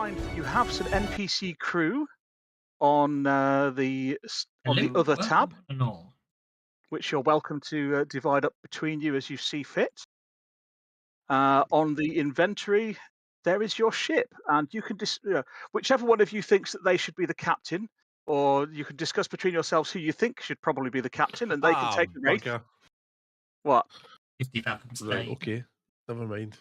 find that you have some NPC crew on the other tab, and all. which you're welcome to divide up between you as you see fit. On the inventory, there is your ship, and you can whichever one of you thinks that they should be the captain, or you can discuss between yourselves who you think should probably be the captain, and they can take the race. Bugger. What? 50 Fathoms Right, Game. okay. Never mind.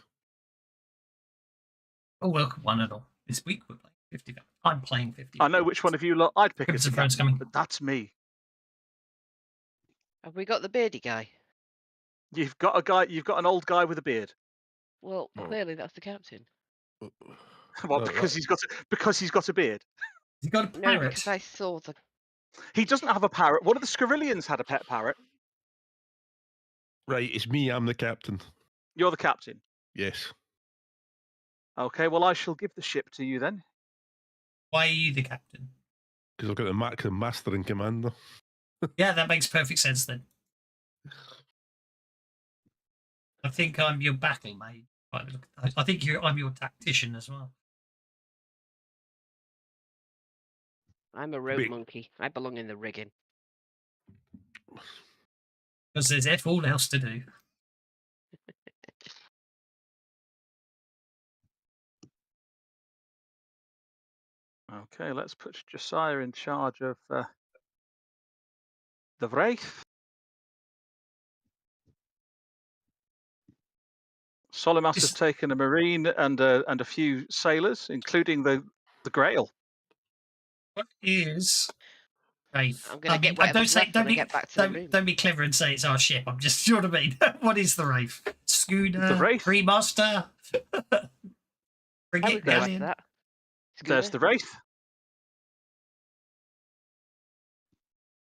Oh, welcome one and all. This week we're playing 50 Fathoms. I'm playing 50. I know which one of you lot I'd pick as Crimson the Friends captain, coming. but that's me. Have we got the beardy guy? You've got a guy. You've got an old guy with a beard. Well, Oh. clearly that's the captain. Well, because he's got a beard. You got a No, parrot. because I saw the. He doesn't have a parrot. One of the Scarillians had a pet parrot. Right, it's me. I'm the captain. You're the captain. Yes. Okay, well, I shall give the ship to you then. Why are you the captain? Because I've got the Mac and Master and Commander. Yeah, that makes perfect sense then. I think I'm your battle mate. I think I'm your tactician as well. I'm a road Wait. monkey. I belong in the rigging. Because there's F all else to do. Okay, let's put Josiah in charge of the Wraith. Solimas has taken a marine and a few sailors, including the Grail. What is Wraith? I'm going to get whatever's left when I get back to the room. Don't be clever and say it's our ship. I'm just, you know what I mean? What is the Wraith? Schooner? The Wraith? Remaster? I Frigate? would go like Galleon? that. There's the Wraith.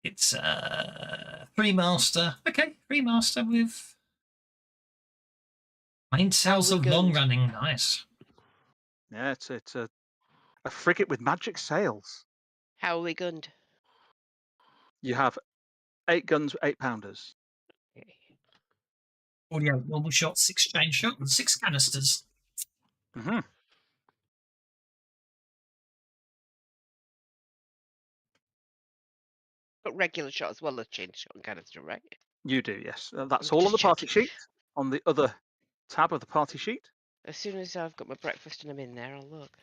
It's Remaster. Okay, Remaster with main sails of long running. Nice. Yeah, it's a frigate with magic sails. How are we gunned? You have 8 guns, 8-pounders. Audio, normal shot, 6 chain shot, and 6 canisters. Mm-hmm. Got regular shot as well as chain shot and canister, right? You do, yes. That's Just all on the party checking. sheet. On the other tab of the party sheet. As soon as I've got my breakfast and I'm in there, I'll look.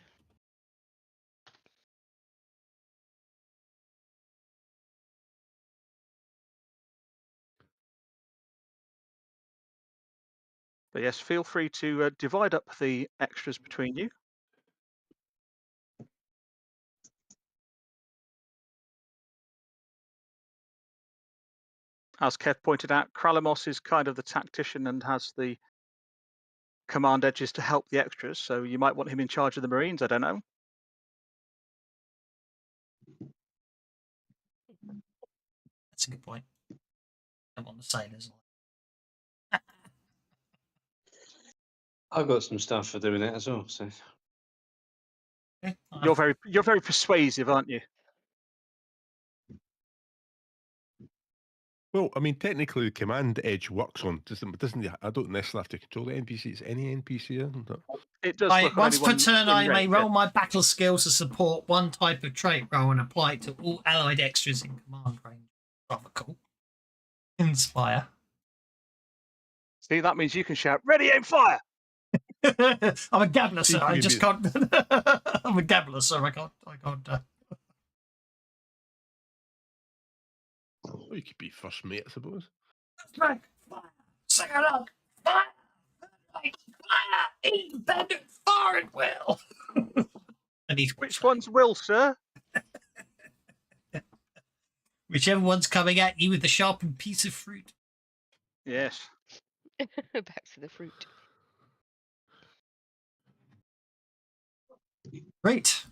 But yes, feel free to divide up the extras between you. As Kev pointed out, Kralamos is kind of the tactician and has the command edges to help the extras, so you might want him in charge of the Marines, I don't know. That's a good point. I'm on the sailors. I've got some stuff for doing it as well. So Okay. You're very persuasive, aren't you? Well, I mean, technically, the command edge works on. Doesn't I don't necessarily have to control the NPCs. Any NPC, isn't it? It does. Right, work on once per anyone turn, in I may range, roll my battle skills to support one type of trait roll and apply it to all allied extras in command range. Rather cool. Inspire. See, that means you can shout, "Ready, aim, fire!" I'm a gabbler, See, sir. I you just be- can't. I'm a gabbler, sir. I can't. Oh, you could be first mate, I suppose. Fire! Sing along! Fire! Like fire! Independent fire and will! I need Which one's Will, sir? Whichever one's coming at you with the sharpened piece of fruit. Yes. Back to the fruit. Great.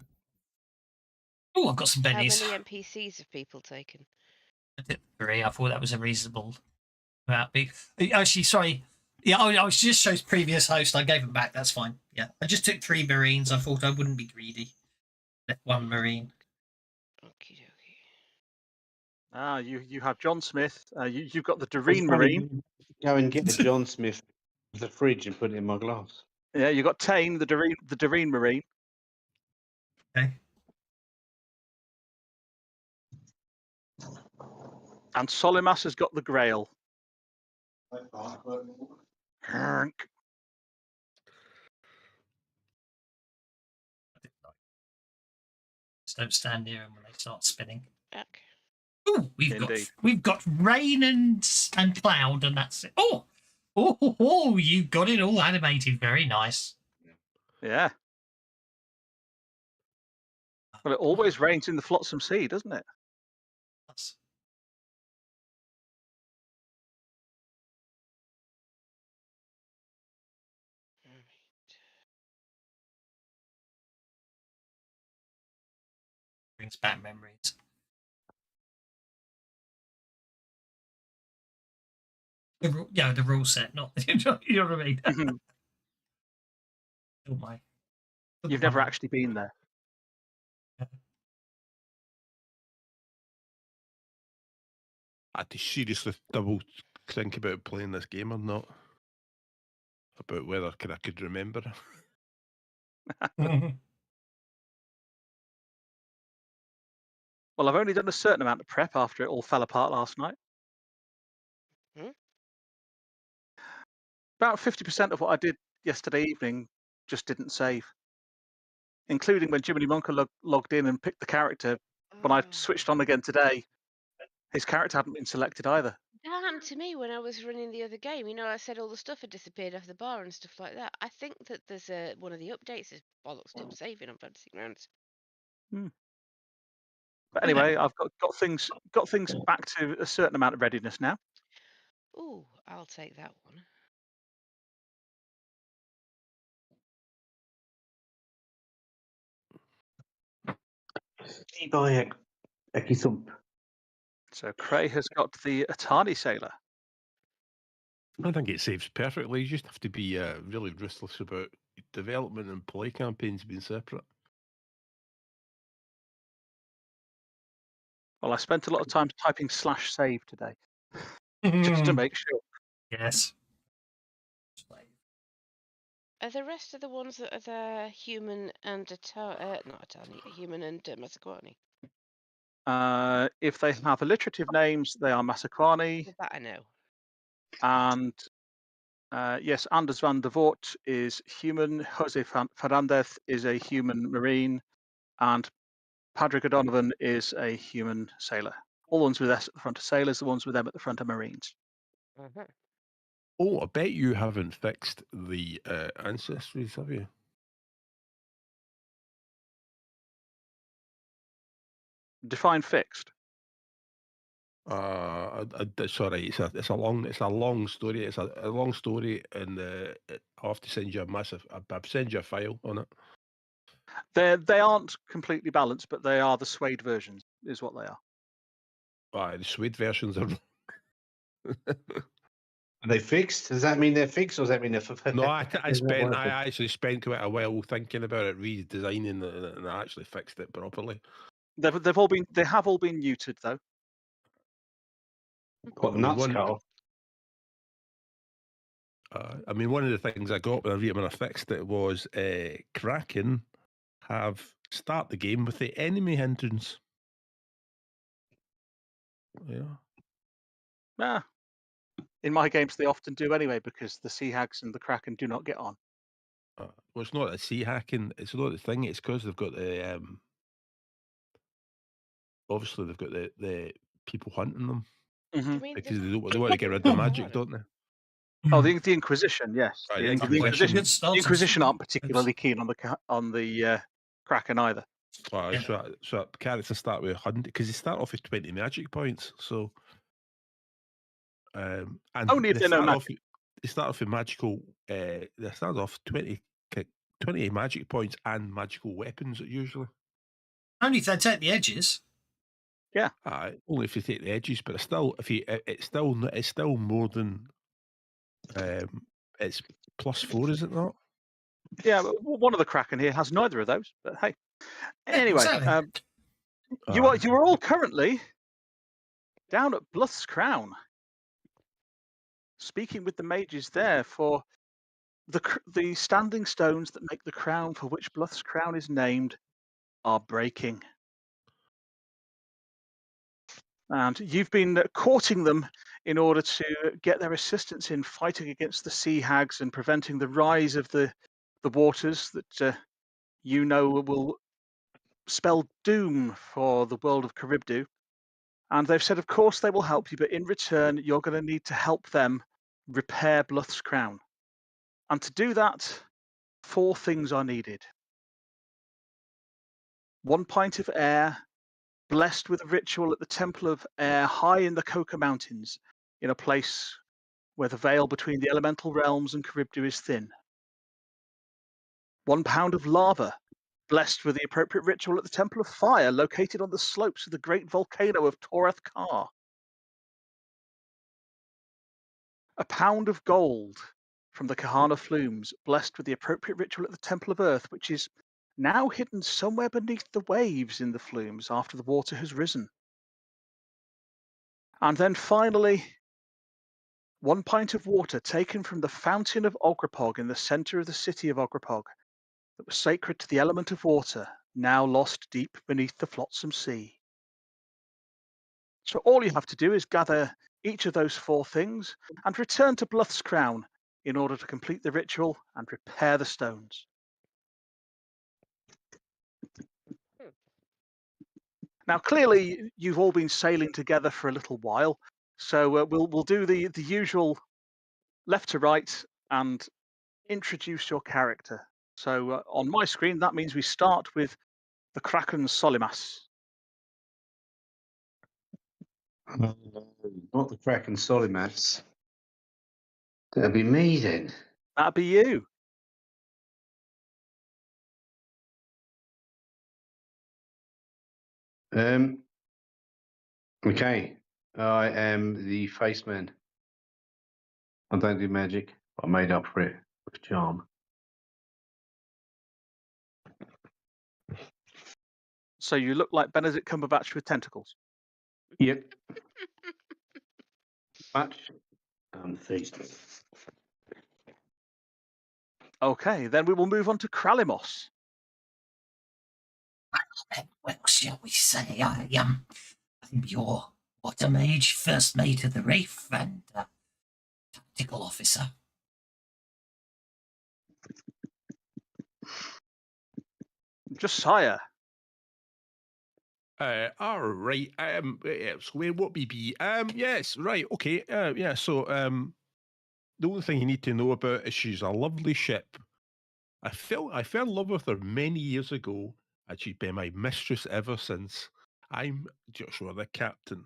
Oh, I've got some How bennies. many NPCs have people taken? I didn't agree. I thought that was a reasonable amount. Actually, sorry. Yeah, I was just shows previous host. I gave them back. That's fine. Yeah, I just took 3 Marines. I thought I wouldn't be greedy. Left 1 Marine. Okie dokie. Ah, you have John Smith. You've got the Doreen Marine. Go and get the John Smith the fridge and put it in my glass. Yeah, you've got Tane, the Doreen Marine. Okay. And Solimas has got the Grail. Herk. Just don't stand near them when they start spinning. Okay. Oh, Indeed. we've got rain and cloud, and that's it. Oh, you got it all animated. Very nice. Yeah. Well, it always rains in the Flotsam Sea, doesn't it? That's- brings back memories. The rule set, not you know what I mean. Mhm. Oh my! You've never actually been there. I had to seriously double think about playing this game or not. About whether I could remember. Well, I've only done a certain amount of prep after it all fell apart last night. Hmm? About 50% of what I did yesterday evening just didn't save, including when Jiminy Monka logged in and picked the character. When I switched on again today, his character hadn't been selected either. That happened to me when I was running the other game. You know, I said all the stuff had disappeared off the bar and stuff like that. I think that there's one of the updates is bollocks stop saving on fantasy grounds. But anyway, I've got things back to a certain amount of readiness now. Ooh, I'll take that one. Buy Ecky Thump. So Cray has got the Atani Sailor. I think it saves perfectly. You just have to be really ruthless about development and play campaigns being separate. Well, I spent a lot of time typing /save today, just to make sure. Yes. Are the rest of the ones that are there human and not Atani, human and Masakwani? If they have alliterative names, they are Masakwani. Well, that I know. And yes, Anders van der Voort is human. Jose Fernandez is a human marine. And Padraig O'Donovan is a human sailor. All the ones with S at the front are sailors, the ones with M at the front are marines. Uh-huh. Oh, I bet you haven't fixed the ancestries, have you? Define fixed. Sorry, it's a long story. It's a long story, and I'll have to send you I'll send you a file on it. They aren't completely balanced, but they are the Suede versions, is what they are. The Swede versions are. Are they fixed? Does that mean they're fixed, or does that mean they're? No, I Is that what I actually spent quite a while thinking about it, redesigning it, and I actually fixed it properly. They have all been neutered though. got nuts cut off? I mean, one of the things I got when I fixed it was Kraken have start the game with the enemy hindrance. Yeah. Ah, in my games, they often do anyway because the Sea Hags and the Kraken do not get on. Well, it's not a sea hacking. It's not the thing. It's because they've got the obviously they've got the people hunting them because they want to get rid of the magic, don't they? Oh, the Inquisition, yes. Right, The Inquisition. Inquisition, Good start. the Inquisition aren't particularly keen on the Kraken either. So characters start with 100 because they start off with 20 magic points. So, and Only if they know magic. They start off with magical. They start off 20 magic points and magical weapons usually. Only if they take the edges. Yeah. Only if you take the edges, but it's still it's still more than it's +4, is it not? Yeah, one of the Kraken here has neither of those, but hey. Anyway, Exactly. you are all currently down at Bluth's Crown, speaking with the mages there for the standing stones that make the crown for which Bluth's Crown is named are breaking. And you've been courting them in order to get their assistance in fighting against the Sea Hags and preventing the rise of the waters that you know will spell doom for the world of Charybdis. And they've said, of course, they will help you, but in return, you're going to need to help them repair Bluth's crown. And to do that, 4 things are needed. 1 pint of air, blessed with a ritual at the Temple of Air high in the Coca Mountains, in a place where the veil between the elemental realms and Charybdis is thin. 1 pound of lava, blessed with the appropriate ritual at the Temple of Fire, located on the slopes of the great volcano of Toreth Kar. 1 pound of gold from the Kahana flumes, blessed with the appropriate ritual at the Temple of Earth, which is now hidden somewhere beneath the waves in the flumes after the water has risen. And then finally, 1 pint of water taken from the fountain of Ograpog in the center of the city of Ograpog, that was sacred to the element of water, now lost deep beneath the flotsam sea. So all you have to do is gather each of those 4 things and return to Bluth's crown in order to complete the ritual and repair the stones. Now, clearly, you've all been sailing together for a little while, so we'll do the usual left to right and introduce your character. So on my screen, that means we start with the Kraken Solimas. Not the Kraken Solimaths. That'll be me then. That'd be you. Okay. I am the face man. I don't do magic. I made up for it with charm. So you look like Benedict Cumberbatch with tentacles. Yep. Much. I'm thirsty. Okay, then we will move on to Kralimos. Well, shall we say I'm your water mage, first mate of the reef, and tactical officer. Josiah. All right. So where would we be? Yes, right. Okay. Yeah. So, the only thing you need to know about is she's a lovely ship. I fell in love with her many years ago, and she's been my mistress ever since. I'm Joshua, the captain.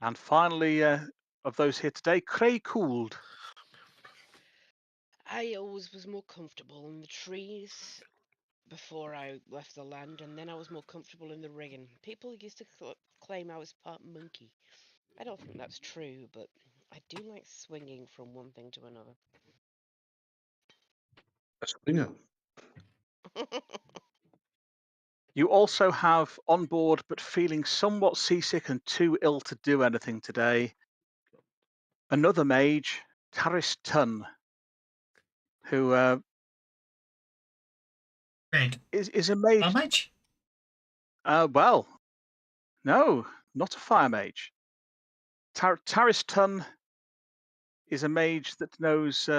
And finally, of those here today, Craig Could. I always was more comfortable in the trees before I left the land, and then I was more comfortable in the rigging. People used to claim I was part monkey. I don't think that's true, but I do like swinging from one thing to another. That's what we know. You also have on board, but feeling somewhat seasick and too ill to do anything today, another mage, Taris Tun, who Red. is a mage. Fire mage? Well, no, not a fire mage. Taris Tun is a mage that knows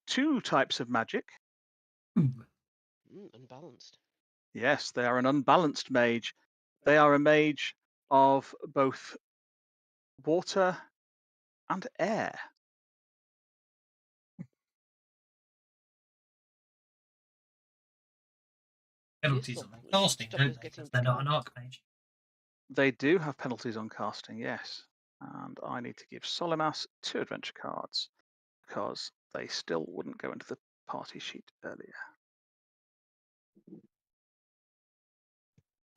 2 types of magic. Unbalanced. Yes, they are an unbalanced mage. They are a mage of both water and air. Penalties on casting, Stop don't us they? getting Because they're not an archmage. They do have penalties on casting, yes. And I need to give Solimas 2 adventure cards because they still wouldn't go into the party sheet earlier.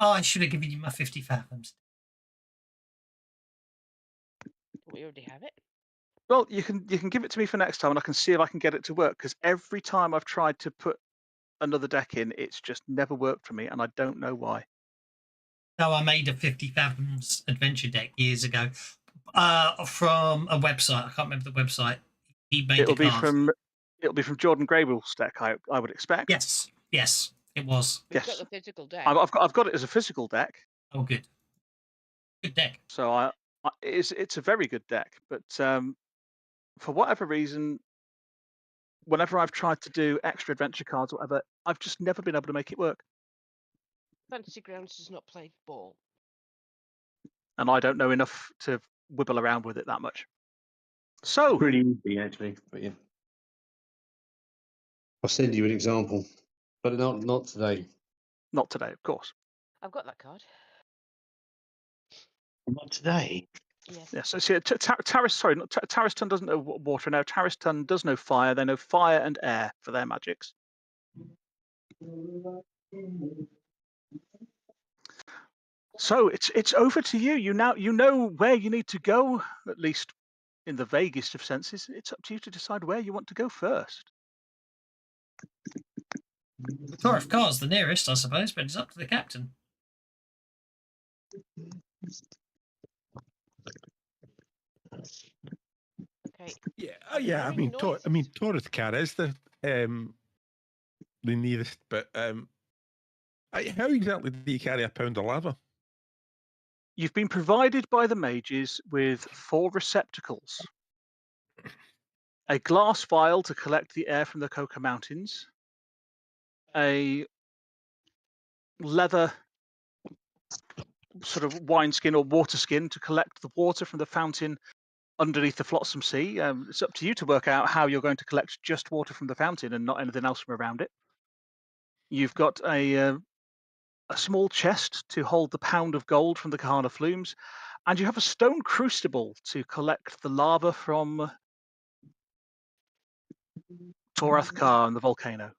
Oh, I should have given you my 50 fathoms. We already have it. Well, you can give it to me for next time, and I can see if I can get it to work. Because every time I've tried to put another deck in, it's just never worked for me, and I don't know why. No, I made a 50 fathoms adventure deck years ago from a website. I can't remember the website. He made It'll the be cards. from Jordan Graybill's deck, I would expect. Yes, Yes, it was. We've got Yes. the physical deck. I've got it as a physical deck, Oh, good. Good deck. so it's a very good deck. But for whatever reason, whenever I've tried to do extra adventure cards or whatever, I've just never been able to make it work. Fantasy Grounds does not play ball. And I don't know enough to wibble around with it that much. So, Pretty easy, actually. But yeah. I'll send you an example, but not today. not today, of course. I've got that card. Not today. Yes. Yeah, so see, Tariston doesn't know water now. Tariston does know fire. They know fire and air for their magics. So it's over to you. You know where you need to go, at least in the vaguest of senses. It's up to you to decide where you want to go first. The Tour of Cars the nearest, I suppose, but it's up to the captain. Okay. Yeah, I'm yeah. I hearing mean, noises. Taurus car is the nearest, but how exactly do you carry a pound of lava? You've been provided by the mages with 4 receptacles. A glass vial to collect the air from the Coca Mountains. A leather sort of wineskin or water skin to collect the water from the fountain underneath the Flotsam Sea. It's up to you to work out how you're going to collect just water from the fountain and not anything else from around it. You've got a small chest to hold the pound of gold from the Kahana flumes, and you have a stone crucible to collect the lava from Torathkar and the volcano.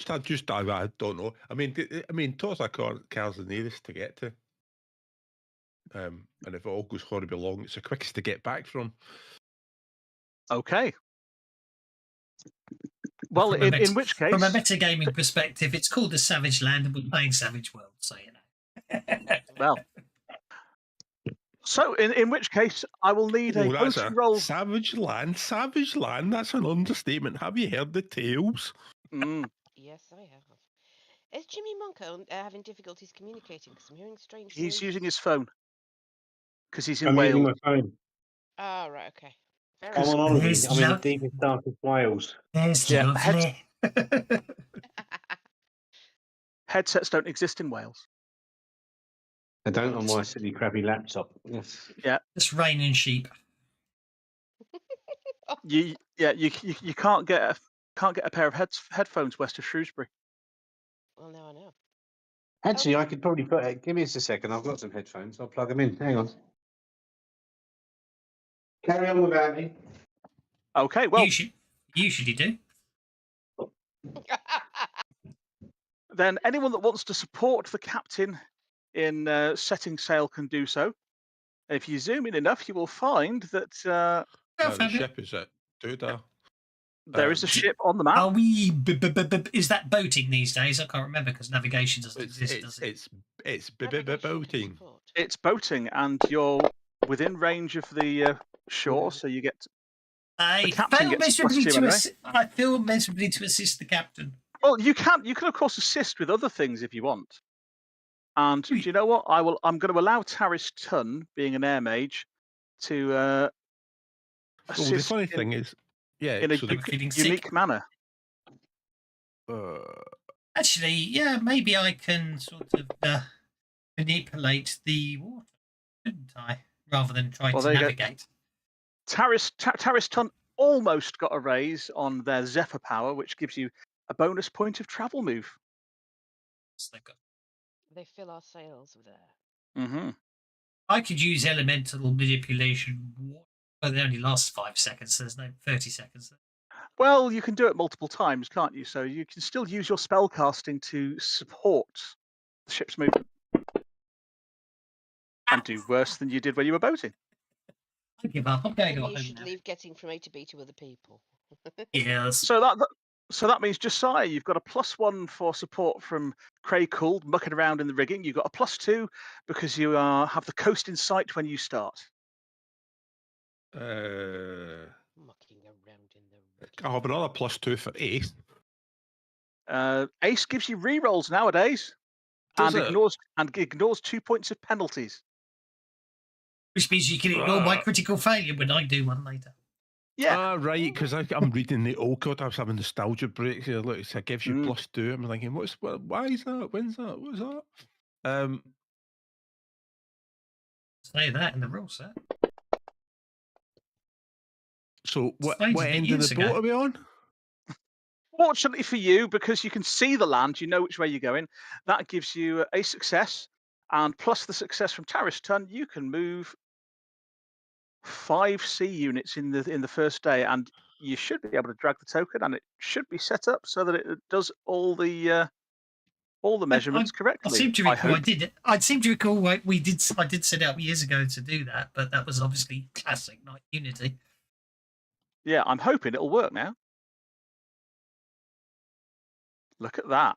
I don't know. I mean, Taurus car's the nearest to get to. And if it all goes horribly long, it's the quickest to get back from. Okay. Well, in which case, from a metagaming perspective, it's called the Savage Land, and we're playing Savage World, so you know. well. So, in which case, I will need a boating roll. Savage Land. That's an understatement. Have you heard the tales? Yes, I have. Is Jimmy Monk having difficulties communicating? Because I'm hearing strange He's noises. using his phone because he's in I'm Wales. using my phone. Ah, right, okay. I'm on holiday. I'm in the deepest, darkest Wales. There's Yeah, lovely. Headsets don't exist in Wales. I don't on my silly, crappy laptop. Yes. Yeah. It's raining sheep. You can't get a pair of headphones west of Shrewsbury. Well, now I know. Actually, I could probably put it. Give me just a second. I've got some headphones. I'll plug them in. Hang on. Carry on without me. Okay, well, usually do. Then anyone that wants to support the captain in setting sail can do so. If you zoom in enough, you will find that The ship is at Duda. There is a ship on the map. Are we? Is that boating these days? I can't remember because navigation doesn't exist, does it? It's boating. It's boating, and you're within range of the shore, so you get. I feel miserably to assist the captain. Well, you can of course assist with other things if you want. And do you know what? I'm going to allow Taris Tun, being an air mage, to assist. The funny thing is, in a unique manner. Actually, yeah, maybe I can sort of manipulate the water, couldn't I? Rather than try to navigate. Taris Tun almost got a raise on their Zephyr power, which gives you a bonus point of travel move. They fill our sails with air. Mm-hmm. I could use elemental manipulation, but it only lasts 5 seconds. So there's no 30 seconds. Well, you can do it multiple times, can't you? So you can still use your spell casting to support the ship's movement and do worse than you did when you were boating. I give up. I'm going to go home You should now. leave getting from A to B to other people. Yes. So that means, Josiah, you've got a +1 for support from Craig Cool, mucking around in the rigging. You've got a +2 because you have the coast in sight when you start. Mucking around in the I'll have another +2 for Ace. Ace gives you re-rolls nowadays, Does and it? ignores 2 points of penalties. Which means you can ignore my critical failure when I do one later. Yeah. Ah, right, because I'm reading the old code. I was having nostalgia breaks here. Look, it gives you +2. I'm thinking, why is that? When's that? What's that? Say that in the rule set. So what Stated it end of years the ago. boat are we on? Fortunately for you, because you can see the land, you know which way you're going. That gives you a success, and plus the success from Taris Turn, you can move 5 sea units in the first day, and you should be able to drag the token, and it should be set up so that it does all the measurements I correctly. seem to recall hope. I seem to recall I did set up years ago to do that, but that was obviously classic Night Unity. Yeah, I'm hoping it'll work now. Look at that.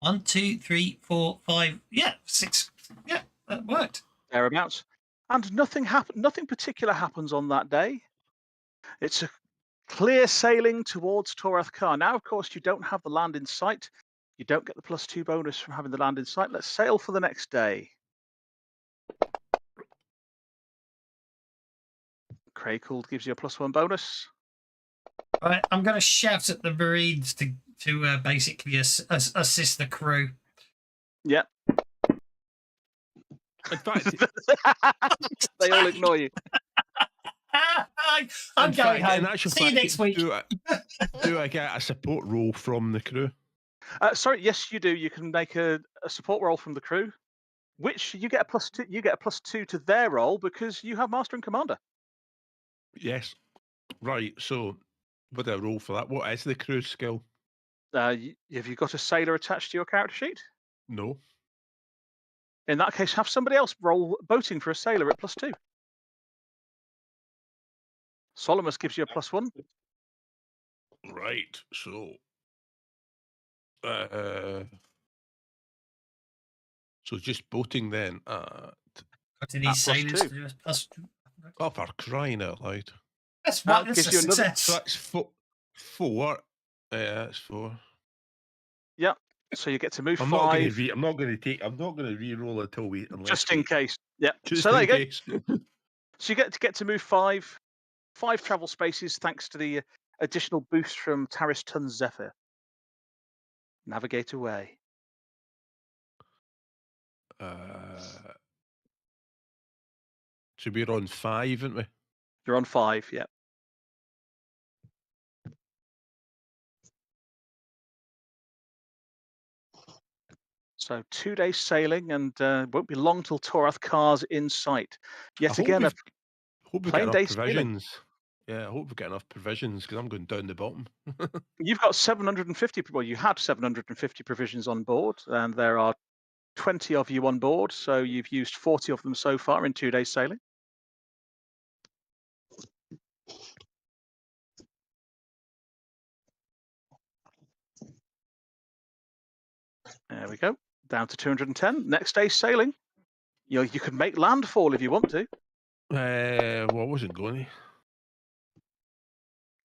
1, 2, 3, 4, 5. Yeah, 6. Yeah, that worked. Thereabouts. And nothing particular happens on that day. It's a clear sailing towards Torath Kar. Now, of course, you don't have the land in sight. You don't get the +2 bonus from having the land in sight. Let's sail for the next day. Craycold gives you a +1 bonus. All right, I'm going to shout at the Marines to basically assist the crew. Yeah. In fact, they all ignore you. I'm going home. See you next week. Do I get a support roll from the crew? Sorry, yes, you do. You can make a support roll from the crew, which you get a +2. You get a +2 to their roll because you have Master and Commander. Yes. Right. So, what do I roll for that? What is the crew skill? Have you got a sailor attached to your character sheet? No. In that case, have somebody else roll boating for a sailor at +2. Solomus gives you a +1. Right. So, just boating then. To these sailors +2. to do a +2. Oh, for crying out loud! That's what. That's gives a you another. success. So that's 4. Yeah, that's 4. Yeah. So you get to move I'm 5. not going to re-roll until Just in case. Yeah. Just so there in you case. go. So you get to move 5 travel spaces thanks to the additional boost from Taris Tun Zephyr. Navigate away. So we're on 5, aren't we? You're on 5. Yeah. So 2 days sailing, and won't be long till Torath Kar's in sight. Yet again, a hope we get plain enough day provisions. sailing. Yeah, I hope we get enough provisions because I'm going down the bottom. You've got 750. Well, you had 750 provisions on board, and there are 20 of you on board. So you've used 40 of them so far in 2 days sailing. There we go. Down to 210. Next day's sailing. You can make landfall if you want to. Well, I wasn't going to.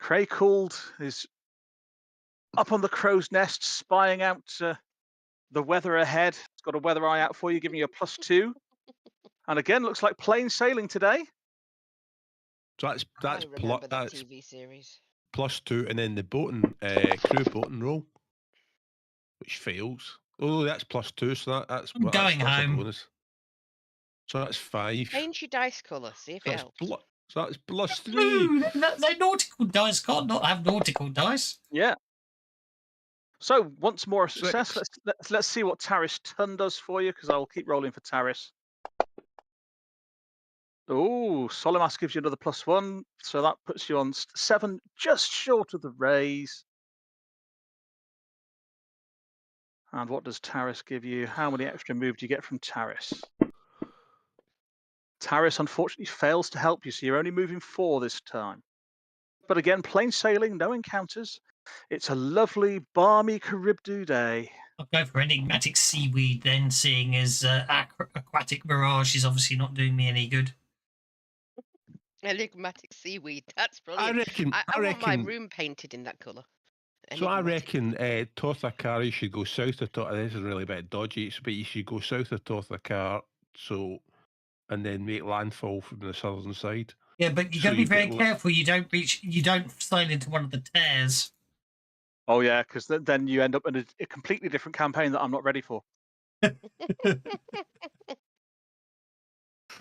Craycold is up on the crow's nest, spying out the weather ahead. It's got a weather eye out for you, giving you a +2. And again, looks like plain sailing today. So that's I remember that TV series. +2, and then the boating crew boating roll, which fails. Oh, that's +2, so that's going home. A bonus. So that's 5. Change your dice colour, see if it helps. So that's +3. They nautical dice can't not have nautical dice. Yeah. So once more a success. Let's see what Taris Tun does for you, because I will keep rolling for Taris. Oh, Solimas gives you another +1, so that puts you on 7, just short of the raise. And what does Taris give you? How many extra moves do you get from Taris? Taris unfortunately fails to help you, so you're only moving 4 this time. But again, plain sailing, no encounters. It's a lovely, balmy Charybdis day. I'll go for enigmatic seaweed then, seeing as aquatic mirage is obviously not doing me any good. Enigmatic seaweed. That's I brilliant. reckon. I I want my reckon. room painted in that colour. So I Enigmatic reckon seaweed. Torthakari should go south of This is really a bit dodgy, but you should go south of Torthakar, and then make landfall from the southern side. Yeah, but you've So got to be you've very got careful. You don't sail into one of the tears. Oh yeah, because then you end up in a completely different campaign that I'm not ready for.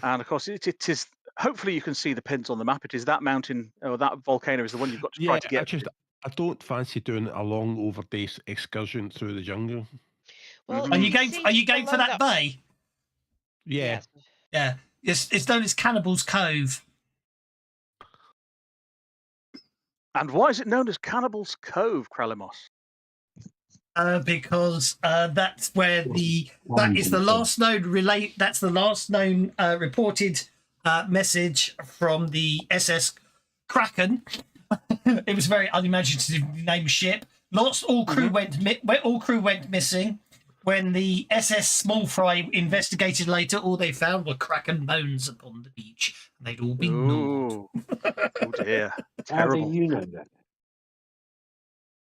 And of course, it is. Hopefully, you can see the pins on the map. It is that mountain or that volcano is the one you've got to try to get to. I don't fancy doing a long overday excursion through the jungle. Well, Mhm. Are if you going? see Are you going for below that bay? Yeah. Yes. Yeah, it's known as Cannibal's Cove. And why is it known as Cannibal's Cove, Kralemos? Because that's where that is the last known That's the last known reported message from the SS Kraken. It was a very unimaginative named ship. All crew went missing. When the SS Small Fry investigated later, all they found were Kraken bones upon the beach, and they'd all been gnawed. Ooh. Oh dear, How do terrible. you know that?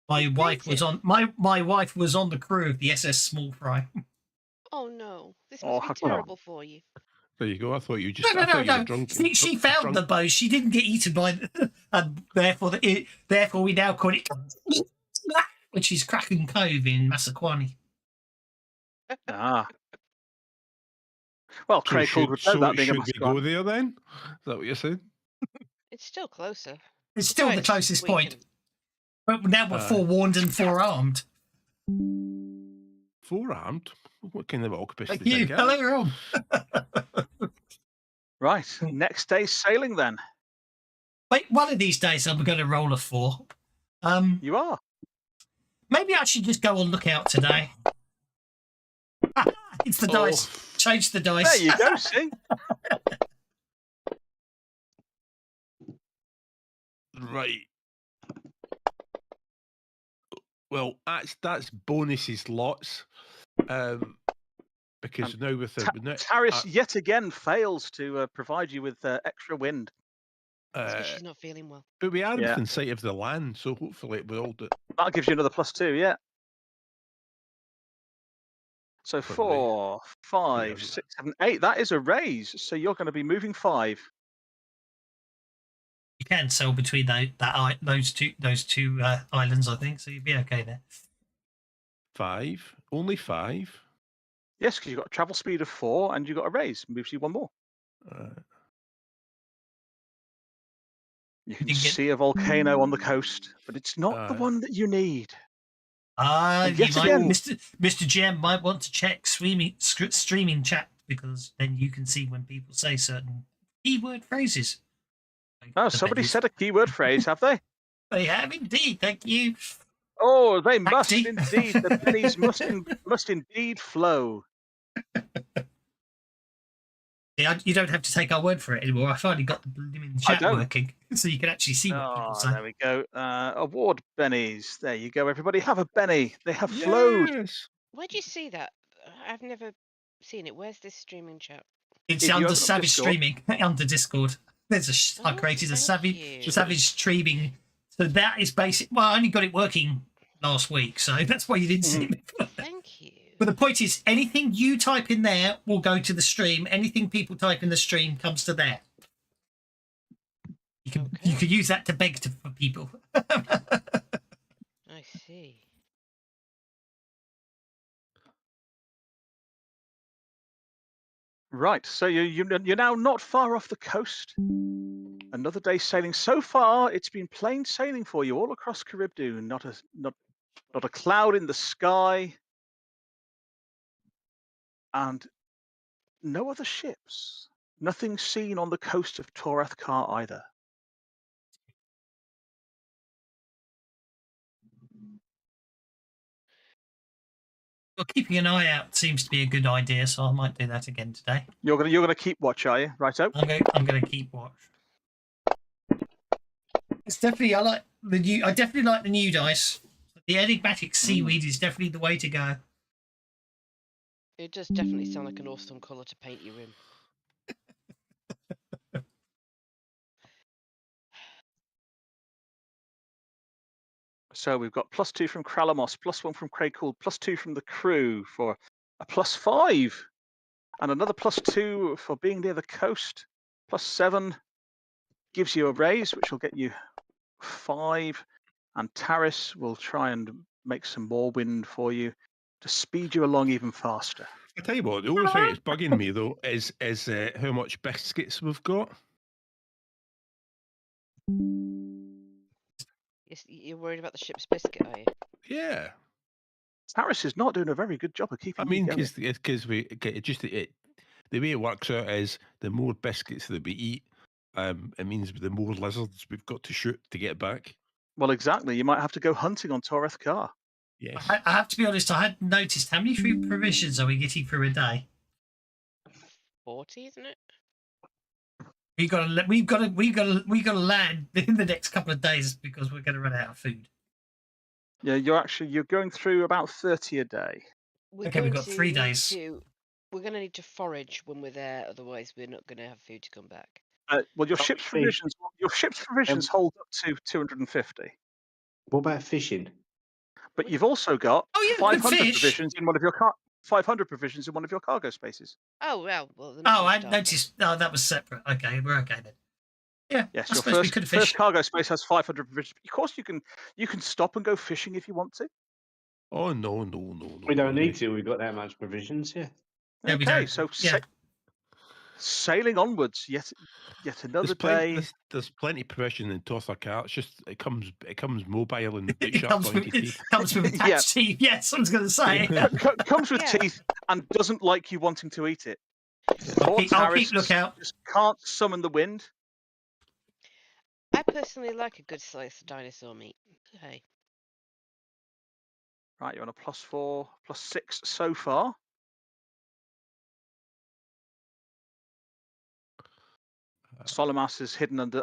My wife was Native. on my wife was on the crew of the SS Small Fry. Oh no, this Oh, must be how come? terrible for you. There you go. I thought you just. No, I thought you were no. drunk. She found the bow. She didn't get eaten by, and therefore we now call it, which is Kraken Cove in Massaquani. Ah. Well, Craig Hall would know that being a should we go Muscat. there then? Is that what you're saying? It's still closer. It's still the Besides, closest we point. can- But now we're forewarned and forearmed. Forearmed? What kind of octopus Thank did I you. get? Hello, Ron. Right, next day's sailing then. Wait, one of these days I'm going to roll a 4. You are. Maybe I should just go on lookout today. It's the dice. Change the dice. There you go. See. Right. Well, that's bonuses lots. Because now with the Taris yet again fails to provide you with extra wind. It's 'cause she's not feeling well. But we are Yeah. within sight of the land, so hopefully it will do. That gives you another +2, yeah. So For 4, 5, yeah. 6, 7, 8. That is a raise. So you're going to be moving 5. You can sail between those two islands, I think, so you'd be okay there. 5, only 5. Yes, because you've got a travel speed of 4 and you've got a raise. Moves you 1 more. You can see a volcano on the coast, but it's not the one that you need. Mr. Gem might want to check streaming chat, because then you can see when people say certain keyword phrases. Oh, somebody said a keyword phrase, have they? They have indeed. Thank you. Oh, they must indeed. The pennies must indeed flow. Yeah, you don't have to take our word for it anymore. I finally got the blooming chat working, so you can actually see what people say. There we go. Award bennies. There you go, everybody. Have a benny. They have flowed. Where do you see that? I've never seen it. Where's this streaming chat? It's under Savage Streaming, under Discord. I created a Savage Streaming. So that is basic. Well, I only got it working last week, so that's why you didn't see it. Thank you. But the point is, anything you type in there will go to the stream. Anything people type in the stream comes to there. You can use that to beg for people. I see. Right, so you're now not far off the coast. Another day sailing. So far, it's been plain sailing for you all across Charybdis. Not a cloud in the sky, and no other ships. Nothing seen on the coast of Torathkar either. Well, keeping an eye out seems to be a good idea, so I might do that again today. You're gonna keep watch, are you? Righto. I'm gonna keep watch. It's definitely I definitely like the new dice. The enigmatic seaweed is definitely the way to go. It does definitely sound like an awesome colour to paint your room. So we've got +2 from Kralamos, +1 from Craycool, +2 from the crew for a +5, and another +2 for being near the coast. +7 gives you a raise, which will get you 5, and Taris will try and make some more wind for you to speed you along even faster. I tell you what, the only thing that's bugging me though is how much biscuits we've got. You're worried about the ship's biscuit, are you? Yeah, Taris is not doing a very good job of I keeping mean, you going. because the way it works out is the more biscuits that we eat, it means the more lizards we've got to shoot to get back. Well, exactly. You might have to go hunting on Toreth Car. Yes. I have to be honest. I hadn't noticed how many food provisions are we getting through a day. 40, isn't it? We've got to land in the next couple of days because we're going to run out of food. Yeah, you're going through about 30 a day. We're Okay, we've going got to 3 need days. we're going to need to forage when we're there, otherwise we're not going to have food to come back. Well, your Can't ship's we feed- provisions hold up to 250, What about fishing? but you've also got Oh, yeah, good 500 fish. provisions in one of your 500 provisions in one of your cargo spaces. Oh well, then Oh, we I can start then. noticed. Oh, that was separate. Okay, we're okay then. Yeah, Yes, I your suppose we could have first fished. cargo space has 500 provisions. Of course, you can stop and go fishing if you want to. Oh no. We don't need to. We've got that much provisions. Yeah. Yeah, we Okay, don't. so Yeah. sailing onwards, yet another day. There's plenty of provision in Torthar Car. It's just it comes mobile and It sharp comes with, pointy teeth. comes with attached teeth. Yes, I was going to say. Comes with Yeah. teeth and doesn't like you wanting to eat it. I'll Poor keep Taris lookout. just can't summon the wind. I personally like a good slice of dinosaur meat. Hey, Right, you're on a +4, +6 so far. Solomas is hidden under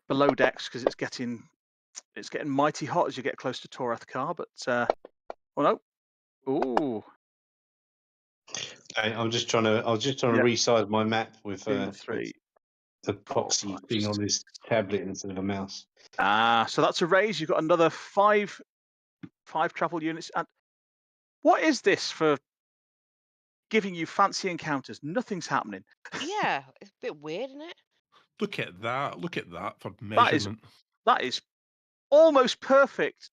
below decks because it's getting mighty hot as you get close to Toreth Car. But oh no, ooh, I was just trying to Yeah. resize my map with 2, 3. the proxy 5, thing on 6. this tablet instead of a mouse. So that's a raise. You've got another 5 travel units. And what is this for giving you fancy encounters? Nothing's happening. yeah, it's a bit weird, isn't it? Look at that for That is measurement. that is almost perfect.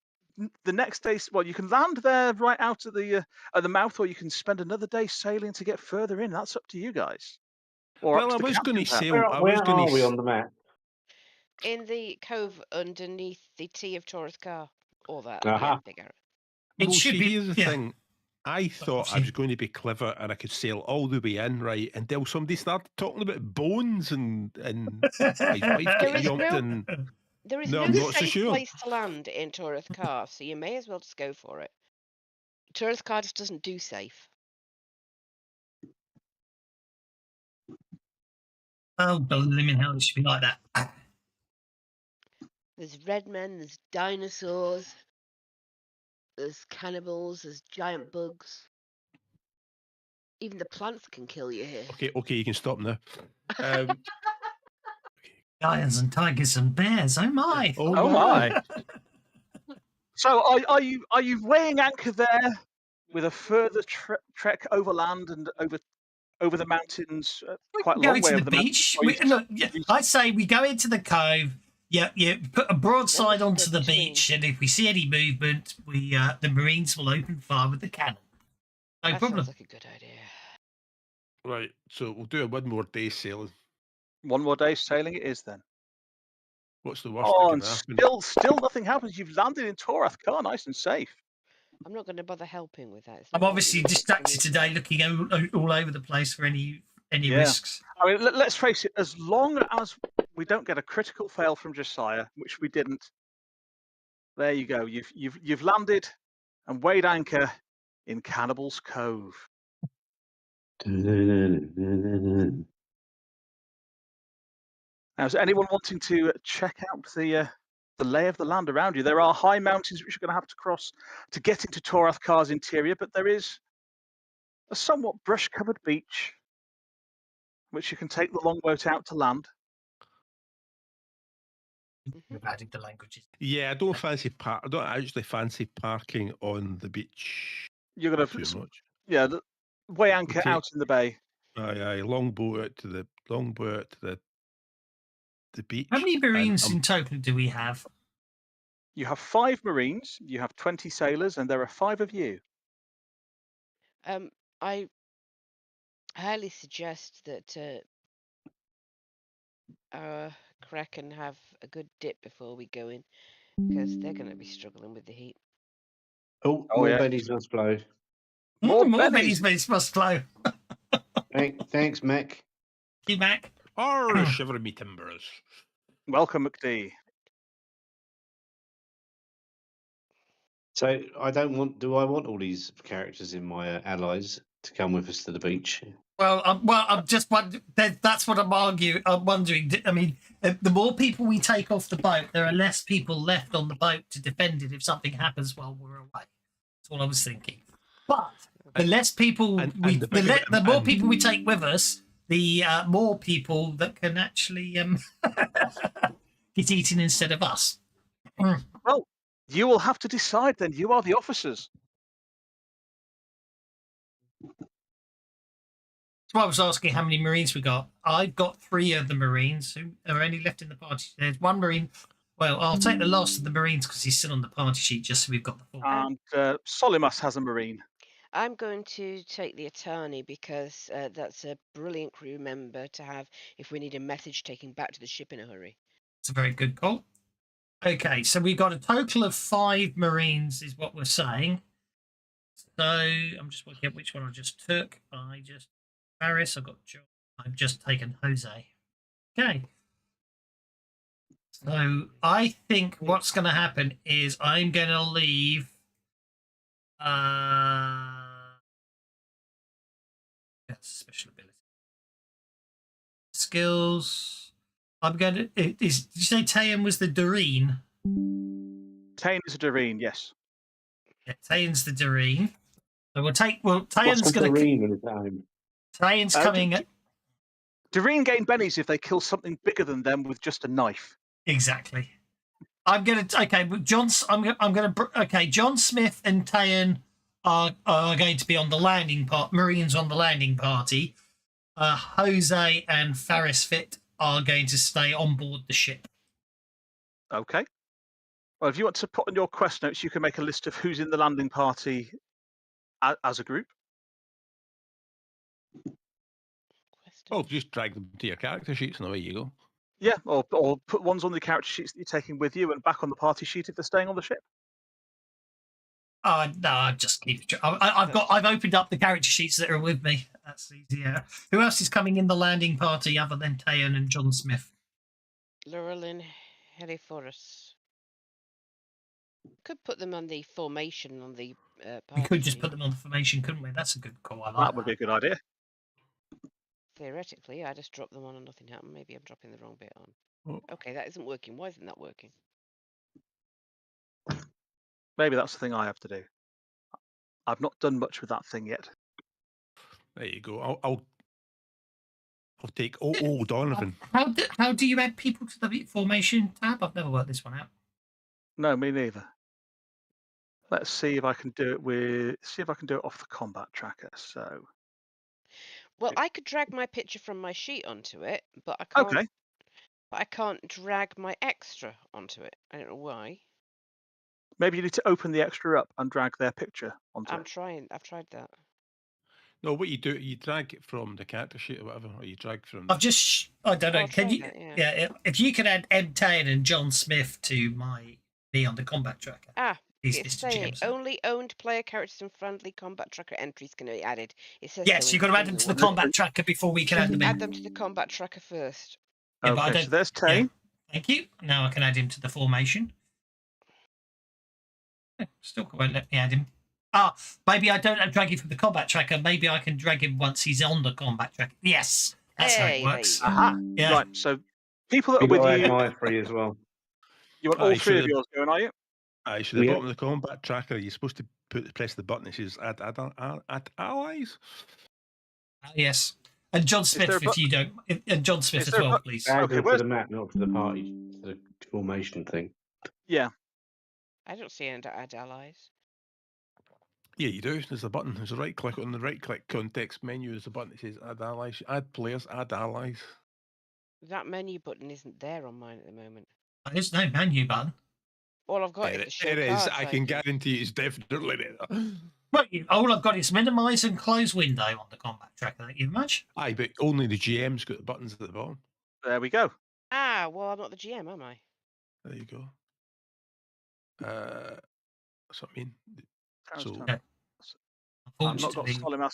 The next day, well, you can land there right out at the mouth, or you can spend another day sailing to get further in. That's up to you guys. Or Well, up I to the was going to captain, perhaps. sail. I Where was going are we to. on the map? In the cove underneath the T of Taurus Car, all that. Aha. Yeah, big arrow. It Well, should see, be. here's the Yeah. thing. I thought I was going to be clever and I could sail all the way in, right? Until somebody started talking about bones and his wife There getting is yonked no- and There is No, no I'm not so safe sure. place to land in Taurus Car, so you may as well just go for it. Taurus Car just doesn't do safe. Oh, blimmin' hell, it should be like that. There's red men, there's dinosaurs, there's cannibals, there's giant bugs. Even the plants can kill you here. Okay, you can stop now. Um, Lions and tigers and bears. Oh my! Oh my! So are you weighing anchor there with a further trek overland and over the mountains? We Quite a can go long into way the over the mountains. beach. Or you- Look, yeah, I'd say we go into the cove. Yeah, put a broadside Then we onto go the between. beach, and if we see any movement, we the Marines will open fire with the cannon. No That problem. sounds like a good idea. right, so we'll do one more day sailing. One more day sailing it is then. What's the worst Oh, that and can happen? still nothing happens. You've landed in Torath Car, nice and safe. I'm not going to bother helping with that. It's I'm not like obviously you need to distracted me today, to- looking all over the place for any Yeah. risks. I mean, let's face it. As long as we don't get a critical fail from Josiah, which we didn't, there you go. You've landed and weighed anchor in Cannibal's Cove. Now, is anyone wanting to check out the lay of the land around you? There are high mountains which you're going to have to cross to get into Torath Car's interior, but there is a somewhat brush-covered beach which you can take the longboat out to land. We've added the languages. Yeah, I don't fancy I don't actually fancy parking on the beach You're gonna too much. weigh anchor Okay. out in the bay. Aye, longboat out to the beach. How many and marines in total do we have? You have 5 marines. You have 20 sailors, and there are 5 of you. I highly suggest that our Kraken have a good dip before we go in, because they're going to be struggling with the heat. Oh, Oh, more yeah. bennies must blow. More More bennies. bennies must flow. Thanks, Mac. Thank you, Mac. Arr, shiver me timbers. Welcome, McD. So I don't want. Do I want all these characters in my allies to come with us to the beach? Well, I'm just wondering. That's what I'm wondering. I mean, the more people we take off the boat, there are less people left on the boat to defend it if something happens while we're away. That's what I was thinking. But the less people the more people we take with us, the more people that can actually get eaten instead of us. Well, you will have to decide then. You are the officers. So I was asking how many Marines we got. I've got 3 of the Marines who are only left in the party. There's 1 Marine. Well, I'll take the last of the Marines because he's still on the party sheet, just so we've got the full. And Solimus has a marine. I'm going to take the Attorney because that's a brilliant crew member to have if we need a message taken back to the ship in a hurry. It's a very good call. Okay, so we've got a total of 5 Marines, is what we're saying. So I'm just working out which one I just took. Paris, I've got John. I've just taken Jose. Okay. So I think what's going to happen is I'm going to leave. That's special ability. Skills. I'm going to. Did you say Tayan was the Doreen? Tane is a Doreen, yes. Yeah, Tayan's the Doreen. So Tayan's What's going the to. Doreen when it's home? Tayan's coming. Doreen gain bennies if they kill something bigger than them with just a knife. Exactly. I'm gonna but John Smith and Tayan are going to be on the landing part. Marines on the landing party. Jose and Faris Fit are going to stay on board the ship. Okay. Well, if you want to put on your quest notes, you can make a list of who's in the landing party as a group. Oh, just drag them to your character sheets and away you go. Yeah, or put ones on the character sheets that you're taking with you and back on the party sheet if they're staying on the ship. No, I just keep it. I've opened up the character sheets that are with me. That's easier. Who else is coming in the landing party other than Tayan and John Smith? Llewellyn, Heliforus. Could put them on the formation on the We could just sheet. put them on the formation, couldn't we? That's a good call. I like That would be a good idea. Theoretically, I just drop them on and nothing happened. Maybe I'm dropping the wrong bit on. Oh. Okay, that isn't working. Why isn't that working? Maybe that's the thing I have to do. I've not done much with that thing yet. There you go. I'll take old Donovan. How do you add people to the formation tab? I've never worked this one out. No, me neither. Let's see if I can do it off the combat tracker. So. Well, I could drag my picture from my sheet onto it, but I can't. Okay. But I can't drag my extra onto it. I don't know why. Maybe you need to open the extra up and drag their picture onto I'm it. trying. I've tried that. No, what you do, you drag it from the character sheet or whatever, or you drag from. I don't know. I'll Can try you? that, Yeah, if you can add Ed Tayan and John Smith to me on the combat tracker. It's saying only owned player characters and friendly combat tracker entries can be added. It says yes, you've got to add them to the combat tracker before we can add them in. Add them to the combat tracker first. Yeah, okay, so there's Tane. Yeah. Thank you. Now I can add him to the formation. Still won't let me add him. Maybe I don't drag him from the combat tracker. Maybe I can drag him once he's on the combat tracker. Yes, that's how it works. Aha. Yeah. Right, so people that are with you. My 3 as well. You want all 3 of yours going, are you? Aye, so the bottom of the combat tracker, you're supposed to press the button that says add allies. Yes. And John there Smith, a if you don't, and John Smith is as there a well, bu- please. Add Okay, them to where's the map, not to the party, to the formation thing. yeah? I don't see any add allies. Yeah, you do. There's a button. There's a right click on the right click context menu. There's a button that says add allies, add players, add allies. That menu button isn't there on mine at the moment. There's no menu button. All I've got is the show It is. cards I can icon. guarantee it's definitely there. Right, all I've got is minimize and close window on the combat tracker. Thank you very much. Aye, but only the GM's got the buttons at the bottom. There we go. Ah, well, I'm not the GM, am I? There you go. That's what I mean. So Yeah. I've not got Unfortunately, Solimass.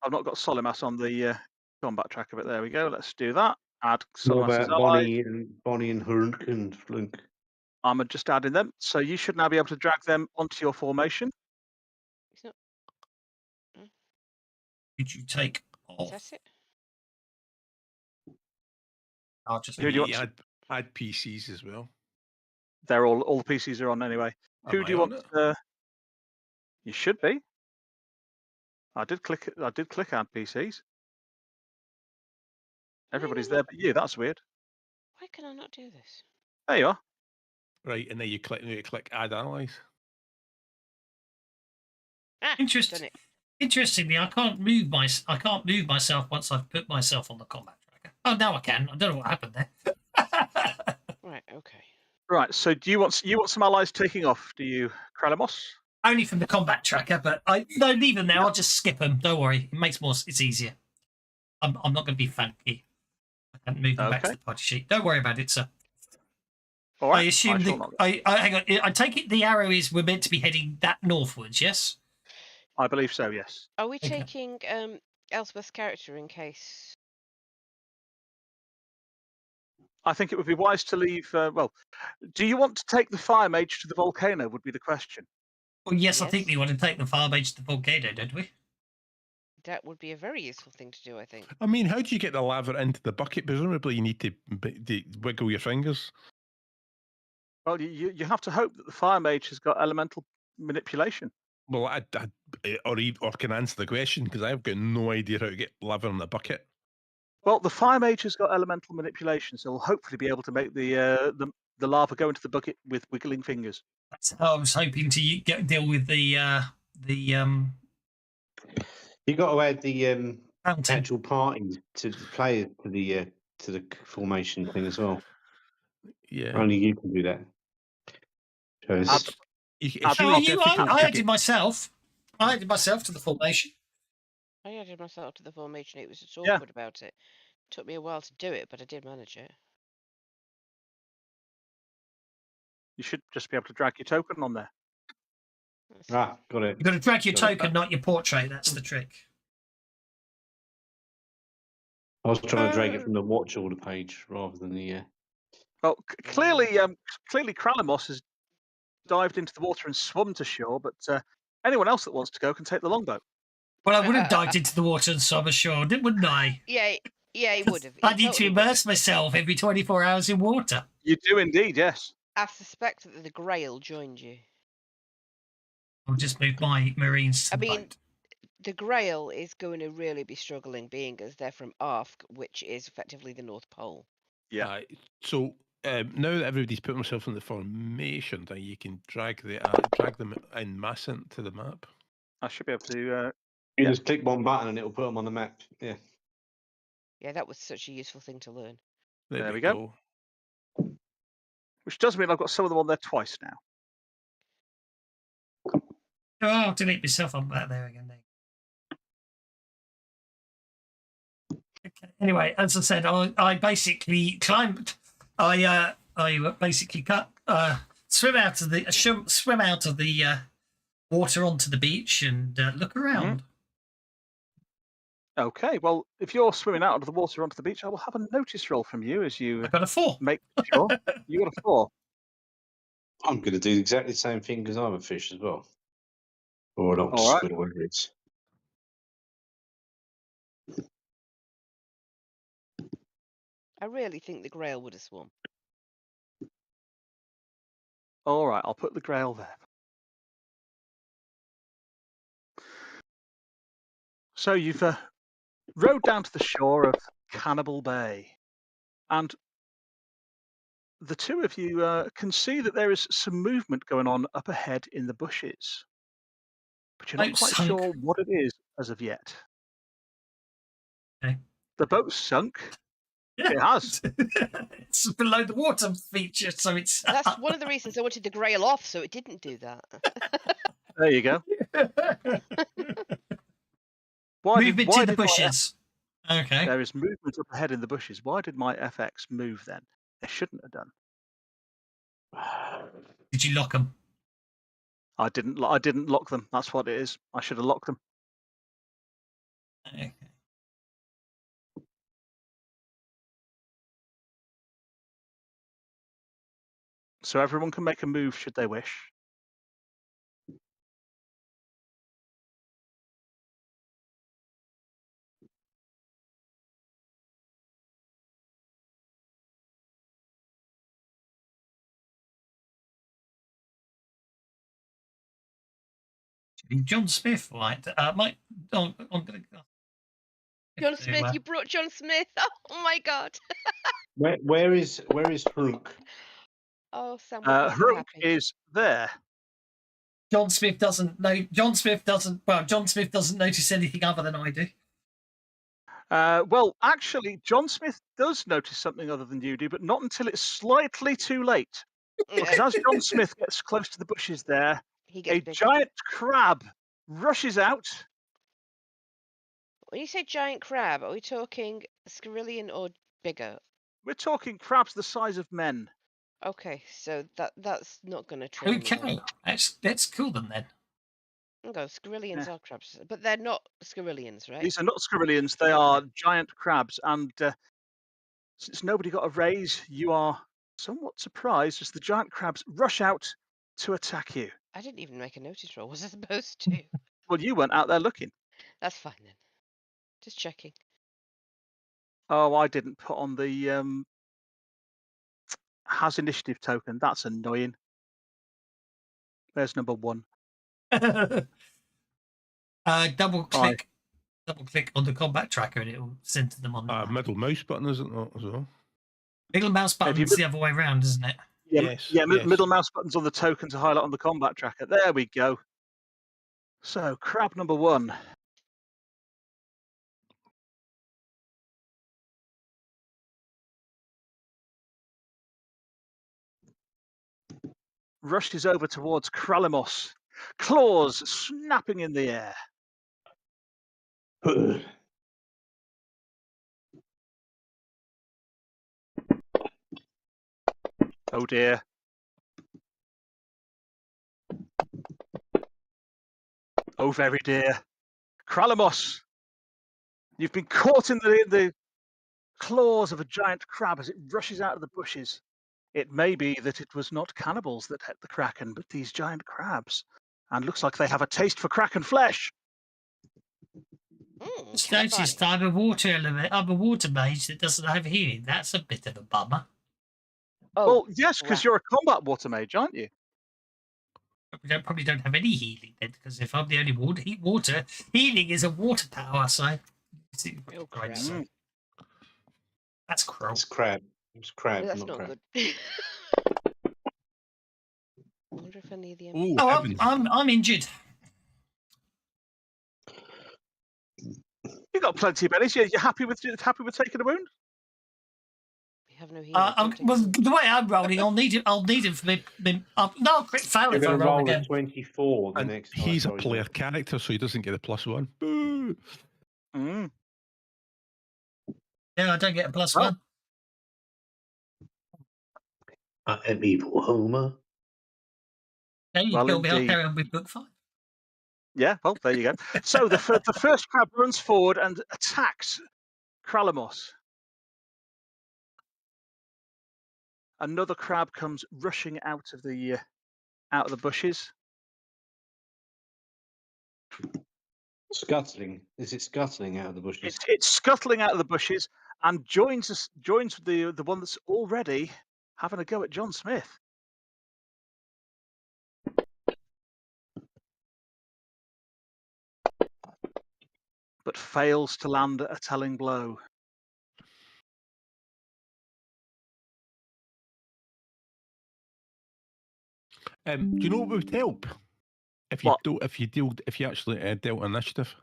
I've not got Solimass on the combat tracker, but there we go. Let's do that. Add What Solimass's about allies. Bonnie and Hurk and Flunk? I'm just adding them, so you should now be able to drag them onto your formation. It's not. could you take Is off? that it? I'll just Who do you want you add PCs as well. They're all the PCs are on anyway. Am Who I do you on want? it? You should be. I did click add PCs. Everybody's there but you. That's weird. Why can I not do this? There you are. Right, and then you click add allies. Ah, Interest- done it. Interestingly, I can't move myself once I've put myself on the combat tracker. Oh, now I can. I don't know what happened there. Right, okay. Right. So do you want some allies taking off? Do you, Kralamos? Only from the combat tracker, but no, leave them there. I'll just skip them. Don't worry. It makes more. It's easier. I'm not going to be funky. I can move them back to Okay. the party sheet. Don't worry about it, sir. All right. I assume shall not. hang on. I take it the arrow is we're meant to be heading that northwards. Yes. I believe so. Yes. Are we Okay. taking Elspeth's character in case? I think it would be wise to leave. Well, do you want to take the fire mage to the volcano? Would be the question. Well, yes, I think Yes. we want to take the fire mage to the volcano, don't we? That would be a very useful thing to do, I think. I mean, how do you get the lava into the bucket? Presumably, you need to wiggle your fingers. Well, you have to hope that the fire mage has got elemental manipulation. Well, or can answer the question because I've got no idea how to get lava in the bucket. Well, the fire mage has got elemental manipulation, so we'll hopefully be able to make the lava go into the bucket with wiggling fingers. That's how I was hoping to deal with the You got to add the fountain. actual party to the players to the formation thing as well. Yeah. Only you can do that. So it's- Add- It's Oh, really you? difficult I to added get. myself. I added myself to the formation. I added myself to the formation. It was just Yeah. awkward about it. Took me a while to do it, but I did manage it. You should just be able to drag your token on there. got it. You've got to drag your Got it. token, not your portrait. That's the trick. I was trying to drag it from the watch order page rather than the. Well, clearly Kralamos has dived into the water and swum to shore, but anyone else that wants to go can take the longboat. Well, I would have dived into the water and swum ashore, wouldn't I? Yeah, he would have. I need to immerse myself every 24 hours in water. You do indeed, yes. I suspect that the Grail joined you. I'll just move my marines to I the mean, boat. the Grail is going to really be struggling, being as they're from Arfk, which is effectively the North Pole. Yeah. So now that everybody's put themselves in the formation thing, you can drag them en masse into the map. I should be able to. You Yeah. just click one button and it'll put them on the map. Yeah. Yeah, that was such a useful thing to learn. There we go. Which does mean I've got some of them on there twice now. Oh, I'll delete myself on that there again. Okay. Anyway, as I said, I basically climbed. I basically swim out of the water onto the beach and look around. Okay, well, if you're swimming out of the water onto the beach, I will have a notice roll from you as you I got a 4. make sure you got a 4. I'm going to do exactly the same thing because I'm a fish as well. Or an ox, All right. whatever it is. I really think the Grail would have swum. All right, I'll put the Grail there. So you've rowed down to the shore of Cannibal Bay, and the two of you can see that there is some movement going on up ahead in the bushes, but you're not Boat quite sunk. sure what it is as of yet. Okay. The boat's sunk. Yeah. It has. It's below the water feature, so it's. That's one of the reasons I wanted to grail off, so it didn't do that. There you go. Why Movement why in the did my bushes. Okay. There is movement up ahead in the bushes. Why did my FX move then? They shouldn't have done. Did you lock them? I didn't lock them. That's what it is. I should have locked them. Okay. So everyone can make a move should they wish. John Smith, right? Mike. Oh, I'm gonna. John Smith, you brought John Smith. Oh my god. Where is Hrunk? Oh, Sam will be so Hrunk happy. is there. John Smith doesn't know. John Smith doesn't. Well, John Smith doesn't notice anything other than I do. Well, actually, John Smith does notice something other than you do, but not until it's slightly too late. Because Yeah, as John Smith gets close to the bushes there, he a gets big. giant crab rushes out. When you say giant crab, are we talking Scarillion or bigger? We're talking crabs the size of men. Okay, so that's not gonna train me. Okay, that's cool then. Okay, Scarillions are crabs, but they're not Scarillions, right? These are not scarillions, they are giant crabs. And since nobody got a raise, you are somewhat surprised as the giant crabs rush out to attack you. I didn't even make a notice roll. Was I supposed to? Well, you went out there looking. That's fine then. Just checking. Oh, I didn't put on the has initiative token. That's annoying. There's number 1. Double click on the combat tracker and it will center them on the map. Middle mouse button, isn't it? As well? Middle mouse button's the other way around, isn't it? Yes. Middle mouse buttons on the token to highlight on the combat tracker. There we go. So, crab number 1. Rushes over towards Kralamos, claws snapping in the air. Oh dear. Oh, very dear. Kralamos, you've been caught in the claws of a giant crab as it rushes out of the bushes. It may be that it was not cannibals that hit the kraken, but these giant crabs. And looks like they have a taste for kraken flesh. Just noticed I'm a water mage that doesn't have healing. That's a bit of a bummer. Oh, Well, yes, because you're a combat water mage, aren't you? We probably don't have any healing then, because if I'm the only water, healing is a water power, so. Oh, crap. That's cruel. It's crab. It's crab. That's not not crab. good. I wonder if any of the Oh, Oh, heavens. I'm injured. You've got plenty of bellies. You're happy with taking a wound? We have no healing. Well, the way I'm rolling, I'll need him for me. No, I'll crit fail You're if I going to roll roll again. a 24 the And next time. he's a Sorry, player Dave. character, so he doesn't get a +1. Boo! Mm. Yeah, I don't get a +1. Well. I am evil, Homer. There you Well, go. I'll indeed. carry on with book 5. Yeah, well, there you go. So the first crab runs forward and attacks Kralamos. Another crab comes rushing out of the bushes. Scuttling. Is it scuttling out of the bushes? It's scuttling out of the bushes and joins the one that's already having a go at John Smith. but fails to land a telling blow. Do you know what would help? If you What? if you actually dealt initiative,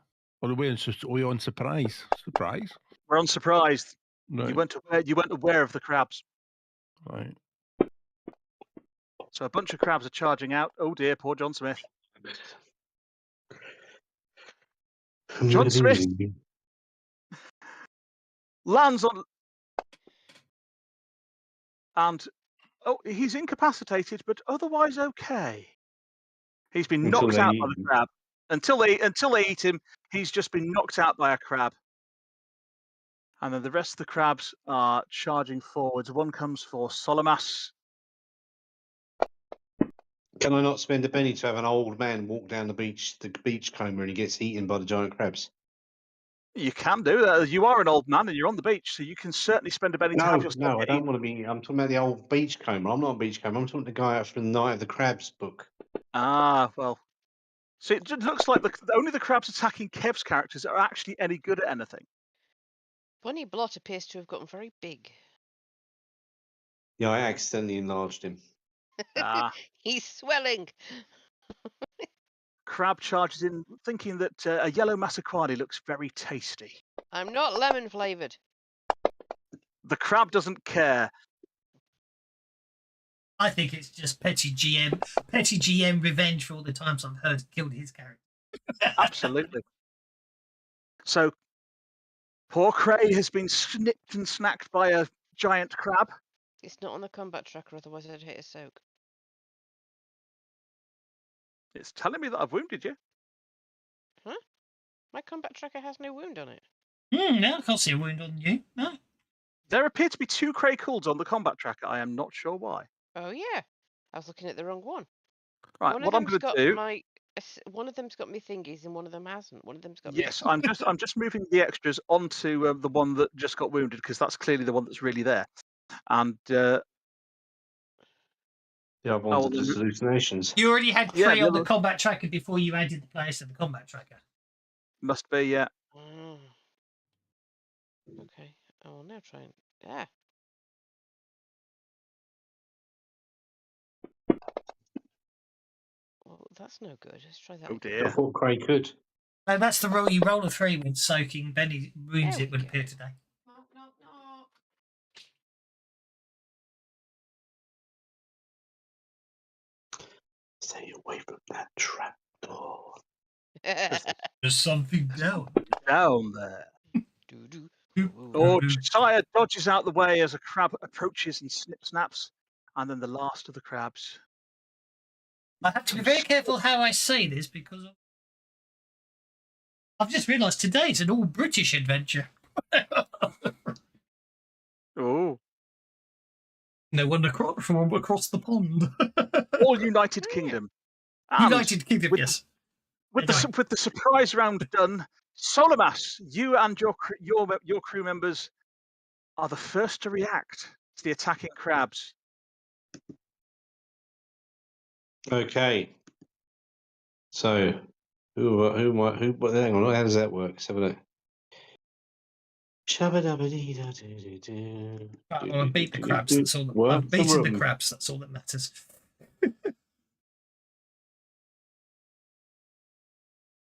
or are we on surprise? Surprise. We're unsurprised. Right. You weren't aware of the crabs. Right. So a bunch of crabs are charging out. Oh dear, poor John Smith. John Smith lands on, and he's incapacitated, but otherwise okay. He's been Until knocked they out eat by the him. crab. Until they eat him, he's just been knocked out by a crab. And then the rest of the crabs are charging forwards. One comes for Solomas. Can I not spend a penny to have an old man walk down the beachcomber, and he gets eaten by the giant crabs? You can do that. You are an old man and you're on the beach, so you can certainly spend a penny to have yourself No, I get don't eaten. want to be. I'm talking about the old beachcomber. I'm not a beachcomber. I'm talking the guy out from the Night of the Crabs book. Ah, well. So it just looks like only the crabs attacking Kev's characters are actually any good at anything. Bunny Blot appears to have gotten very big. Yeah, I accidentally enlarged him. Ah. He's swelling. Crab charges in, thinking that a yellow masaquadi looks very tasty. I'm not lemon flavoured. The crab doesn't care. I think it's just petty GM revenge for all the times I've killed his character. Absolutely. So poor Cray has been snipped and snacked by a giant crab. It's not on the combat tracker, otherwise I'd hit a soak. It's telling me that I've wounded you. Huh? My combat tracker has no wound on it. No, I can't see a wound on you. No. There appear to be 2 Cray Coolds on the combat tracker. I am not sure why. Oh yeah, I was looking at the wrong one. Right, One what of I'm them's going to got do. one of them's got me thingies and one of them hasn't. One of them's got me. Yes, I'm just moving the extras onto the one that just got wounded, because that's clearly the one that's really there. And The other ones Oh, are just hallucinations. You already had Yeah, 3 the on the other- combat tracker before you added the players to the combat tracker. must be, yeah. Oh. Okay, I will now try and Well, that's no good. Let's try that Oh again. I dear. thought Cray could. No, that's the roll. You roll a 3 with soaking. Benny wounds There it we would go. appear today. No. Stay away from that trap door. There's something down. Down there. Doo-doo. Oh, Josiah dodges out the way as a crab approaches and snaps. And then the last of the crabs. I have to be very careful how I say this because I've just realised today it's an all British adventure. Oh. No one from across the pond. All United Kingdom. And United Kingdom, yes. With Anyway. the surprise round done, Solomas, you and your crew members are the first to react to the attacking crabs. Okay. So, who? Hang on. How does that work? Let's have a look. Shabba-dabba-dee-da-doo-doo-doo. Right, well, I beat the crabs. That's all. Work I've beaten the room. crabs. That's all that matters.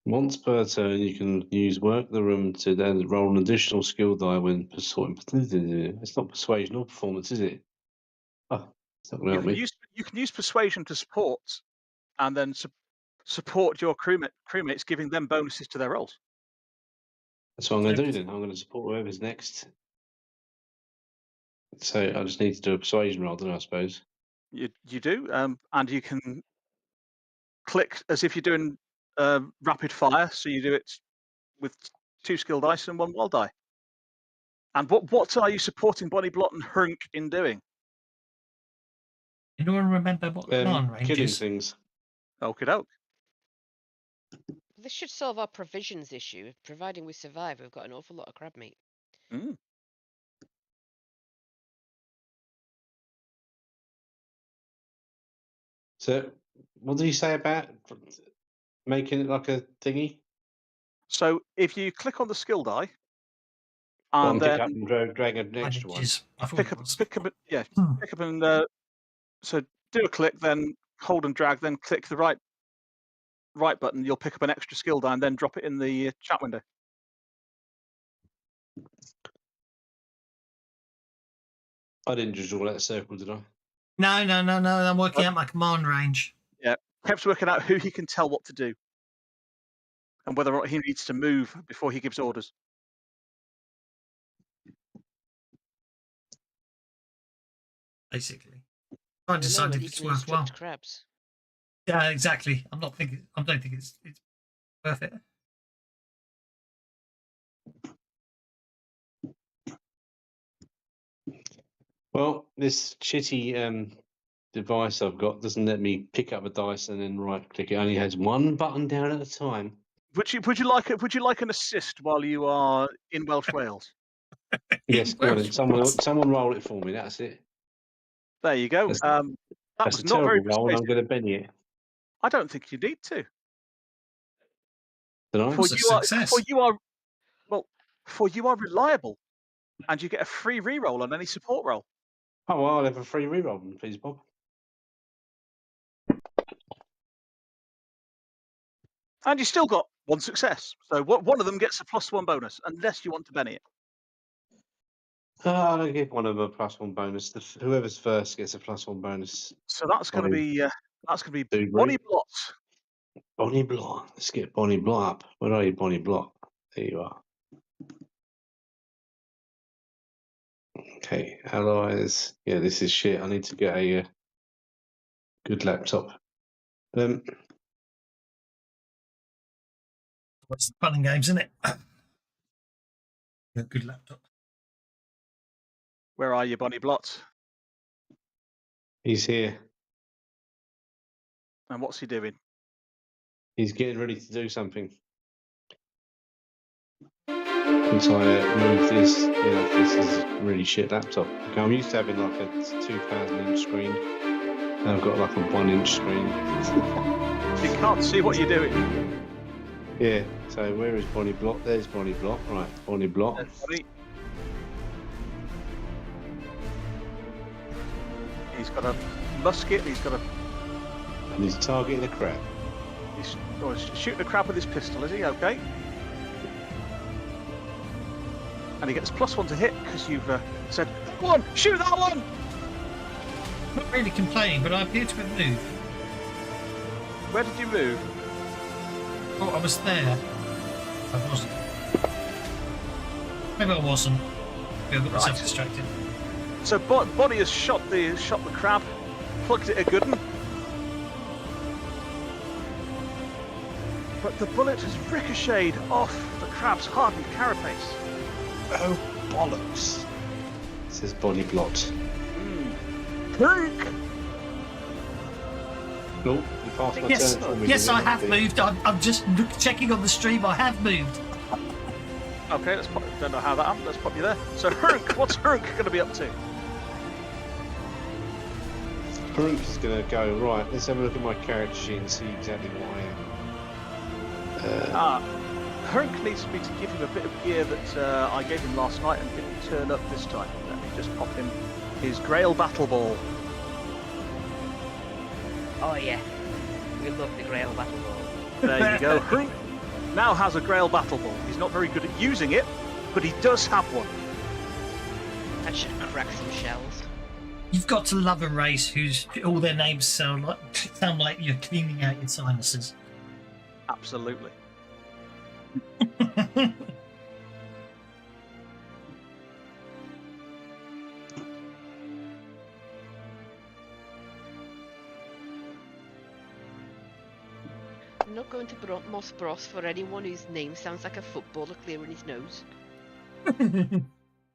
Once per turn, you can use work the room to then roll an additional skill die when persuading. It's not persuasion or performance, is it? Oh, it's not going to help me. You can use persuasion to support, and then support your crewmates, giving them bonuses to their rolls. That's what I'm going to do then. I'm going to support whoever's next. So I just need to do a persuasion roll, don't I suppose? You do, and you can click as if you're doing rapid fire. So you do it with 2 skill dice and 1 wild die. And what are you supporting Bonnie Blot and Hunk in doing? Anyone remember what the command range killing is? things. Okie doke. This should solve our provisions issue. Providing we survive, we've got an awful lot of crab meat. Mm. So, what did you say about making it like a thingy? So if you click on the skill die, Go and on, pick up then and drag an extra one. Bandages. I thought pick it up, was. pick up, yeah, Hmm. pick up and so do a click, then hold and drag, then click the right button. You'll pick up an extra skill die and then drop it in the chat window. I didn't just draw that circle, did I? No. I'm working out my command range. Yeah, Kev's working out who he can tell what to do and whether or not he needs to move before he gives orders. Basically, trying to You know decide that if you it's can worthwhile. instruct crabs. Yeah, exactly. I don't think it's worth it. Well, this shitty device I've got doesn't let me pick up a dice and then right click. It only has one button down at a time. Would you like an assist while you are in Welsh Wales? Yes, go on. Welsh Then. Wales. Someone roll it for me. That's it. There you go. That's, That that's was a not very terrible roll, and I'm persuasive. going to Benny it. I don't think you need to. Don't I? For It's a you are success. for you are reliable, and you get a free reroll on any support roll. Oh, well, I'll have a free reroll, then, please, Bob. And you still got one success. So one of them gets a +1 bonus, unless you want to Benny it. I'll give one of them a +1 bonus. Whoever's first gets a +1 bonus. So that's going to be Do Bonnie great. Blot. Bonnie Blot. Let's get Bonnie Blot up. Where are you, Bonnie Blot? There you are. Okay, allies. Yeah, this is shit. I need to get a good laptop. What's fun and games, isn't it? A good laptop. Where are you, Bonnie Blot? He's here. And what's he doing? He's getting ready to do something. Once I move this, yeah, this is a really shit laptop. Okay, I'm used to having like a 2,000-inch screen. Now I've got like a 1-inch screen. You can't see what you're doing. Yeah, so where is Bonnie Blot? There's Bonnie Blot. Right, Bonnie Blot. There's Bonnie. He's got a musket. He's got a. And he's targeting a crab. He's shooting a crab with his pistol. Is he okay? And he gets +1 to hit because you've said, "Go on, shoot that one." Not really complaining, but I appear to have moved. Where did you move? Oh, I was there. I wasn't. Maybe I wasn't. Maybe I got myself Right. distracted. So Bonnie has shot the crab, plugged it a good one. But the bullet has ricocheted off the crab's hardened carapace. Oh, bollocks, says Bonnie Blot. Perk! Nope, you passed my Yes, turn for me. yes, didn't I you? have moved. I'm just checking on the stream. I have moved. Okay, don't know how that happened. Let's pop you there. So Hurk, what's Hurk going to be up to? Brooke is going to go, right, let's have a look at my character sheet and see exactly what I am. Hurk needs me to give him a bit of gear that I gave him last night and didn't turn up this time. Let me just pop him his Grail Battle Ball. Oh yeah, we love the Grail Battle Ball. There you go. Hurk now has a Grail Battle Ball. He's not very good at using it, but he does have one. That should crack some shells. You've got to love a race whose all their names sound like you're cleaning out your sinuses. Absolutely. I'm not going to Moss Bros for anyone whose name sounds like a footballer clearing his nose.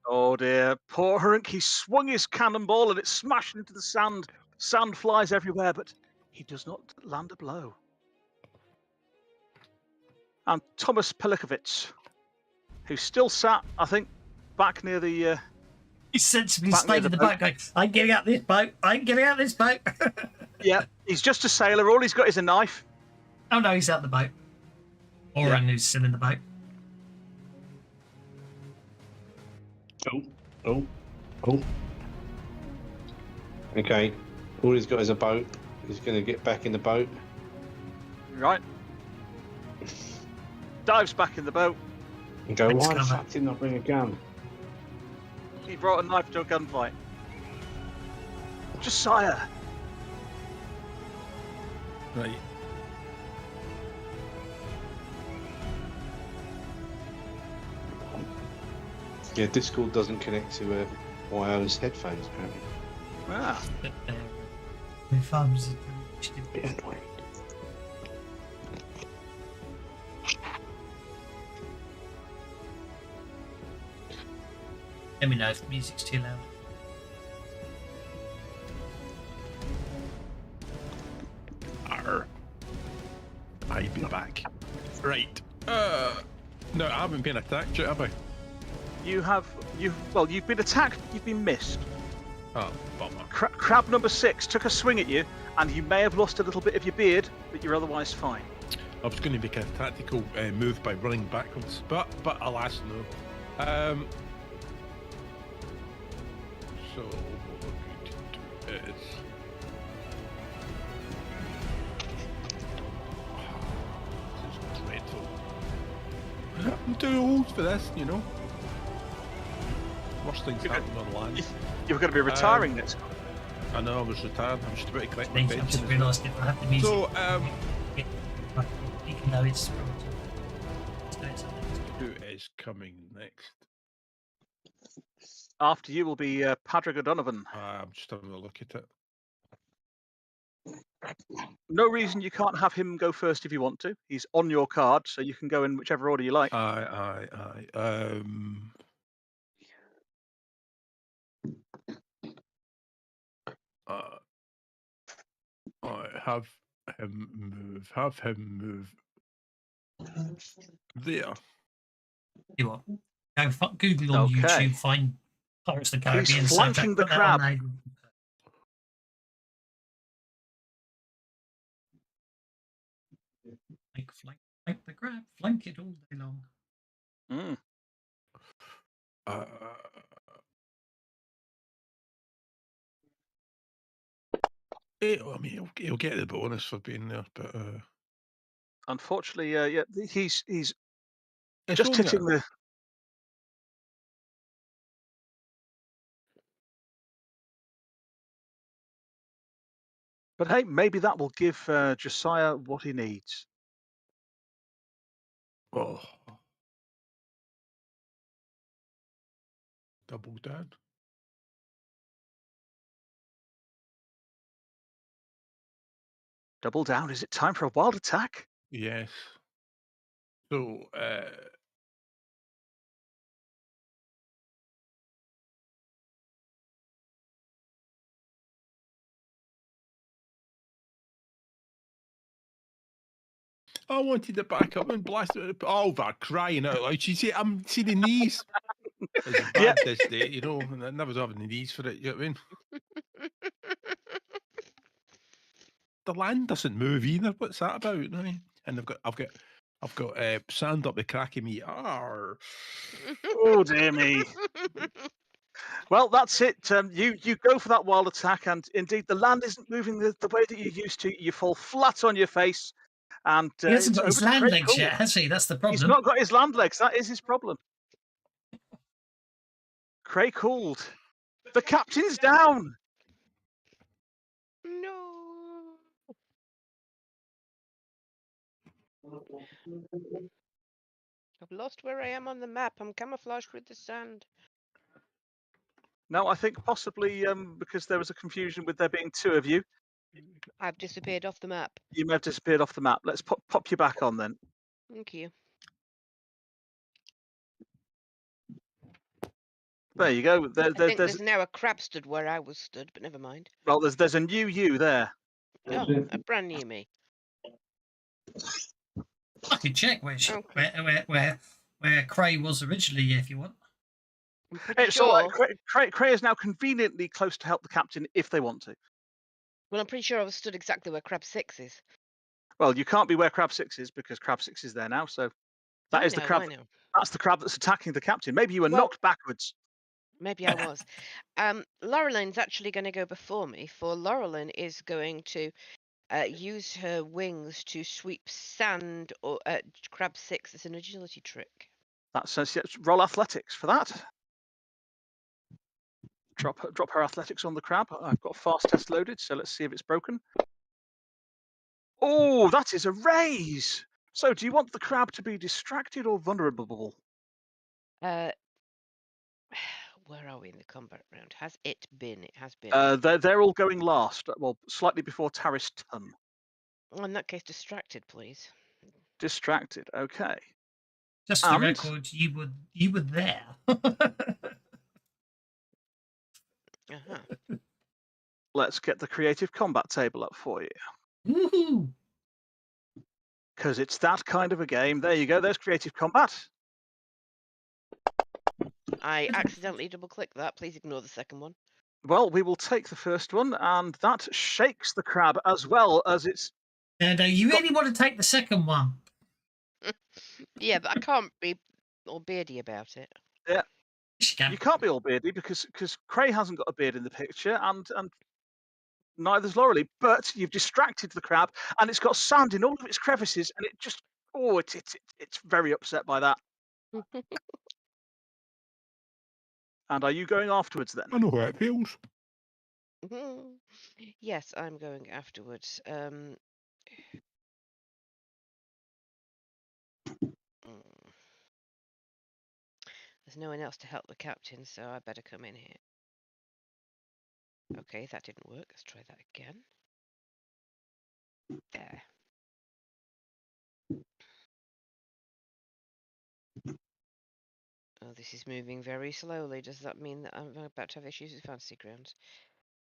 Oh dear, poor Hurk. He swung his cannonball and it smashed into the sand. Sand flies everywhere, but he does not land a blow. And Thomas Pelikovitz, who's still sat, I think, back near the. He's sensibly Back near stayed the in the boat. boat going, I'm getting out this boat. I'm getting out this boat. Yeah, he's just a sailor. All he's got is a knife. Oh no, he's out the boat. Oren, who's still in the boat. Oh. Okay. All he's got is a boat. He's going to get back in the boat. Right. Dives back in the boat. And go, Thanks, why the cover. fuck didn't I bring a gun? He brought a knife to a gunfight. Josiah. Right. Yeah, Discord doesn't connect to wireless headphones, apparently. Ah. But the farms are Bit annoying. Let me know if the music's too loud. Arr. I'll be back. Right. No, I haven't been attacked yet, have I? You've been attacked, you've been missed. Oh, bummer. Crab number 6 took a swing at you, and you may have lost a little bit of your beard, but you're otherwise fine. I was going to make a tactical move by running backwards, but alas, no. So what we're going to do is... This is dreadful. I'm doing holes for this, you know. Worst things happen on land. You were going to be retiring next time. I know, I was retired. I'm just about to collect my Things I've pension. just as well. realised if I have the music. So, even though it's probably. who is coming next? After you will be Padraig O'Donovan. I'm just having a look at it. No reason you can't have him go first if you want to. He's on your card, so you can go in whichever order you like. Aye. I have him move there. You what? Go Google on Okay. YouTube, find Pirates of the Caribbean flanking soundtrack. the put that on crab. there. Flank the crab, flank it all day long. Mm. I mean, he'll get the bonus for being there, but Unfortunately, he's it's just only hitting the. But hey, maybe that will give Josiah what he needs. Oh, double down. Double down. Is it time for a wild attack? Yes. So, I wanted to back up and blast it. Oh, they're crying out loud. You see, I'm see the knees. It's bad this day, you know, and I never having the knees for it. You know what I mean? The land doesn't move either. What's that about? No? And I've got sand up the crack of me. Arr. Oh dear me. Well, that's it. You go for that wild attack, and indeed the land isn't moving the way that you used to. You fall flat on your face, and He hasn't got it's his over to land Craig legs Gould. yet, has he? That's the problem. He's not got his land legs. That is his problem. Craig Gould. The captain's down. No. I've lost where I am on the map. I'm camouflaged with the sand. No, I think possibly because there was a confusion with there being 2 of you. I've disappeared off the map. You may have disappeared off the map. Let's pop you back on then. Thank you. There you go. I think There's there's now a crab stood where I was stood, but never mind. well, there's a new you there. Oh, a brand new me. I can check where Cray was originally, if you want. I'm pretty It's all sure. right. Cray is now conveniently close to help the captain if they want to. Well, I'm pretty sure I was stood exactly where crab 6 is. Well, you can't be where crab 6 is because crab 6 is there now. So that I is the know, crab. I know. That's the crab that's attacking the captain. Maybe you were Well- knocked backwards. Maybe I was. Laureline's actually going to go before me, for Laureline is going to use her wings to sweep sand or crab 6 as an agility trick. That says roll athletics for that. Drop her athletics on the crab. I've got fast test loaded, so let's see if it's broken. Oh, that is a raise. So do you want the crab to be distracted or vulnerable? Where are we in the combat round? Has it been? It has been. They're all going last. Well, slightly before Taris Tun. Well, in that case, distracted, please. Distracted. Okay. Just for the And- record, you were there. Uh-huh. Let's get the creative combat table up for you. Woohoo! Because it's that kind of a game. There you go. There's creative combat. I accidentally double-clicked that. Please ignore the second one. Well, we will take the first one, and that shakes the crab as well as it's. And you really want to take the second one? Yeah, but I can't be all beardy about it. She can. You can't be all beardy because Cray hasn't got a beard in the picture, and neither's Laurelie. But you've distracted the crab, and it's got sand in all of its crevices, and it just it's very upset by that. And are you going afterwards then? I know how it feels. Yes, I'm going afterwards. There's no one else to help the captain, so I better come in here. Okay, that didn't work. Let's try that again. There. Oh, this is moving very slowly. Does that mean that I'm about to have issues with Fantasy Grounds?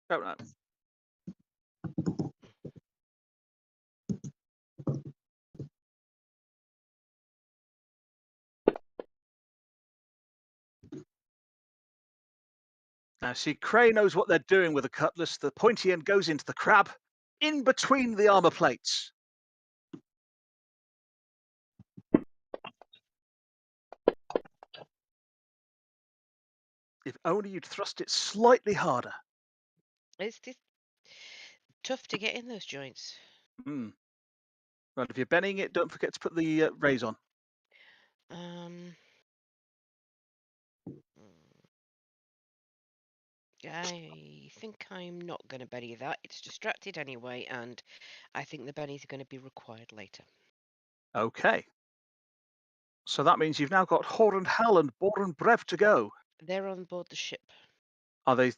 Don't know. Now, see, Cray knows what they're doing with the cutlass. The pointy end goes into the crab, in between the armor plates. If only you'd thrust it slightly harder. It's tough to get in those joints. Right, if you're bending it, don't forget to put the raise on. I think I'm not going to bury that. It's distracted anyway, and I think the bennies are going to be required later. Okay. So that means you've now got Hor and Hal and Bor and Brev to go. They're on board the ship. Are they?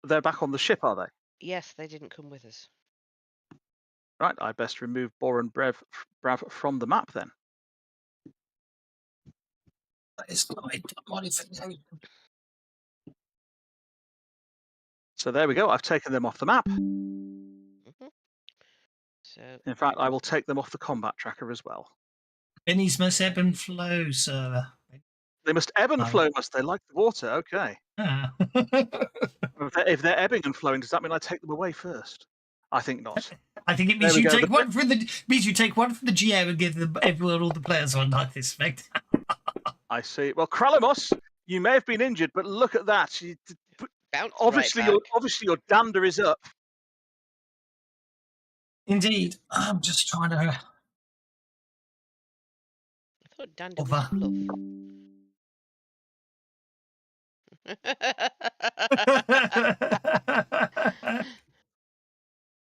They're back on the ship, are they? Yes, they didn't come with us. Right, I best remove Bor and Brev from the map then. That is my modification. So there we go. I've taken them off the map. So In fact, I will take them off the combat tracker as well. Bennies must ebb and flow, sir. They must ebb and flow, must they? Like the water. Okay. Ah. If they're ebbing and flowing, does that mean I take them away first? I think not. I think it means There we you go. take one from the GM and give them everyone all the players one. I suspect. I see. Well, Kralamos, you may have been injured, but look at that. bounce Obviously, right back. your dander is up. Indeed, I'm just trying to. I thought dander was bluff.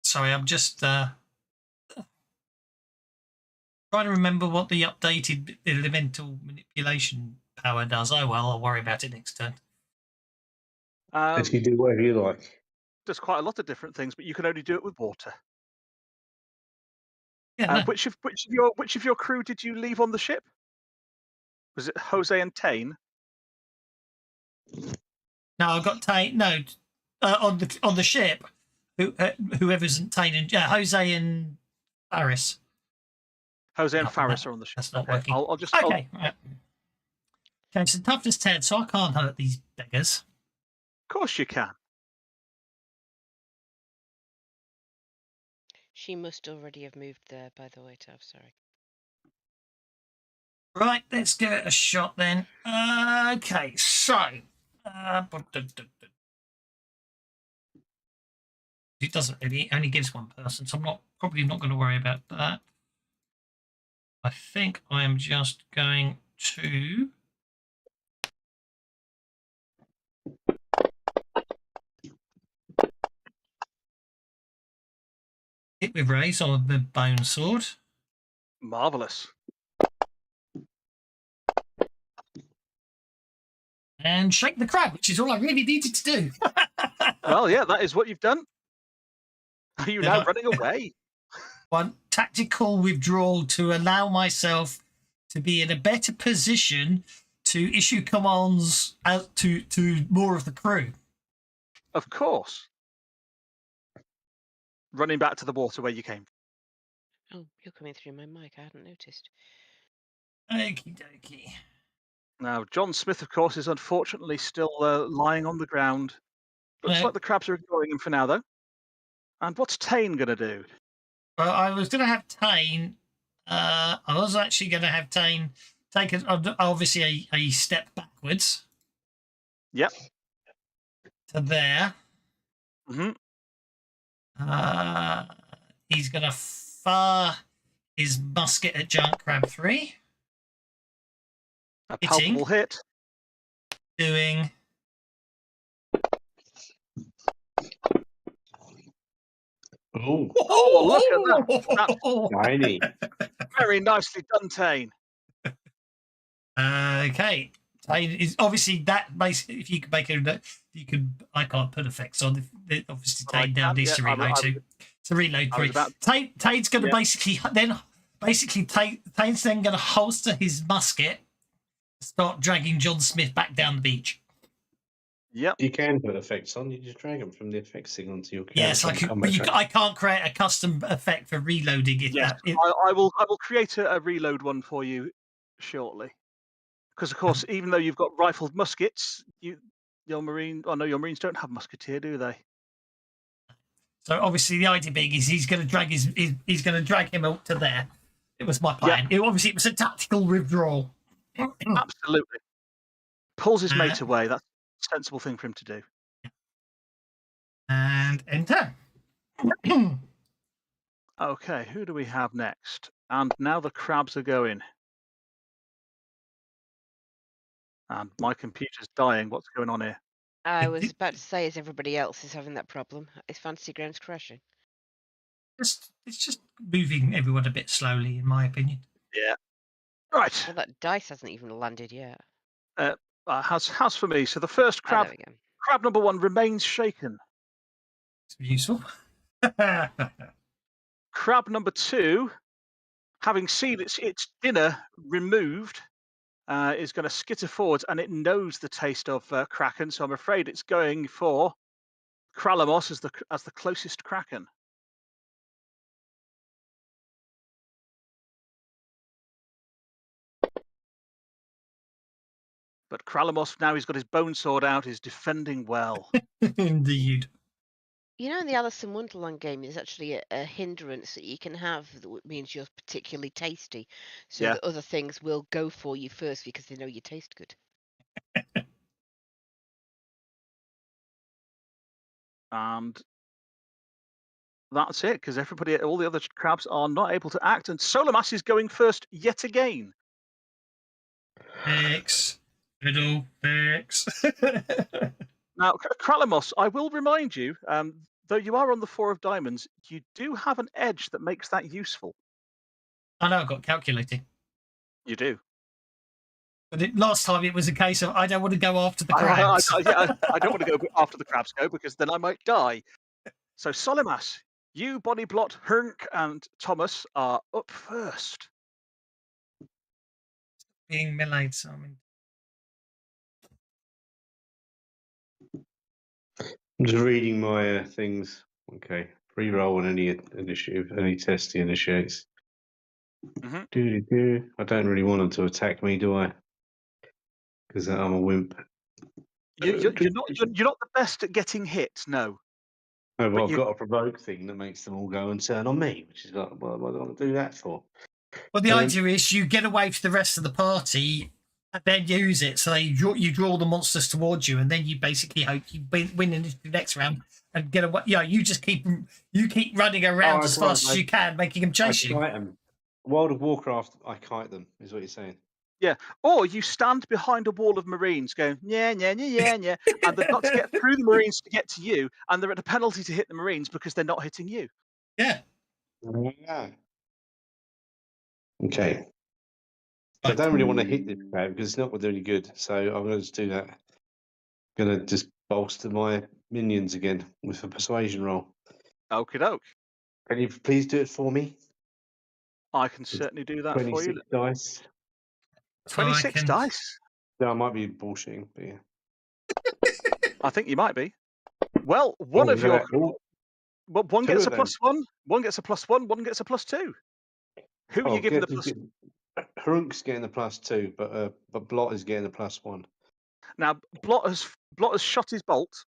Sorry, I'm just trying to remember what the updated elemental manipulation power does. Oh well, I'll worry about it next turn. If you do whatever you like. Does quite a lot of different things, but you can only do it with water. Yeah, no. Which of your crew did you leave on the ship? Was it Jose and Tane? No, I've got Tane. No, on the ship. Whoever isn't Tane and Jose and Faris. Jose and No, Faris are on the ship. That's not Okay, working. I'll just. Okay. Right. Okay, so toughness 10, so I can't hurt these beggars. Of course you can. She must already have moved there, by the way, Tav. Sorry. Right, let's give it a shot then. Okay, so it doesn't really, it only gives one person, so I'm probably not going to worry about that. I think I am just going to hit with raise on the bone sword. Marvelous. And shake the crab, which is all I really needed to do. Well, yeah, that is what you've done. Are you Then now running away? One tactical withdrawal to allow myself to be in a better position to issue commands out to more of the crew. Of course. Running back to the water where you came. Oh, you're coming through my mic. I hadn't noticed. Okie dokie. Now, John Smith, of course, is unfortunately still lying on the ground. Looks like the crabs are ignoring him for now, though. And what's Tane going to do? Well, I was going to have Tane. I was actually going to have Tane take obviously a step backwards. Yep. To there. Mm-hmm. He's going to fire his musket at Giant Crab 3. A palpable hit. Doing... Oh, look at that. That's tiny. very nicely done, Tane. Okay. Tane is obviously that basically, if you could make it, you could. I can't put effects on. Obviously, Tane now needs to reload too. To reload 3. Tane's going to Tane's then going to holster his musket, start dragging John Smith back down the beach. Yep. You can put effects on. You just drag them from the effects thing onto your character. Yes, I can. But I can't create a custom effect for reloading it. Yes, I will create a reload one for you shortly. Because of course, even though you've got rifled muskets, your Marines don't have musketeer, do they? So obviously, the idea being is he's going to drag he's going to drag him out to there. It was my plan. It was a tactical withdrawal. Absolutely. Pulls his mate away. That's a sensible thing for him to do. And enter. Okay, who do we have next? And now the crabs are going. And my computer's dying. What's going on here? I was about to say, as everybody else is having that problem, is Fantasy Grounds crashing? It's just moving everyone a bit slowly, in my opinion. Yeah. Right. Well, that dice hasn't even landed yet. Has for me. So the first crab, there we go. crab number 1 remains shaken. It's useful. Crab number 2, having seen its dinner removed, is going to skitter forwards, and it knows the taste of kraken. So I'm afraid it's going for Kralamos as the closest kraken. But Kralamos, now he's got his bone sword out, is defending well. Indeed. You know, in the Alice in Wonderland game, there's actually a hindrance that you can have that means you're particularly tasty, so that other things will go for you first because they know you taste good. And that's it, because all the other crabs are not able to act, and Solomas is going first yet again. X. Fiddle. X. Now, Kralamos, I will remind you, though you are on the 4 of diamonds, you do have an edge that makes that useful. I know, I've got calculating. You do. But last time it was a case of I don't want to go after the crabs. I don't want to go after the crabs, because then I might die. So, Solomas, you, Bodyblot, Hernk, and Thomas are up first. Being meleeed, so I mean. I'm just reading my things. Okay. Free roll on any initiative, any test he initiates. Mm-hmm. I don't really want him to attack me, do I? Because I'm a wimp. You're not the best at getting hit, no. Oh, well, I've you- got a provoke thing that makes them all go and turn on me, which is like, what do I want to do that for? Well, the Um, idea is you get away from the rest of the party and then use it. So you draw the monsters towards you, and then you basically hope you win in the next round and get away. Yeah, you just keep running around as fast as you can, making them I chase you. kite them. World of Warcraft, I kite them, is what you're saying. Yeah, or you stand behind a wall of Marines going, yeah, yeah, yeah, yeah, yeah, and they've got to get through the Marines to get to you, and they're at a penalty to hit the Marines because they're not hitting you. Yeah. Yeah. Okay. I Right. don't really want to hit this crowd because it's not going to do any good. So I'm going to just do that. Going to just bolster my minions again with a persuasion roll. Okie doke. Can you please do it for me? I can certainly do that for you. 26 dice. 26 dice. No, I might be bullshitting, but yeah. I think you might be. Well, one of your well, one two gets a of them. +1, one gets a +1, one gets a +2. Who are you giving the plus? Hrunk's getting the +2, but Blot is getting the +1. Now, Blot has shot his bolt,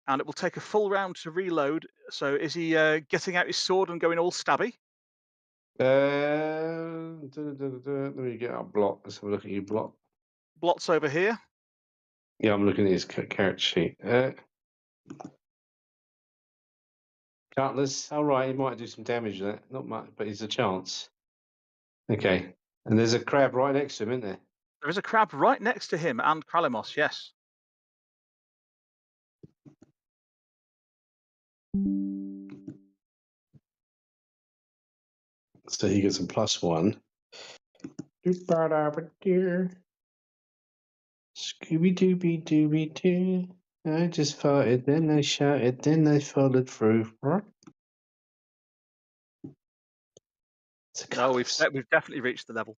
and it will take a full round to reload. So, is he getting out his sword and going all stabby? Let me get out Blot. Let's have a look at you, Blot. Blot's over here. Yeah, I'm looking at his character sheet. Cutlass, all right, he might do some damage with that. Not much, but it's a chance. Okay. And there's a crab right next to him, isn't there? There is a crab right next to him and Kralemos, yes. So he gets a +1. Scooby Dooby Dooby Doo. I just farted, then they shouted, then they followed through. No, we've definitely reached the level.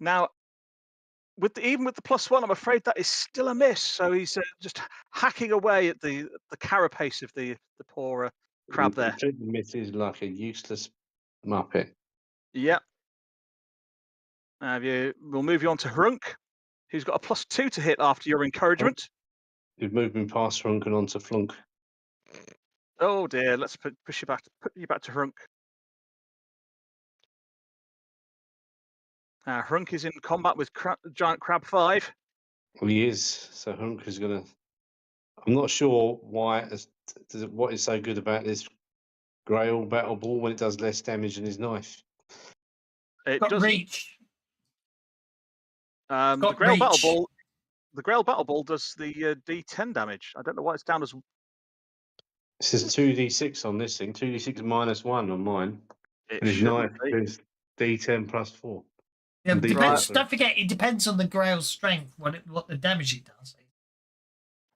Now, even with the +1, I'm afraid that is still a miss. So he's just hacking away at the carapace of the poor crab there. Miss is like a useless muppet. Yep. We'll move you on to Hrunk, who's got a +2 to hit after your encouragement. You've moved me past Hrunk and onto Flunk. Oh dear, let's put you back to Hrunk. Hrunk is in combat with Giant Crab 5. Well, he is. So Hrunk is going to. I'm not sure why. What is so good about this Grail Battle Ball when it does less damage than his knife? It got does reach. The Grail Battle Ball. The Grail Battle Ball does the D10 damage. I don't know why it's down as. It says 2d6 on this thing. 2d6 -1 on mine. It And his shouldn't knife be. is D10 +4. Yeah, And depends, D5. don't forget, it depends on the Grail's strength, what the damage it does.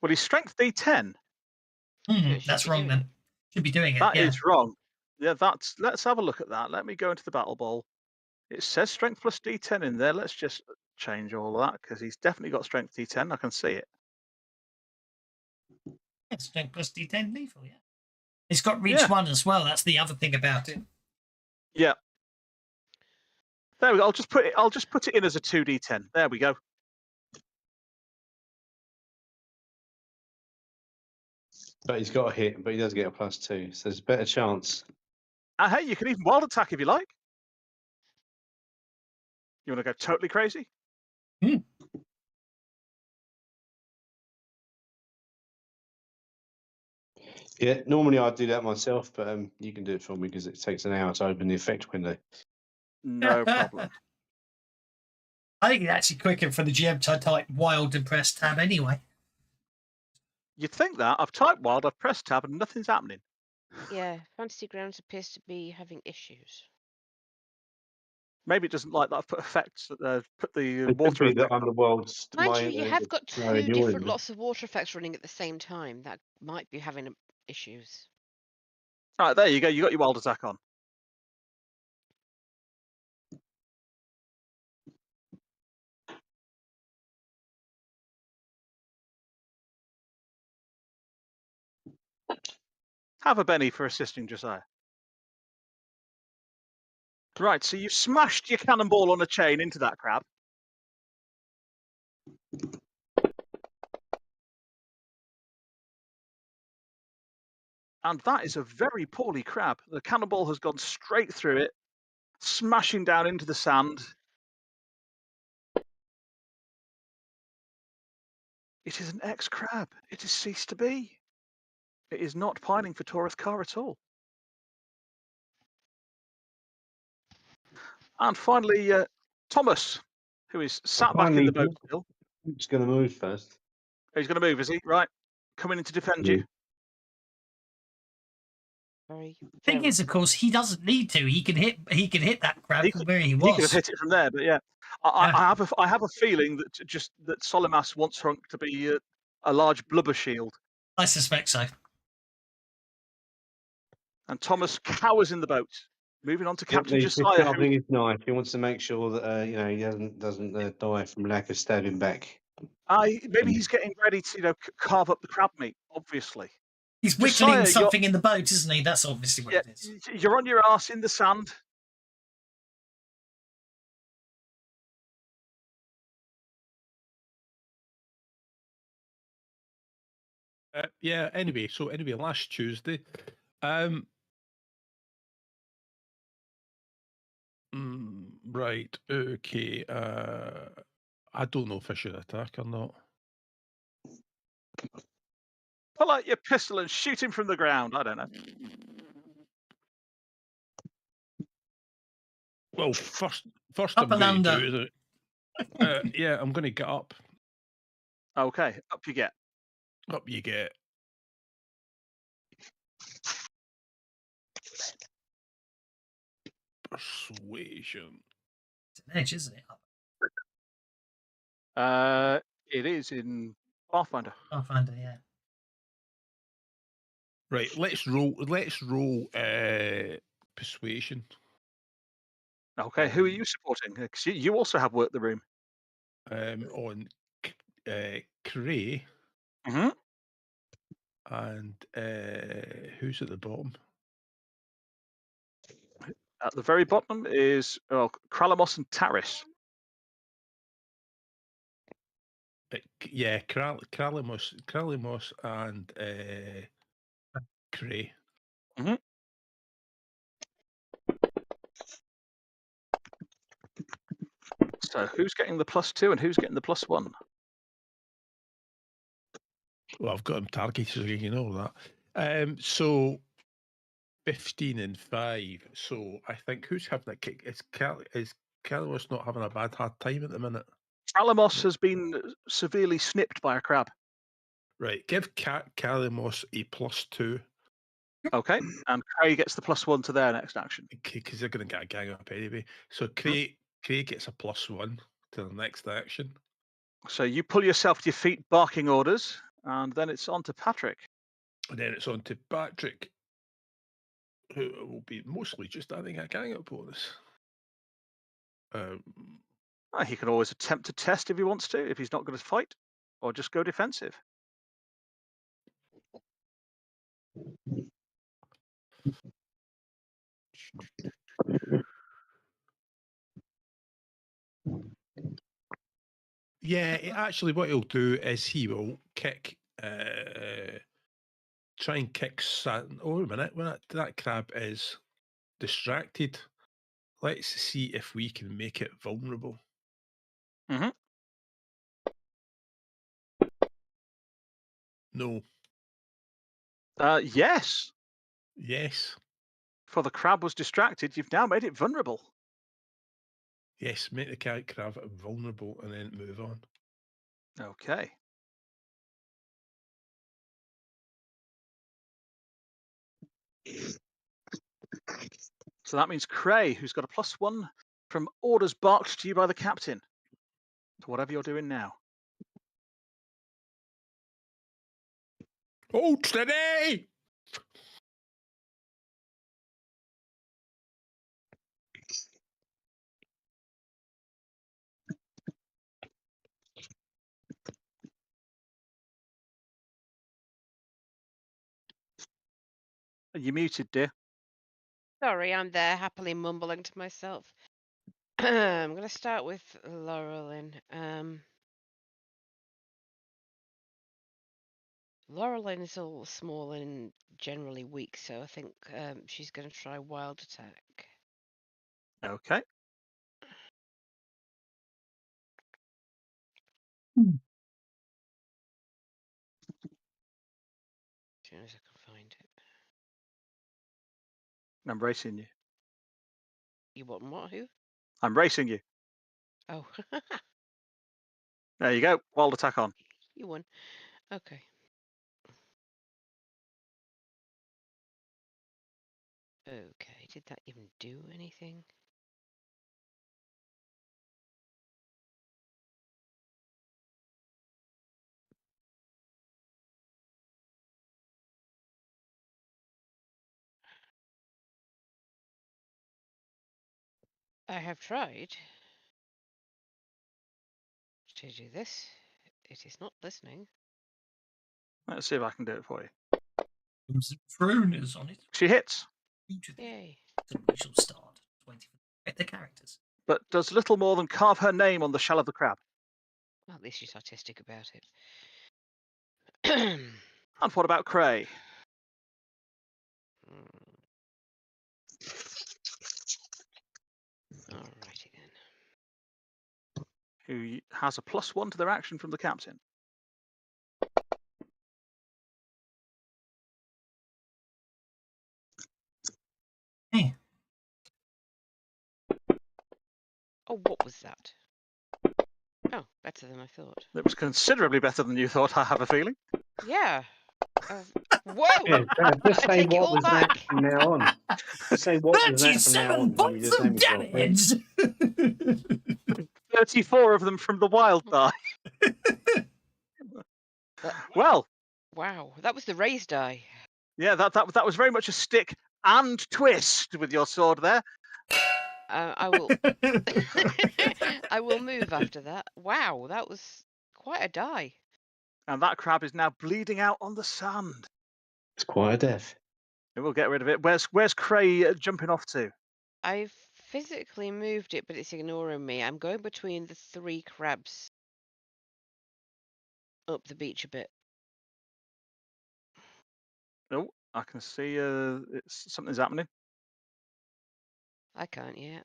Well, his strength D10. That's wrong then. Should be doing it. That is wrong. Yeah, let's have a look at that. Let me go into the Battle Ball. It says strength plus D10 in there. Let's just change all of that because he's definitely got strength D10. I can see it. Yeah, strength plus D10 lethal, yeah. It's got reach 1 as well. That's the other thing about it. Yeah. There we go. I'll just put it in as a 2d10. There we go. But he's got a hit, but he does get a +2, so there's a better chance. And hey, you can even wild attack if you like. You want to go totally crazy? Yeah, normally I'd do that myself, but you can do it for me because it takes an hour to open the effect window. No problem. I think it's actually quicker for the GM to type wild and press tab anyway. You'd think that. I've typed wild, I've pressed tab, and nothing's happening. Yeah, Fantasy Grounds appears to be having issues. Maybe it doesn't like that I've put effects, put the It water could be effect that I'm the world's. Mind you, you have got two different lots of water effects running at the same time. That might be having issues. All right, there you go. You got your wild attack on. Have a Benny for assisting Josiah. Right, so you smashed your cannonball on a chain into that crab. And that is a very poorly crab. The cannonball has gone straight through it, smashing down into the sand. It is an ex-crab. It has ceased to be. It is not pining for Taurus Car at all. And finally, Thomas, who is sat back in the boat still. I'm just going to move first. He's going to move, is he? Right. Coming in to defend Yeah. you. Very, Thing very is, of course, he doesn't need to. He can hit that crab from where he was. He could have hit it from there, but yeah. I have a feeling that that Solimas wants Hrunk to be a large blubber shield. I suspect so. And Thomas cowers in the boat. Moving on to Captain He's Josiah. sharpening his knife. He wants to make sure that he doesn't die from lack of stabbing back. Maybe he's getting ready to carve up the crab meat. Obviously, He's Josiah, whittling something in the boat, isn't he? That's obviously what it is. You're on your ass in the sand. Yeah. Anyway, last Tuesday, right. Okay. I don't know if I should attack or not. Pull out your pistol and shoot him from the ground. I don't know. Well, first Up I'm and going to under. do is yeah, I'm going to get up. Okay, up you get. Up you get. Persuasion. It's an edge, isn't it? It is in Pathfinder. Pathfinder, yeah. Right, let's roll persuasion. Okay, who are you supporting? 'Cause you also have worked the room. On Cray Mm-hmm. and who's at the bottom? At the very bottom is Kralamos and Taris. Yeah, Kralimos and Cray. Mm-hmm. So who's getting the +2 and who's getting the +1? Well, I've got him targeted, so you know that. So 15 and 5. So I think who's having that kick? Is Kralimos not having a bad hard time at the minute? Kralamos has been severely snipped by a crab. Right, give Kralimos a +2. Okay, and Cray gets the +1 to their next action. Because they're going to get a gang up anyway. So Cray gets a +1 to the next action. So you pull yourself to your feet, barking orders, and then it's on to Patrick. And then it's on to Patrick, who will be mostly just adding a gang up bonus. He can always attempt to test if he wants to, if he's not going to fight, or just go defensive. Yeah, actually, what he'll do is he will kick, try and kick Satan. Oh, wait a minute, when that crab is distracted, let's see if we can make it vulnerable. Mm-hmm. No. Yes. Yes. For the crab was distracted, you've now made it vulnerable. Yes, make the crab vulnerable and then move on. Okay. So that means Cray, who's got a +1 from orders barked to you by the captain. To whatever you're doing now. Hold steady! Are you muted, dear? Sorry, I'm there happily mumbling to myself. I'm going to start with Laurelin. Laureline is all small and generally weak, so I think she's going to try wild attack. Okay. As soon as I can find it. I'm racing you. You want what? Who? I'm racing you. Oh, There you go. Wild attack on. you won. Okay. Okay, did that even do anything? I have tried to do this. It is not listening. Let's see if I can do it for you. Some pruners on it. She hits, Yay. So we shall start. 20 for the characters. but does little more than carve her name on the shell of the crab. Well, at least she's artistic about it. And what about Cray? Alrighty then. Who has a +1 to their action from the captain. Hey. Oh, what was that? Oh, better than I thought. It was considerably better than you thought, I have a feeling. Yeah. Whoa! Yeah, just I say take it what all was that back. from now on. Just say what was that from now 37 on. You points just of name yourself. damage! 34 of them from the wild die. Well, Wow, that was the raised die. yeah, that was very much a stick and twist with your sword there. I will. I will move after that. Wow, that was quite a die. And that crab is now bleeding out on the sand. It's quite a death. And we'll get rid of it. Where's Cray jumping off to? I've physically moved it, but it's ignoring me. I'm going between the 3 crabs up the beach a bit. Oh, I can see something's happening. I can't yet.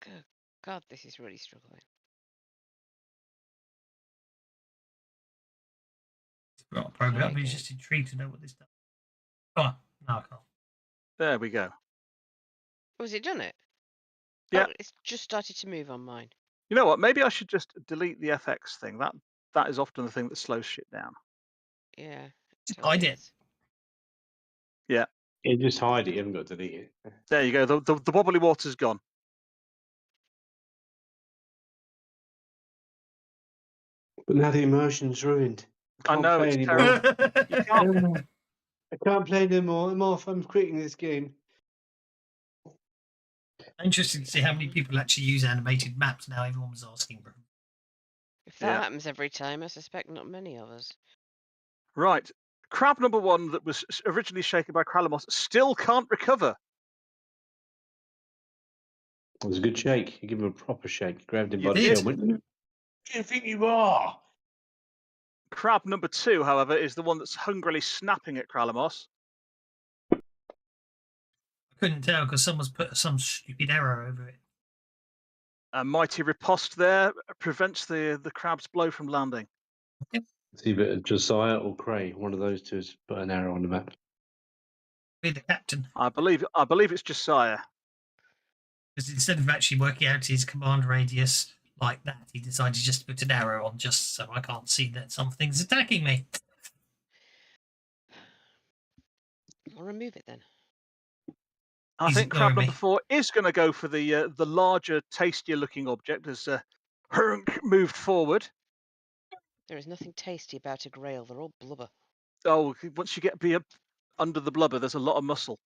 Good God, this is really struggling. Right, probe it Try up. He's again. just intrigued to know what this does. Oh, no, I can't. There we go. Oh, has it done it? Yeah. Oh, it's just started to move on mine. You know what? Maybe I should just delete the FX thing. That is often the thing that slows shit down. Yeah. I did. Yeah. You just hide it. You haven't got to delete it. There you go. The wobbly water's gone. But now the immersion's ruined. I Can't know, play it's anymore. You can't. I can't play anymore. I'm off. I'm quitting this game. Interesting to see how many people actually use animated maps now. Everyone was asking for them. If that happens every time, I suspect not many of us. Right. Crab number 1 that was originally shaken by Kralamos still can't recover. It was a good shake. You give him a proper shake. Grabbed him You by the did. tail. Went, "Who do you think you are?" Crab number 2, however, is the one that's hungrily snapping at Kralamos. I couldn't tell because someone's put some stupid error over it. A mighty riposte there prevents the crab's blow from landing. It's either Josiah or Cray. One of those two has put an arrow on the map. Be the captain. I believe it's Josiah. Because instead of actually working out his command radius like that, he decided just to put an arrow on just so I can't see that something's attacking me. I'll remove it then. I He's think crab ignoring number me. 4 is going to go for the larger, tastier looking object as Hurunk moved forward. There is nothing tasty about a grail. They're all blubber. Oh, once you get under the blubber, there's a lot of muscle.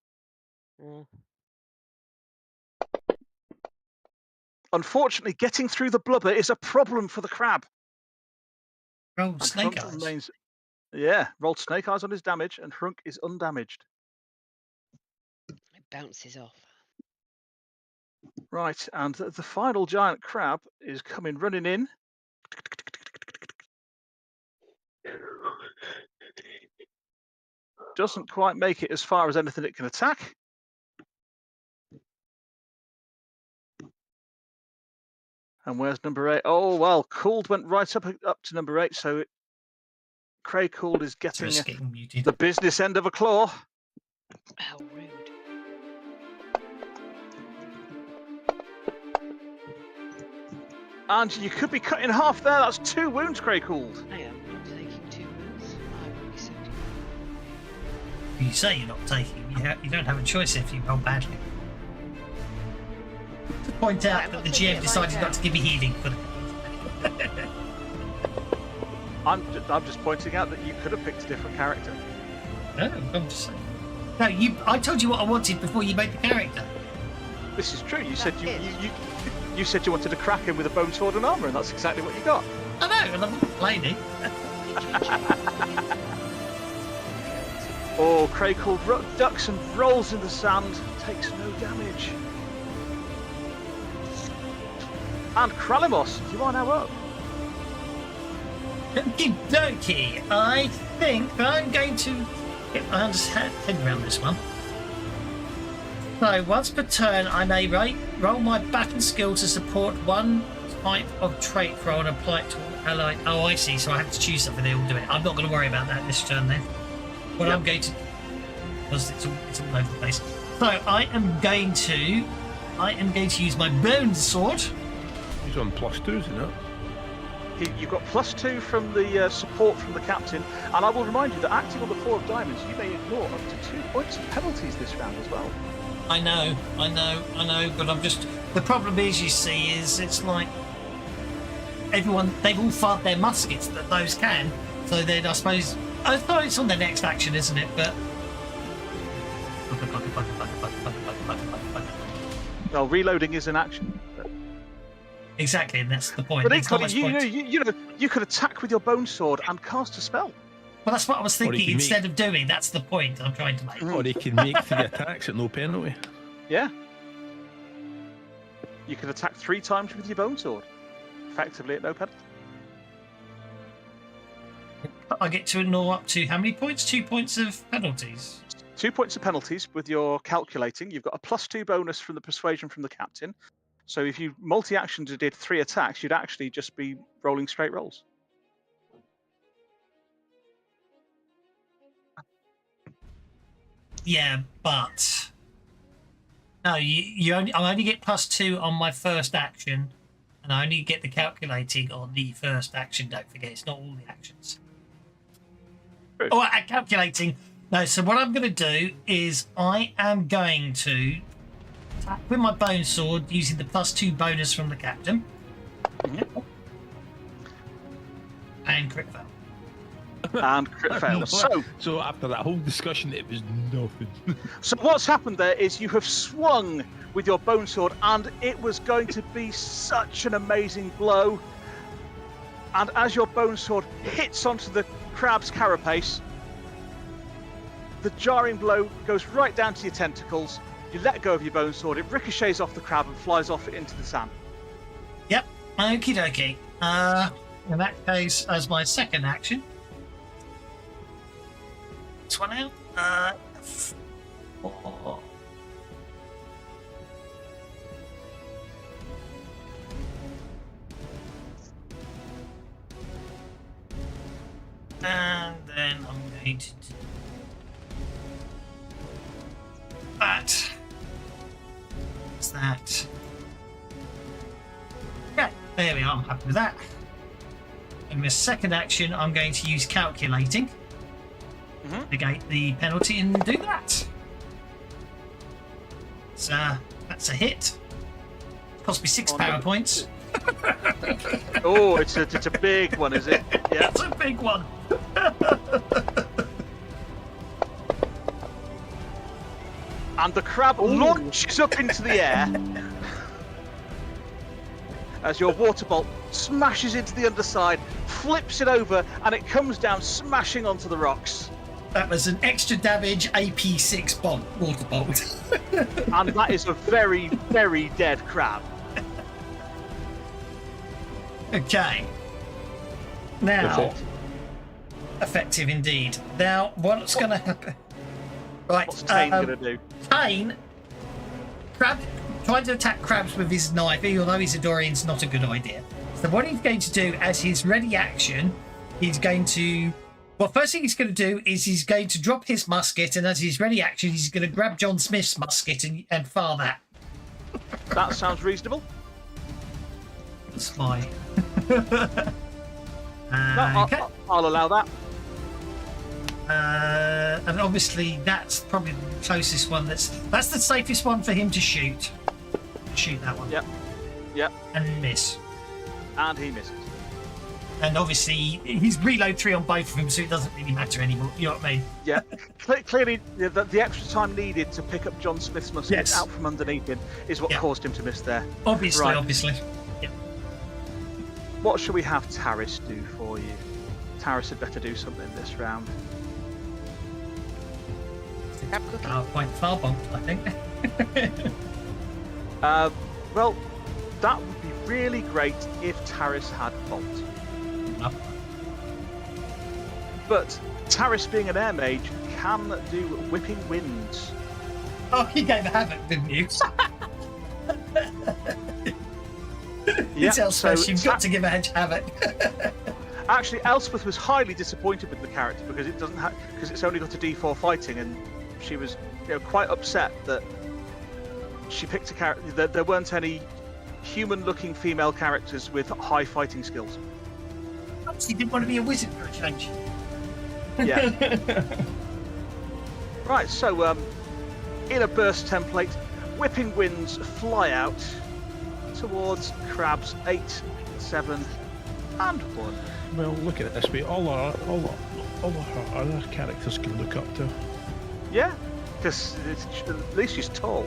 Unfortunately, getting through the blubber is a problem for the crab. Oh, And snake Hrunk eyes. remains, yeah, rolled snake eyes on his damage, and Hrunk is undamaged. It bounces off. Right, and the final giant crab is coming running in. doesn't quite make it as far as anything it can attack. And where's number 8? Oh, well, Cooled went right up to number 8, so Craig Cooled is getting getting muted. the business end of a claw. How rude. And you could be cut in half there. That's 2 wounds, Craig Cooled. I am not taking 2 wounds. I will be so You say you're not taking. You don't have a choice if you roll badly. To point out I'm that not the taking GM it decided like not to give me healing for the. I'm just pointing out that you could have picked a different character. No, I'm just saying. No, I told you what I wanted before you made the character. This is true. You said That's you said you wanted to crack him with a bone sword and armor, and that's exactly what you got. I know, and I'm not complaining. Oh, Craig Cooled ducks and rolls in the sand, takes no damage. And Kralimos, you are now up. Okie dokie. I think I'm going to get my head around this one. So once per turn, I may roll my battle skill to support one type of trait roll and apply it to all allied. Oh, I see. So I have to choose something. They all do it. I'm not going to worry about that this turn then. What I'm going to, because it's all over the place. So I am going to use my bone sword. He's on +2, isn't it? You've got +2 from the support from the captain, and I will remind you that acting on the 4 of diamonds, you may ignore up to 2 points of penalties this round as well. I know, but I'm just... The problem is, you see, is it's like... they've all fired their muskets, that those can, so then I suppose... I thought it's on their next action, isn't it? But... Well, reloading is an action. Exactly, and that's the point. But There's not equally, much point. you could attack with your bone sword and cast a spell. Well, that's what I was Or you thinking can instead of doing. That's the point I'm trying to make. Or he can make 3 attacks at no penalty. Yeah. You can attack 3 times with your bone sword, effectively at no penalty. I get to ignore up to how many points? 2 points of penalties. 2 points of penalties with your calculating. You've got a +2 bonus from the persuasion from the captain. So if you multi-actions and did 3 attacks, you'd actually just be rolling straight rolls. Yeah, but no, I only get +2 on my first action, and I only get the calculating on the first action. Don't forget, it's not all the actions. True. Oh, calculating. No, so what I'm going to do is I am going to attack with my bone sword using the +2 bonus from the captain. Mhm. And crit fail. And crit fail. So after that whole discussion, it was nothing. So what's happened there is you have swung with your bone sword, and it was going to be such an amazing blow. And as your bone sword hits onto the crab's carapace, the jarring blow goes right down to your tentacles. You let go of your bone sword, it ricochets off the crab and flies off into the sand. Yep. Okie dokie. In that case, as my second action, this one out. 4. And then I'm going to do that. What's that? Yeah, there we are. I'm happy with that. In my second action, I'm going to use calculating to negate the penalty and do that. So that's a hit. Cost me 6 power points. Oh, it's a big one, is it? Yeah. It's a big one. And the crab launches up into the air as your water bolt smashes into the underside, flips it over, and it comes down smashing onto the rocks. That was an extra damage AP6 water bolt. And that is a very, very dead crab. Okay. Now, effective indeed. Now, what's going to happen? Right. What's Tane going to do? Tane, Crab, trying to attack crabs with his knife, although he's a Dorian's not a good idea. So what he's going to do as his ready action, he's going to... Well, first thing he's going to do is he's going to drop his musket, and as his ready action, he's going to grab John Smith's musket and fire that. That sounds reasonable. That's my... No, okay. I'll allow that. And obviously that's probably the closest one. That's the safest one for him to shoot. Shoot that one. Yep. Yep. And miss. And he misses. And obviously he's reload 3 on both of them, so it doesn't really matter anymore. You know what I mean? Yeah. Clearly, the extra time needed to pick up John Smith's musket Yes. out from underneath him is what caused him to miss there. Obviously, Right. obviously. Yeah. What shall we have Taris do for you? Taris had better do something this round. Crab cookie. Point far bumped, I think. Well, that would be really great if Taris had Bolt. No. But Taris, being an air mage, can do whipping winds. Oh, you gave a havoc, didn't you? Yeah, It's Elspeth, you've Ta- got to give a havoc. Actually, Elspeth was highly disappointed with the character because it doesn't because it's only got a D4 fighting, and she was quite upset that she picked a character that there weren't any human-looking female characters with high fighting skills. She didn't want to be a wizard for a change. Yeah. Right, so in a burst template, whipping winds fly out towards crabs 8, 7, and 1. Well, look at it this way. All of her other characters can look up to. Yeah, because at least she's tall.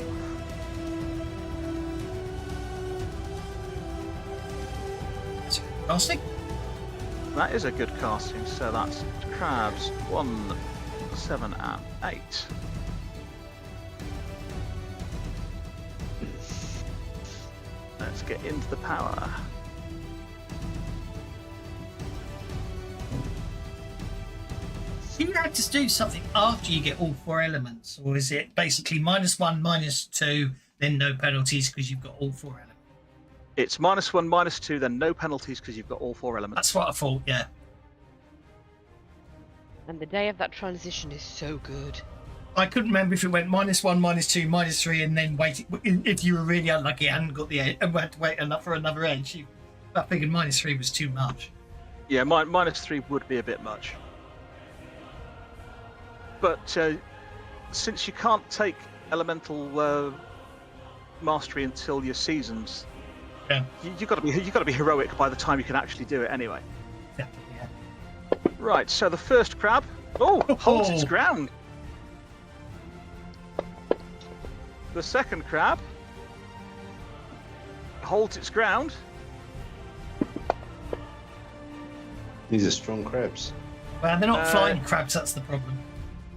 Casting? That is a good casting, so that's crabs 1, 7, and 8. Let's get into the power. Do you have to do something after you get all 4 elements, or is it basically -1, -2, then no penalties because you've got all 4 elements? It's -1, -2, then no penalties because you've got all 4 elements. That's what I thought, yeah. And the day of that transition is so good. I couldn't remember if it went -1, -2, -3, and then wait. If you were really unlucky and hadn't got the edge and had to wait for another edge, I figured -3 was too much. Yeah, -3 would be a bit much. But since you can't take elemental mastery until your seasons, Yeah. you've got to be heroic by the time you can actually do it anyway. Yeah. Right. So the first crab, holds its ground. The second crab holds its ground. These are strong crabs. Well, they're not flying crabs. That's the problem.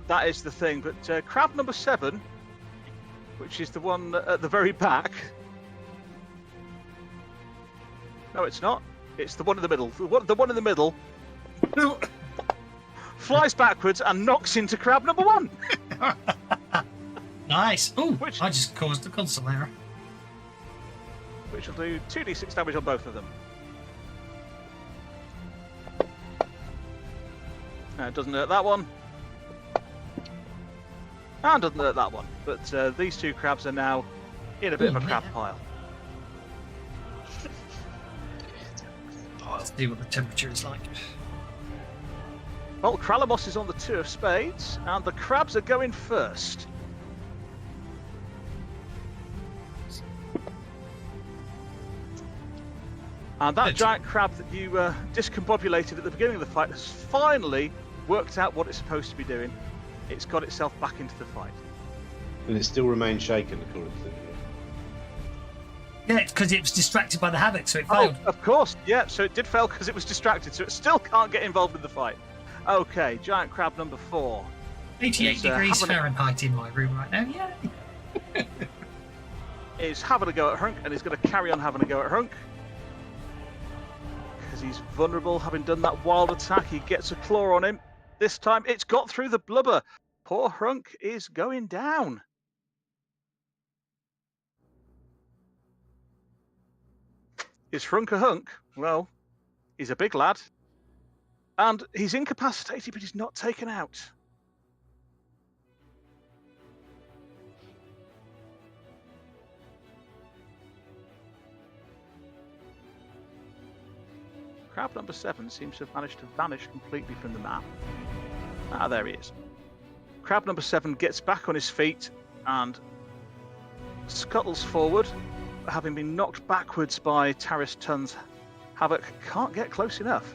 That is the thing. But crab number 7, which is the one at the very back. No, it's not. It's the one in the middle. The one in the middle flies backwards and knocks into crab number 1. Nice. Oh, Which- I just caused a console error. Which will do 2d6 damage on both of them. It doesn't hurt that one. And doesn't hurt that one. But these 2 crabs are now in a bit of a crab pile. Let's see what the temperature is like. Well, Kralamos is on the 2 of spades, and the crabs are going first. And that giant crab that you discombobulated at the beginning of the fight has finally worked out what it's supposed to be doing. It's got itself back into the fight. And it still remains shaken, according to them. Yeah, because it was distracted by the havoc, so it failed. Oh, of course, yeah, so it did fail because it was distracted, so it still can't get involved in the fight. Okay, giant crab number 4. 88 It's, degrees having a- Fahrenheit in my room right now. Yeah. Is having a go at Hunk, and he's going to carry on having a go at Hunk. Because he's vulnerable, having done that wild attack. He gets a claw on him. This time, it's got through the blubber. Poor Hrunk is going down. Is Hrunk a hunk? Well, he's a big lad. And he's incapacitated, but he's not taken out. Crab number 7 seems to have managed to vanish completely from the map. Ah, there he is. Crab number 7 gets back on his feet and scuttles forward, having been knocked backwards by Taris Tun's Havoc. Can't get close enough.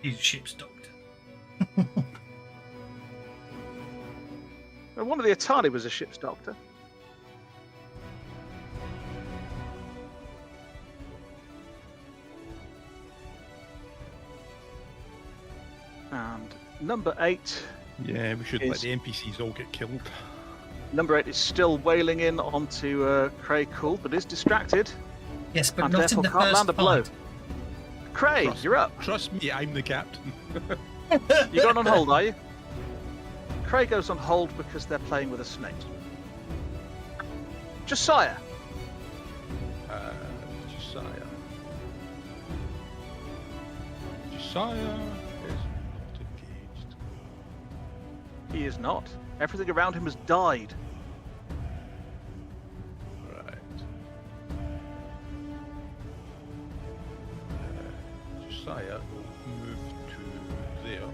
He's a ship's doctor. Well, one of the Atani was a ship's doctor. And number 8. Yeah, we should let the NPCs all get killed. Number 8 is still wailing in onto Cray Cool, but is distracted. Yes, but and not in therefore the can't first land a blow. fight. Cray, you're up. Trust me, I'm the captain. You're going on hold, are you? Cray goes on hold because they're playing with a snake. Josiah. Josiah. Josiah is not engaged. He is not. Everything around him has died. Right. Josiah will move to there.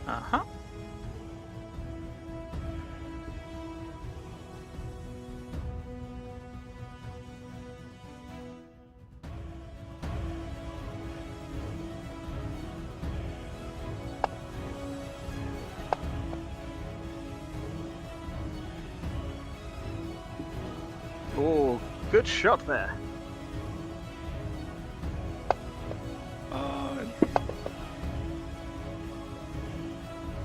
Uh-huh. Oh, good shot there.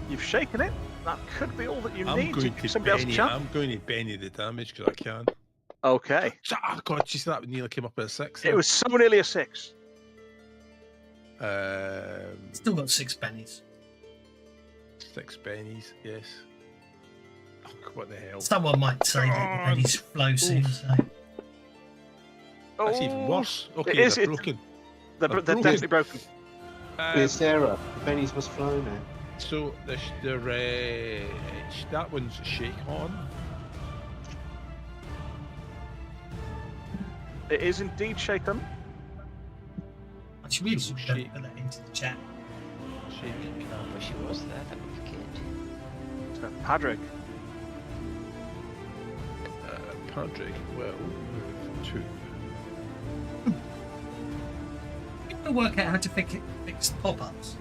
You've shaken it. That could be all that you need to give somebody else a chance. I'm going to Benny the damage because I can. Okay. Oh God, you see that nearly came up as a 6. It was so nearly a 6. Still got 6 pennies. 6 pennies, yes. Oh, what the hell? Someone might say that the pennies flow soon. So. That's even worse. Okay, is, they're broken. They're definitely broken. Hey, Sarah, the pennies must flow now. So that one's a shake on. It is indeed shaken. Actually, we should put that into the chat. Shake. I wish he was there. That would be good. So, Padraig. Padraig will move to. You can work out how to fix pop-ups.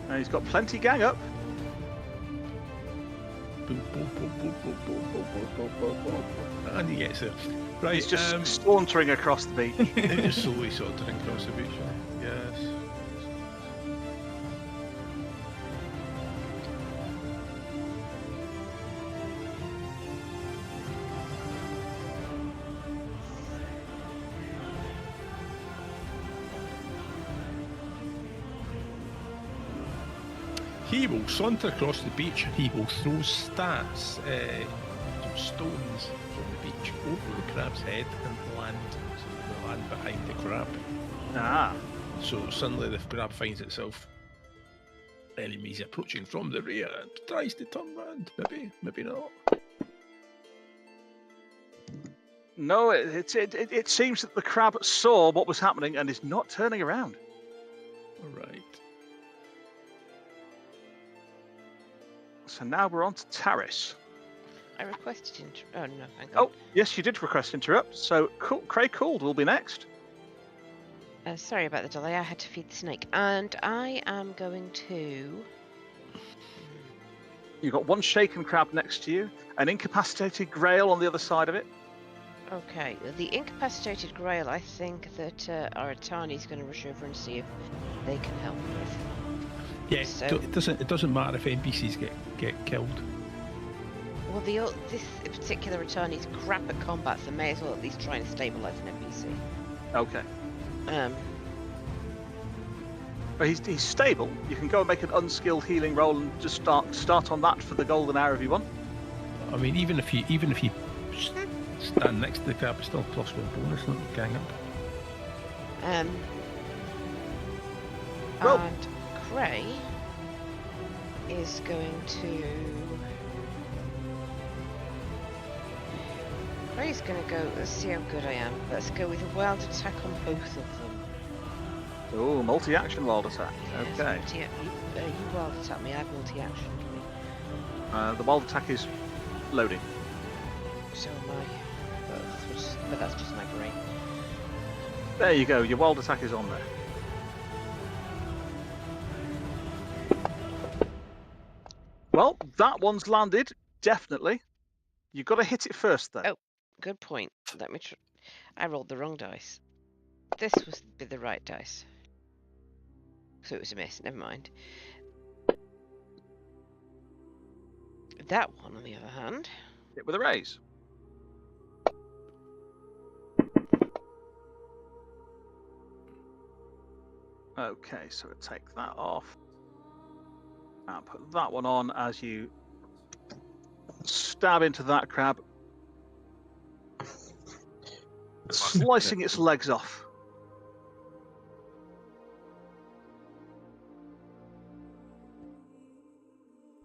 And he's got plenty gang up. And he gets it. Right, He's just sauntering across the beach. They're just slowly sauntering across the beach. Yes. He will saunter across the beach and he will throw stats, some stones from the beach over the crab's head and land. So they land behind the crab. Ah. So suddenly the crab finds itself enemies approaching from the rear and tries to turn round. Maybe not. No, it seems that the crab saw what was happening and is not turning around. All right. So now we're on to Taris. I requested oh no, thank God. Oh, yes, you did request interrupt. So Cray Cooled will be next. Sorry about the delay. I had to feed the snake, and I am going to. You've got one shaken crab next to you, an incapacitated grail on the other side of it. Okay, the incapacitated grail. I think that our Atani is going to rush over and see if they can help with. Yeah, So- it doesn't matter if NPCs get killed. Well, this particular Atani is crap at combat, so may as well at least try and stabilise an NPC. Okay. Um, But he's stable. You can go and make an unskilled healing roll and just start on that for the golden hour if you want. I mean, even if you stand next to the crab, it's still +1 bonus, not gang up. Well- and Cray is going to. Cray's going to go. Let's see how good I am. Let's go with a wild attack on both of them. Oh, multi-action wild attack. Yes, Okay. you wild attack me. I have multi-action. The wild attack is loading. So am I. But that's just my brain. There you go. Your wild attack is on there. Well, that one's landed. Definitely. You've got to hit it first, though. Oh. Good point. Let me try. I rolled the wrong dice. This was the right dice. So it was a miss. Never mind. That one, on the other hand. Hit with a raise. Okay, so we'll take that off. And put that one on as you stab into that crab, slicing its legs off.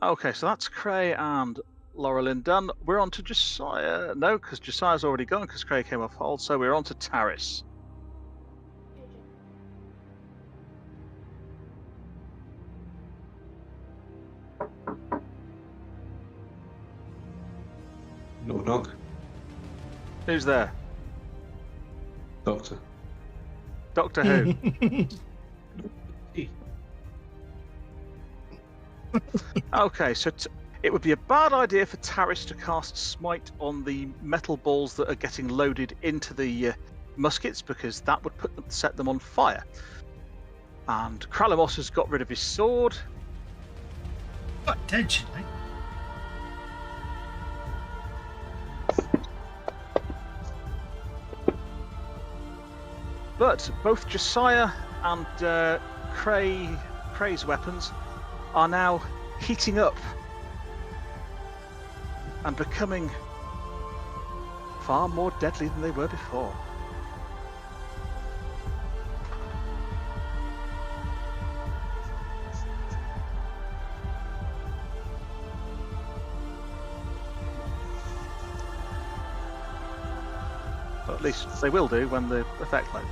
Okay, so that's Cray and Laurelin done. We're on to Josiah. No, because Josiah's already gone because Cray came off hold. So we're on to Taris. Knock knock. Who's there? Doctor. Doctor Who? Okay, so it would be a bad idea for Taris to cast Smite on the metal balls that are getting loaded into the muskets, because that would set them on fire. And Kralamos has got rid of his sword. But intentionally. But both Josiah and Cray's weapons are now heating up and becoming far more deadly than they were before. Or at least they will do when the effect loads.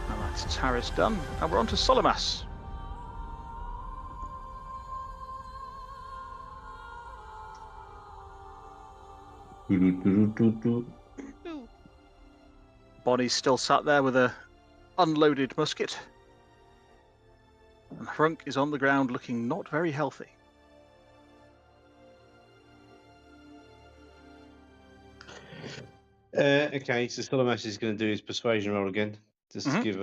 And that's Taris done. And we're on to Solimas. Bonnie's still sat there with a unloaded musket. And Hrunk is on the ground looking not very healthy. Okay, so Solomash is going to do his persuasion roll again. Just to give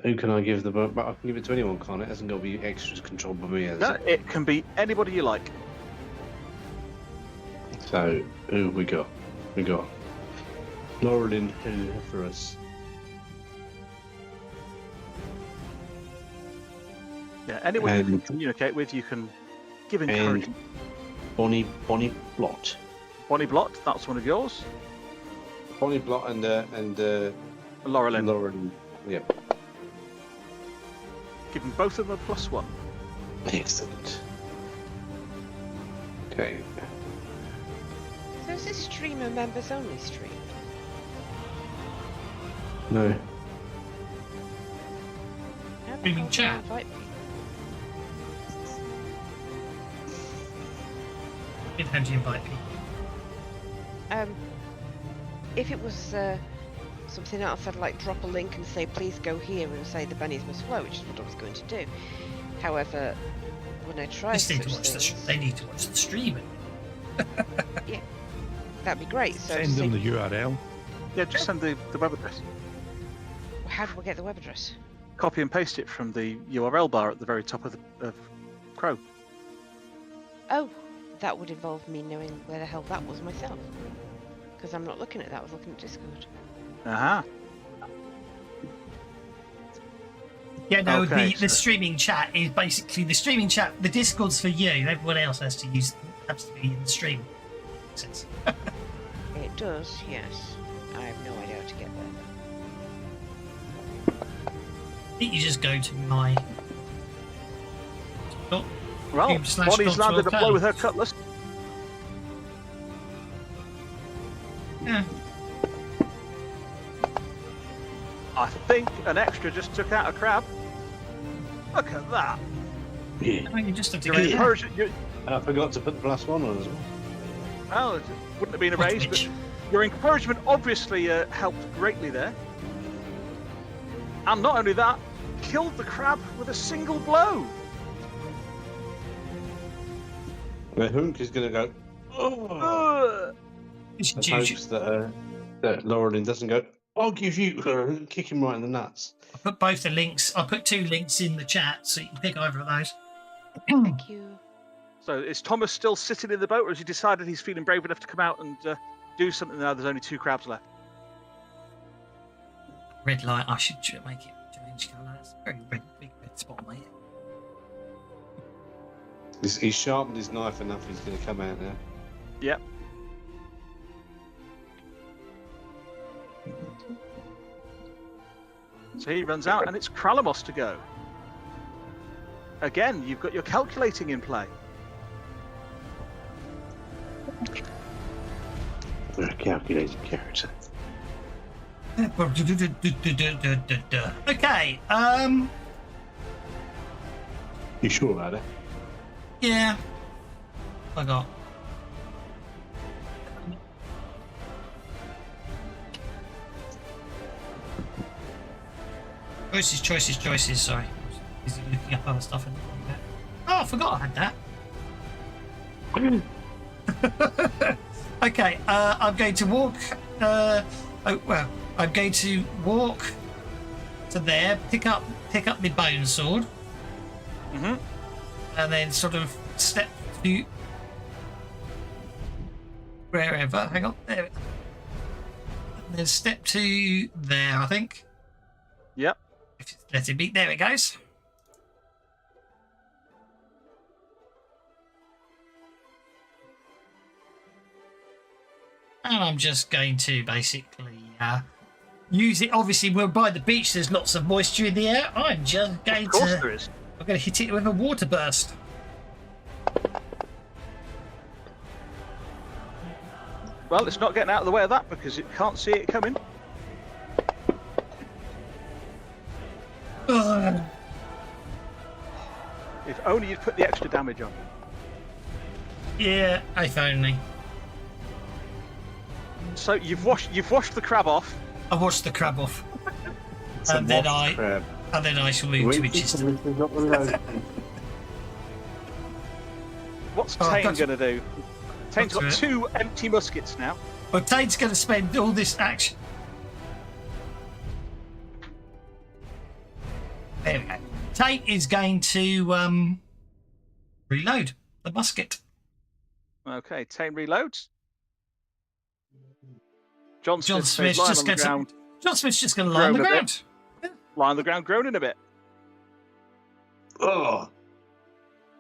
who can I give the book? But I can give it to anyone, can't it? It hasn't got to be extras controlled by me. No, it can be anybody you like. So who have we got? We got Laurelin, who for us? Yeah, anyone you can communicate with, you can give encouragement. Bonnie Blot. Bonnie Blot, that's one of yours. Bonnie Blot and Laurelin. Laurelin. Yep. Give them both of them a +1. Excellent. Okay. So is this stream a members only stream? No. How the Streaming hell do I chat. invite people? How do you invite people? If it was something else, I'd like drop a link and say please go here and say the bunnies must flow, which is what I was going to do. However, when I tried They need to such watch things, they need to watch the streaming. yeah, that'd be great. So Send them the URL. Yeah, just send the web address. how do I get the web address? Copy and paste it from the URL bar at the very top of Crow. Oh, that would involve me knowing where the hell that was myself. Because I'm not looking at that, I was looking at Discord. Uh-huh. Yeah, no, Okay, the so- streaming chat is basically the streaming chat. The Discord's for you. Everyone else has to be in the stream. Makes sense. It does, yes. I have no idea how to get there. I think you just go to my. Oh, Well, YouTube / Bonnie's landed a Dot12 blow with her cutlass. Yeah. I think an extra just took out a crab. Look at that. Yeah. Oh, you just have to Your go there. encouragement, And I forgot to put the last one on as well. well, it wouldn't have been a raise, but Which- your encouragement obviously helped greatly there. And not only that, killed the crab with a single blow. The hunk is going to go, oh, Ugh. It's and due- hopes that Laurelin doesn't go, I'll give you, kick him right in the nuts. I put both the links. I put 2 links in the chat, so you can pick either of those. Thank you. So is Thomas still sitting in the boat, or has he decided he's feeling brave enough to come out and do something now? There's only 2 crabs left. Red light. I should make it change colour. It's a very big red spot, mate. He's sharpened his knife enough, he's going to come out now. Yep. So he runs out, and it's Kralamos to go. Again, you've got your calculating in play. We're a calculated character. Okay. You sure about it? Yeah. I got. Choices. Sorry. Is he looking up other stuff? Oh, I forgot I had that. Okay. I'm going to walk. I'm going to walk to there. Pick up my bone sword. Mm-hmm. And then sort of step to wherever. Hang on, there. And then step to there, I think. Yep. Let it be. There it goes. And I'm just going to basically use it. Obviously, we're by the beach. There's lots of moisture in the air. I'm just going Of course to. there is. I'm going to hit it with a water burst. Well, it's not getting out of the way of that because it can't see it coming. Ugh. If only you'd put the extra damage on. Yeah, if only. So you've washed the crab off. I washed the crab off, It's a and then washed crab. I shall move to Winchester. What's Oh, Tane that's- going to do? Tane's got that's 2 empty muskets now. Well, Tate's going to spend all this action. There we go. Tate is going to reload the musket. Okay, Tane reloads. John John Smith's Smith's lying just on the gets ground, John Smith's just going to lie on the Groan a ground. lying on the ground, groaning a bit. Oh,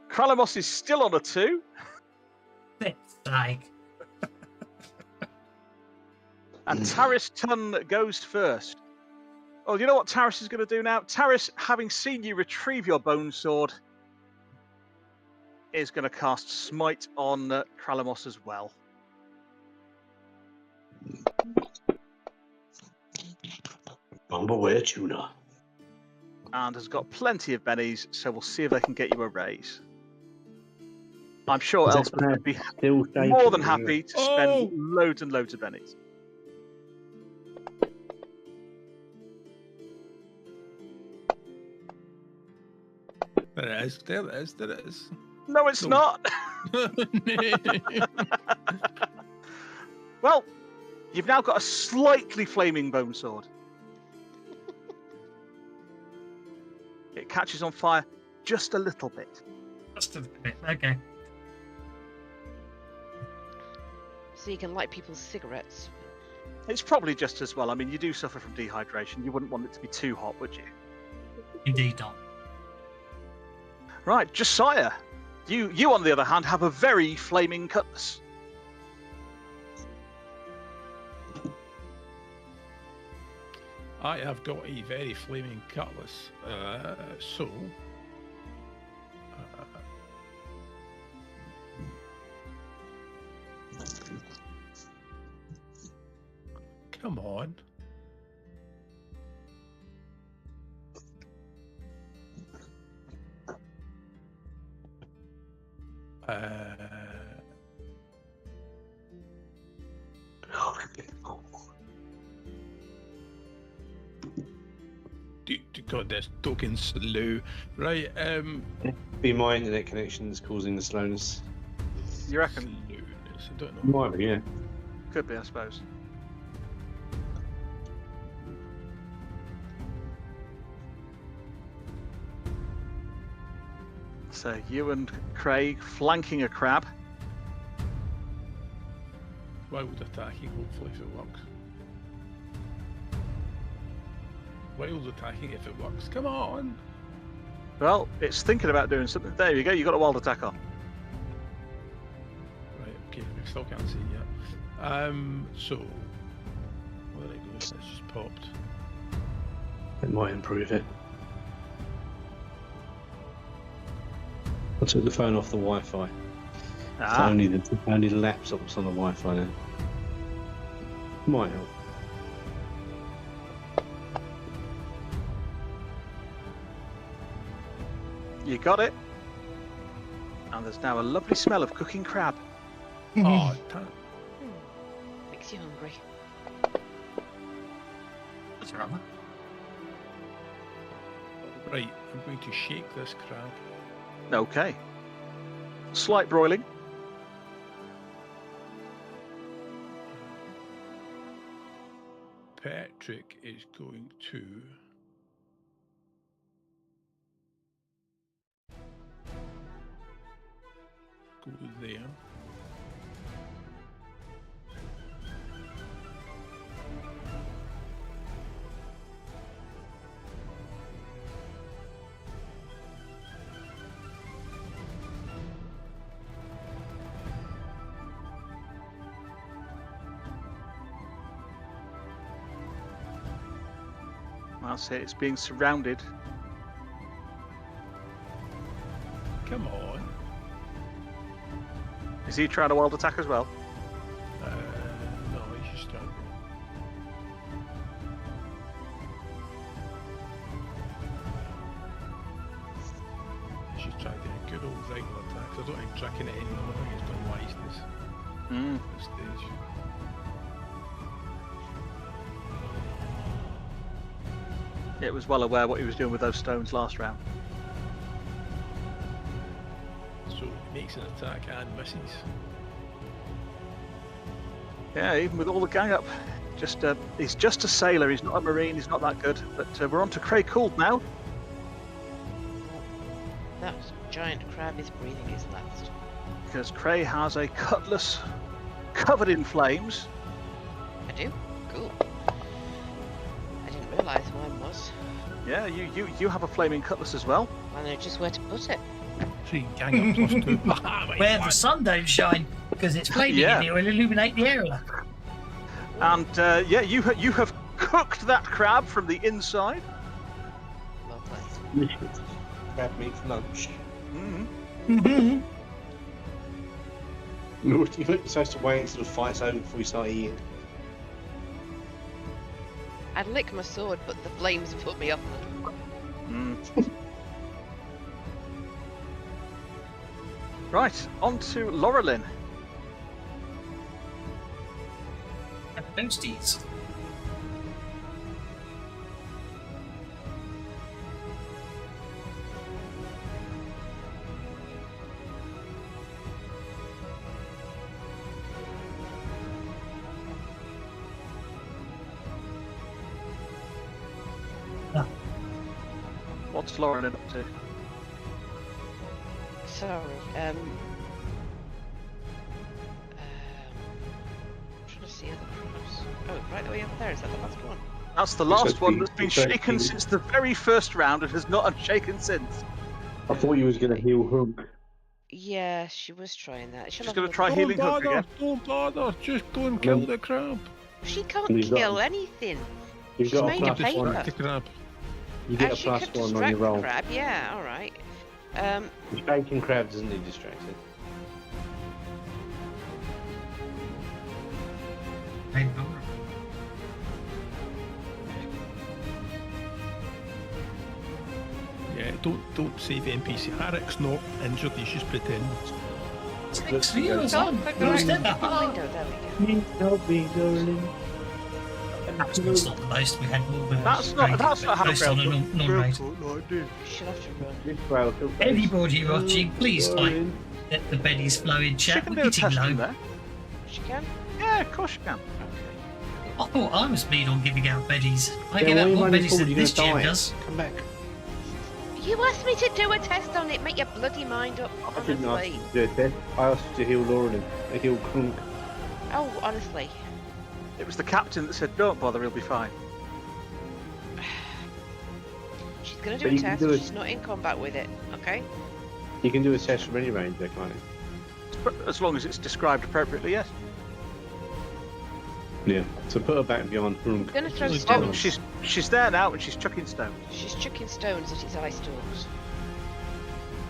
Kralamos is still on a 2. It's like, And Taris Tun goes first. Oh, you know what Taris is going to do now? Taris, having seen you retrieve your bone sword, is going to cast Smite on Kralamos as well. Bumbleware tuna. And has got plenty of bennies, so we'll see if they can get you a raise. I'm sure Is it Elspeth would be Still more than shaking, happy to Oh! spend loads and loads of bennies. There it is. There it is. There it is. No, it's Oh. not. Well, you've now got a slightly flaming bone sword. It catches on fire just a little bit. just a bit. Okay. So you can light people's cigarettes. It's probably just as well. I mean, you do suffer from dehydration. You wouldn't want it to be too hot, would you? Indeed not. Right, Josiah. You on the other hand, have a very flaming cutlass. I have got a very flaming cutlass. So. Come on. God, this token slow. Right, Be my internet connection that's causing the slowness. You reckon? slowness, I don't know. Might be, yeah. Could be, I suppose. So you and Craig flanking a crab. Wild attacking, hopefully if it works. Wild attacking if it works. Come on! Well, it's thinking about doing something. There you go. You got a wild attack on. Right, okay, I still can't see yet. So where did it go? It's just popped. It might improve it. I took the phone off the Wi-Fi. Ah, Only the laptop's on the Wi-Fi now. Might help. you got it. And there's now a lovely smell of cooking crab. Oh, damn. Makes you hungry. What's wrong? Right, I'm going to shake this crab. Okay. Slight broiling. Patrick is going to go there. That's it. It's being surrounded. Come on. Is he trying to wild attack as well? No, he's just trying. He's just trying to do a good old regular attacks. I don't think tracking it anymore. I think it's got wiseness Mm. at this stage. It was well aware what he was doing with those stones last round. So he makes an attack and misses. Yeah, even with all the gang up. He's just a sailor. He's not a marine. He's not that good. But we're on to Craig Gould now. That giant crab is breathing his last. Because Cray has a cutlass covered in flames. I do? Cool. I didn't realise mine was. Yeah, you have a flaming cutlass as well. I know just where to put it. So you gang up +2. Where the sun don't shine, because it's flaming Yeah. and it will illuminate the area. And yeah, you have cooked that crab from the inside. Lovely. Crab meat for lunch. Mm. Mm-hmm. You're supposed to wait until the fight's over before you start eating. I'd lick my sword, but the flames put me off. Mm. Right, on to Laurelyn. Toasties. What's Laurelyn up to? Sorry. Oh, right the way over there. Is that the last one? That's the Looks last like one the- that's been looks like shaken the- since the very first round and has not unshaken since. I thought you was going to heal Hunk. Yeah, she was trying that. She'll She's have gonna another try go. healing Don't Hook bother, again. don't bother. Just go and kill No. the crab. She can't You've got- kill anything. You've She's got made a of plus paper. one. Distract the crab. You get a She plus could 1 on distract your the roll. crab. Yeah, all right. The shaking crab doesn't need distracted. Made vulnerable. Yeah, don't save NPC. Harrick's not injured, he's just pretending. Six heals Oh, on. click Who's right dead? in the Ah. window. There we go. Please help me, darling. That's not the most. We had more than That's not how based on a Grail non-raid. She'll have to run. This rail took place. Anybody watching, please type Darling. let the beddies flow in She chat. can We're do a getting test from low. there. She can. Yeah, of course you can. I thought I was speed on giving out beddies. I Then give why out are you more running beddies forward? than You're this gonna GM die. does. Come back. You asked me to do a test on it. Make your bloody mind up. I didn't ask Honestly. you to do a test. I asked you to heal Lauren and heal Crunk. Oh, honestly. It was the captain that said, "Don't bother, he'll be fine." She's gonna do But a you can test. do it. She's not in combat with it. Okay. You can do a test from any range, there, can't you? As long as it's described appropriately, yes. Yeah. So put her back behind Crunk. Gonna throw Really Oh, stones. she's there now and she's chucking stones. She's chucking stones at his ice storms.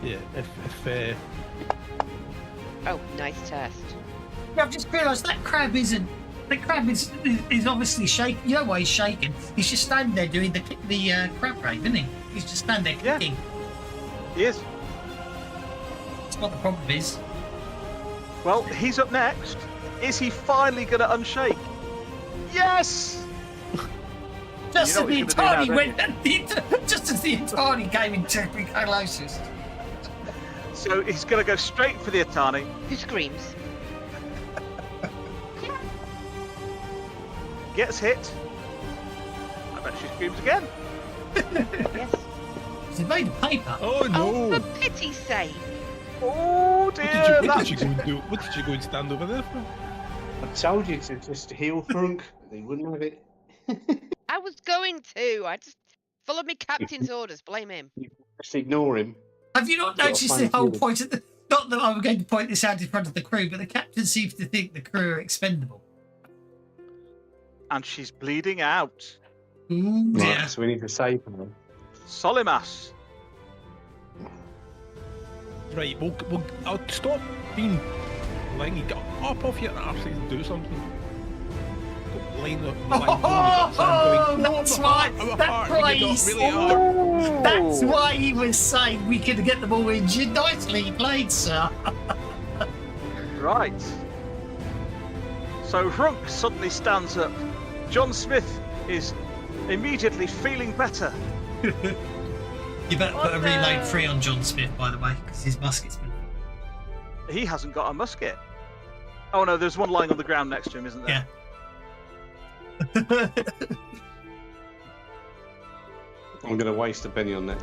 Yeah, if Oh, nice test. Yeah, I've just realised that crab isn't. The crab is obviously shaking. You know why he's shaking? He's just standing there doing the crab raid, isn't he? He's just standing there Yeah. clicking. He is. That's what the problem is. Well, he's up next. Is he finally going to unshake? Yes! Just You know as the what he's gonna do Atari now, went, just as the Atari came into closest. So he's going to go straight for the Atani. Who screams? Gets hit. I bet she screams again. Yes. It's made of paper. oh no! Oh, for pity's sake. Oh what, dear. did you go and do? What did you go and stand over there for? I told you to just heal Crunk. They wouldn't have it. I was going to. I just followed me captain's orders. Blame him. Just ignore him. Have you not Got a noticed funny the whole feeling. point of the? Not that I'm going to point this out in front of the crew, but the captain seems to think the crew are expendable. And she's bleeding out. Ooh, dear. Right, so we need to save her. Solimas. Right, we'll I'll stop being lying. Get up off your arse and do something. Don't line up. Oh, that's why. That's why he's. Really hard. That's why he was saying we could get them all injured. Nicely played, sir. Right. So Hrunk suddenly stands up. John Smith is immediately feeling better. You better put a reload free on John Smith, by the way, because his musket's been. He hasn't got a musket. Oh no, there's one lying on the ground next to him, isn't there? Yeah. I'm going to waste a penny on that.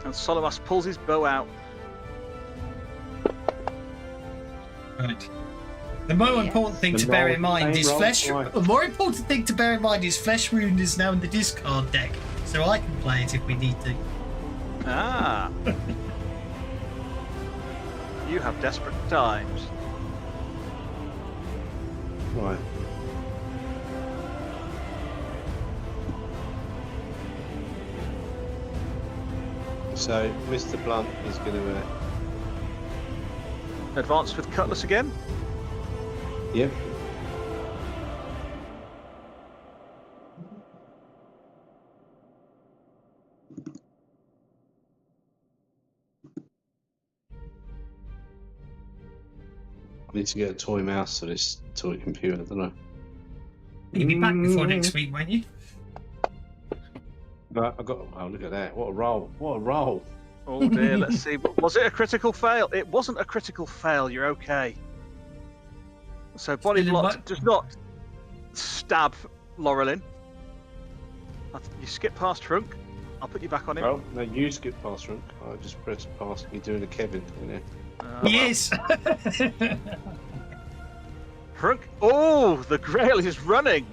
And Solimas pulls his bow out. Right. The more important thing to The bear roll- in mind same is roll flesh. twice. The more important thing to bear in mind is flesh wound is now in the discard deck, so I can play it if we need to. Ah. You have desperate times. Right. So, Mr. Blunt is going to... Advance with Cutlass again. Yep. I need to get a toy mouse for this toy computer, don't I? You'll be back before next week, won't you? But I got... Oh, look at that. What a roll. What a roll. Oh dear, let's see. Was it a critical fail? It wasn't a critical fail, you're okay. So body Still in block what? does not stab Laurelin. You skip past Hrunk. I'll put you back on him. Well, no, you skip past Runk. I just press past. You're doing a Kevin, you know. Yes. Hrunk. Oh, the Grail is running.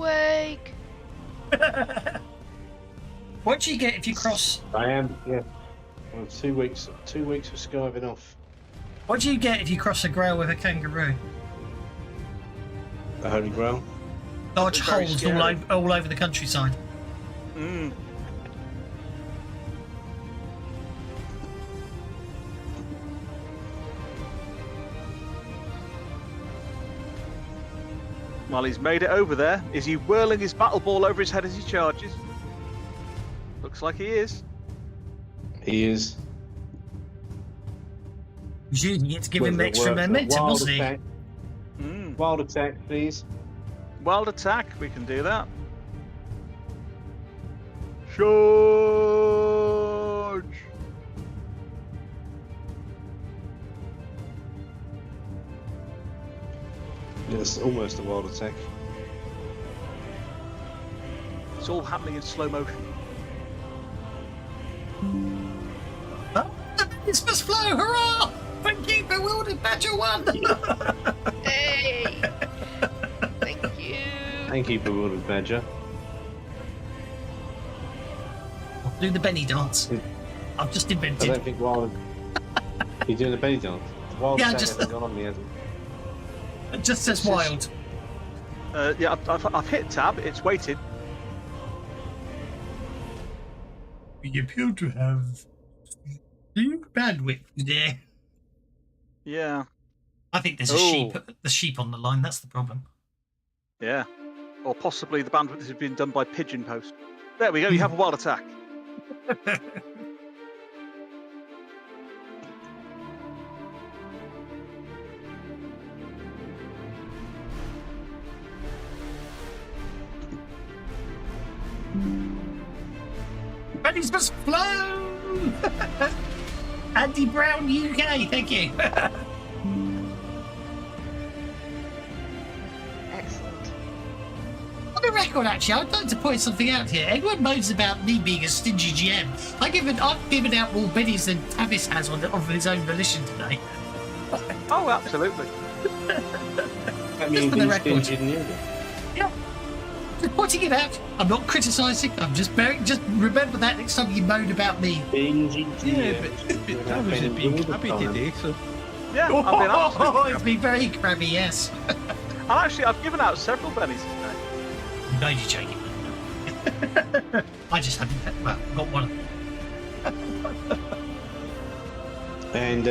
Earthquake! What do you get if you cross? I am, yeah. Well, 2 weeks of skiving off. What do you get if you cross a grail with a kangaroo? The Holy Grail. Large Very holes scary. all over the countryside. Mm. Well, he's made it over there. Is he whirling his battle ball over his head as he charges? Looks like he is. He is. You get to give him Whether it extra works, a momentum, wild wasn't he? attack. Mm. Wild attack, please. Wild attack, we can do that. Charge! Yes, almost a wild attack. It's all happening in slow motion. Oh, this must flow! Hurrah! Thank you, Bewildered Badger 1! Hey! Thank you! Thank you, Bewildered Badger. I'll do the Benny dance. I've just I invented. don't think wild. You're doing a belly dance. Wild Yeah, attack just- hasn't gone on me, has it? It just says wild. Yeah, I've hit tab. It's waited. We appear to have bandwidth there. Yeah, I think there's Oh. the sheep on the line. That's the problem. yeah. Or possibly the bandwidth has been done by pigeon post. There we go. You have a wild attack. Benny's must flow! Andy Brown UK, thank you. Excellent. On the record, actually, I'd like to point something out here. Everyone moans about me being a stingy GM. I've given out more Bennies than Tavis has of his own volition today. Oh, absolutely. That means for the he's record. stingy than you. Yeah. Just pointing it out. I'm not criticising. I'm just remember that next time you moan about me. Stingy. Yeah, but that was just being crabby today, so. Yeah, I've been absolutely. It's been very crabby, yes. And actually, I've given out several bennies today. No, you're joking. I just haven't. Well, got one. And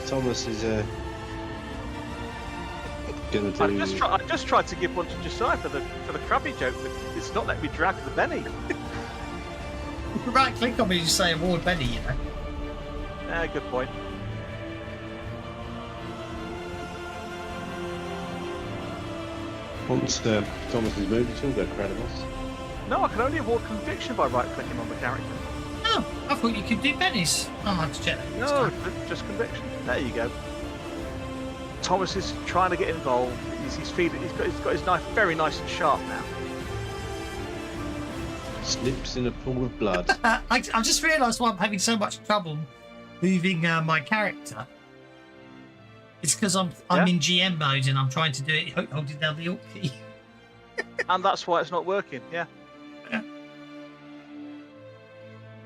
Thomas is going to do. I just tried to give one to Josiah for the crabby joke, but it's not let me drag the Benny. Right, click on me and say award Benny, you know. Good point. Once Thomas is moved, he'll go credibles. No, I can only award conviction by right-clicking on the character. Oh, I thought you could do Benny's. I'll have to check that next No, time. just conviction. There you go. Thomas is trying to get involved. He's feeling. He's got his knife very nice and sharp now. Slips in a pool of blood. I've just realised why I'm having so much trouble moving my character. It's because I'm in GM mode and I'm trying to do it holding down the Alt key. And that's why it's not working. Yeah.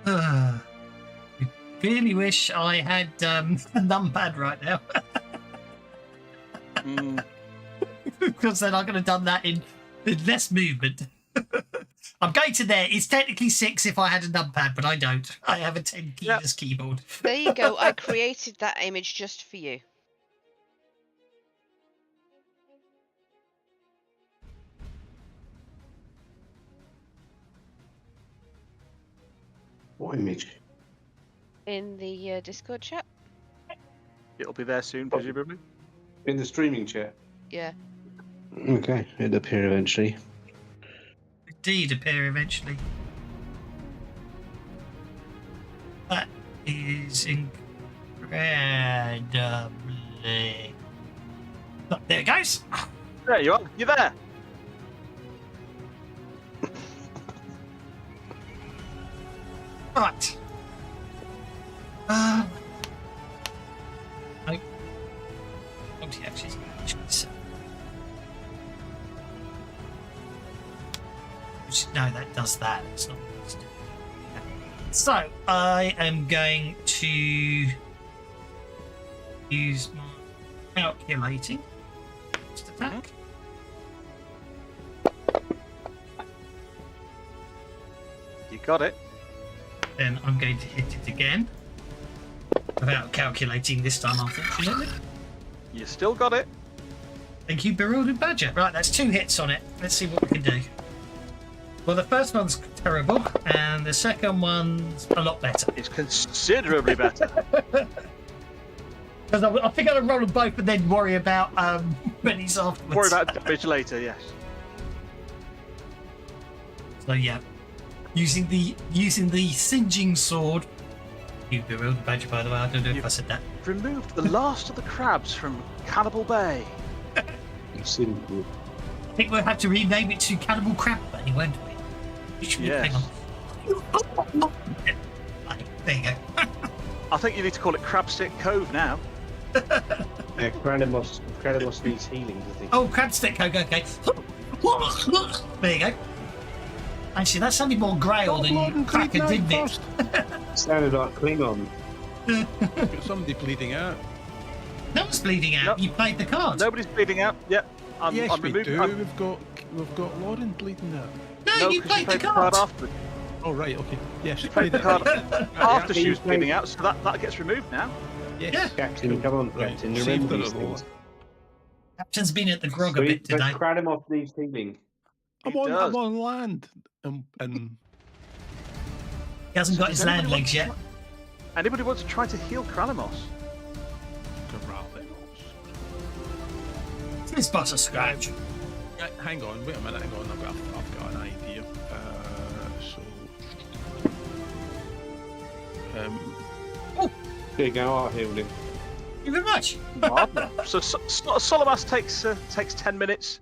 I really wish I had a numpad right now. Because then I could have done that in less movement. I'm going to there. It's technically 6 if I had a numpad, but I don't. I have a 10 keyless keyboard. There you go. I created that image just for you. What image? In the Discord chat. It'll be there soon, presumably. In the streaming chat. Yeah. Okay, it'll appear eventually. Indeed, appear eventually. That is incredibly. Oh, there it goes. There you are. You're there. Right. Actually, No, that does that. It's not. So I am going to use my calculating first attack. You got it. Then I'm going to hit it again without calculating this time, unfortunately. You still got it. Thank you, Bewildered Badger. Right, that's 2 hits on it. Let's see what we can do. Well, the first one's terrible, and the second one's a lot better. It's considerably better. Because I think I'll roll them both and then worry about pennies afterwards. Worry about damage later, yes. So yeah, using the singeing sword. You Bewildered Badger, by the way. I don't know if I said that. Removed the last of the crabs from Cannibal Bay. Simple. I think we'll have to rename it to Cannibal Crab Bay, won't we? Yes. Hang on. There you go. I think you need to call it Crabstick Cove now. Yeah, Cranimos needs healing, I think. Oh, Crabstick Cove, okay. There you go. Actually, that sounded more Grail than Cracker, didn't it? Sounded like Klingon. Got somebody bleeding out. No one's bleeding out. Nope. You played the card. Nobody's bleeding out. Yep. Yes, I'm we removing. do. We've got Lauren bleeding out. No, No, you 'cause played the card. after. Oh right, okay. Yes, She played the it. card after Yeah, she was you played- bleeding out, so that gets removed now. Yes. Yeah. Captain, come on, Right, Captain. saved Remember it these all. things. Captain's been at the grog a bit today. Cranimos needs healing. I'm He on. does. I'm on land, and He hasn't got Does his land anybody legs yet. want Anybody want to try to heal Cranimos? It's but a scratch. Hang on, wait a minute. Hang on, I've got an idea. There you go, I healed him. Thank you very much. So Solomas takes 10 minutes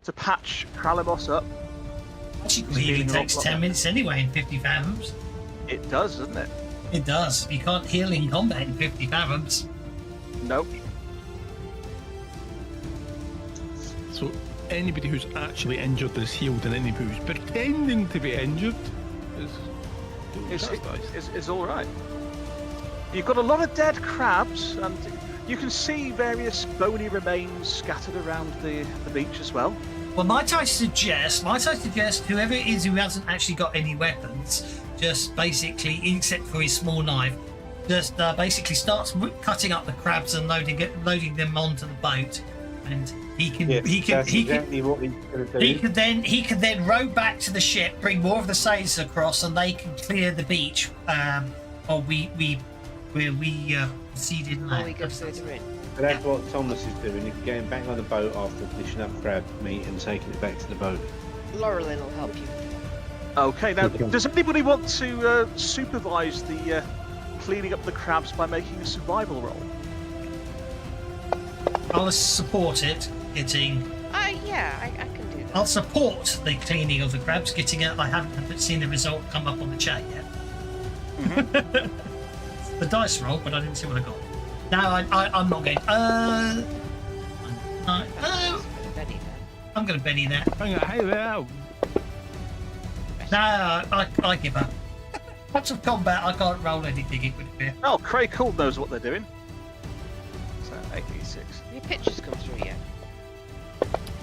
to patch Cranimos up. Actually, It's healing healing a takes lot 10 minutes anyway in 50 fathoms. It does, doesn't it? It does. You can't heal in combat in 50 fathoms. Nope. So anybody who's actually injured is healed, and anybody who's pretending to be injured is chastised. It's all right. You've got a lot of dead crabs, and you can see various bony remains scattered around the beach as well. Well, might I suggest whoever it is who hasn't actually got any weapons, just basically, except for his small knife, just basically starts cutting up the crabs and loading them onto the boat, and That's exactly what he's going to do. he could then row back to the ship, bring more of the sailors across, and they can clear the beach. Or we proceeded Or now. we go further in. But that's what Thomas is doing. He's going back on the boat after dishing up crab meat and taking it back to the boat. Laurelyn will help you. Okay, now, Okay. does anybody want to supervise the cleaning up the crabs by making a survival roll? I'll support it. Yeah, I can do that. I'll support the cleaning of the crabs. Getting out. I haven't seen the result come up on the chat yet. The dice roll, but I didn't see what I got. No, I'm not going. I'm going to Benny that. Hang on, hey there. No, I give up. Lots of combat, I can't roll anything. It would be. Oh, Craig Cool knows what they're doing. So 8d6. Your pictures come through yet?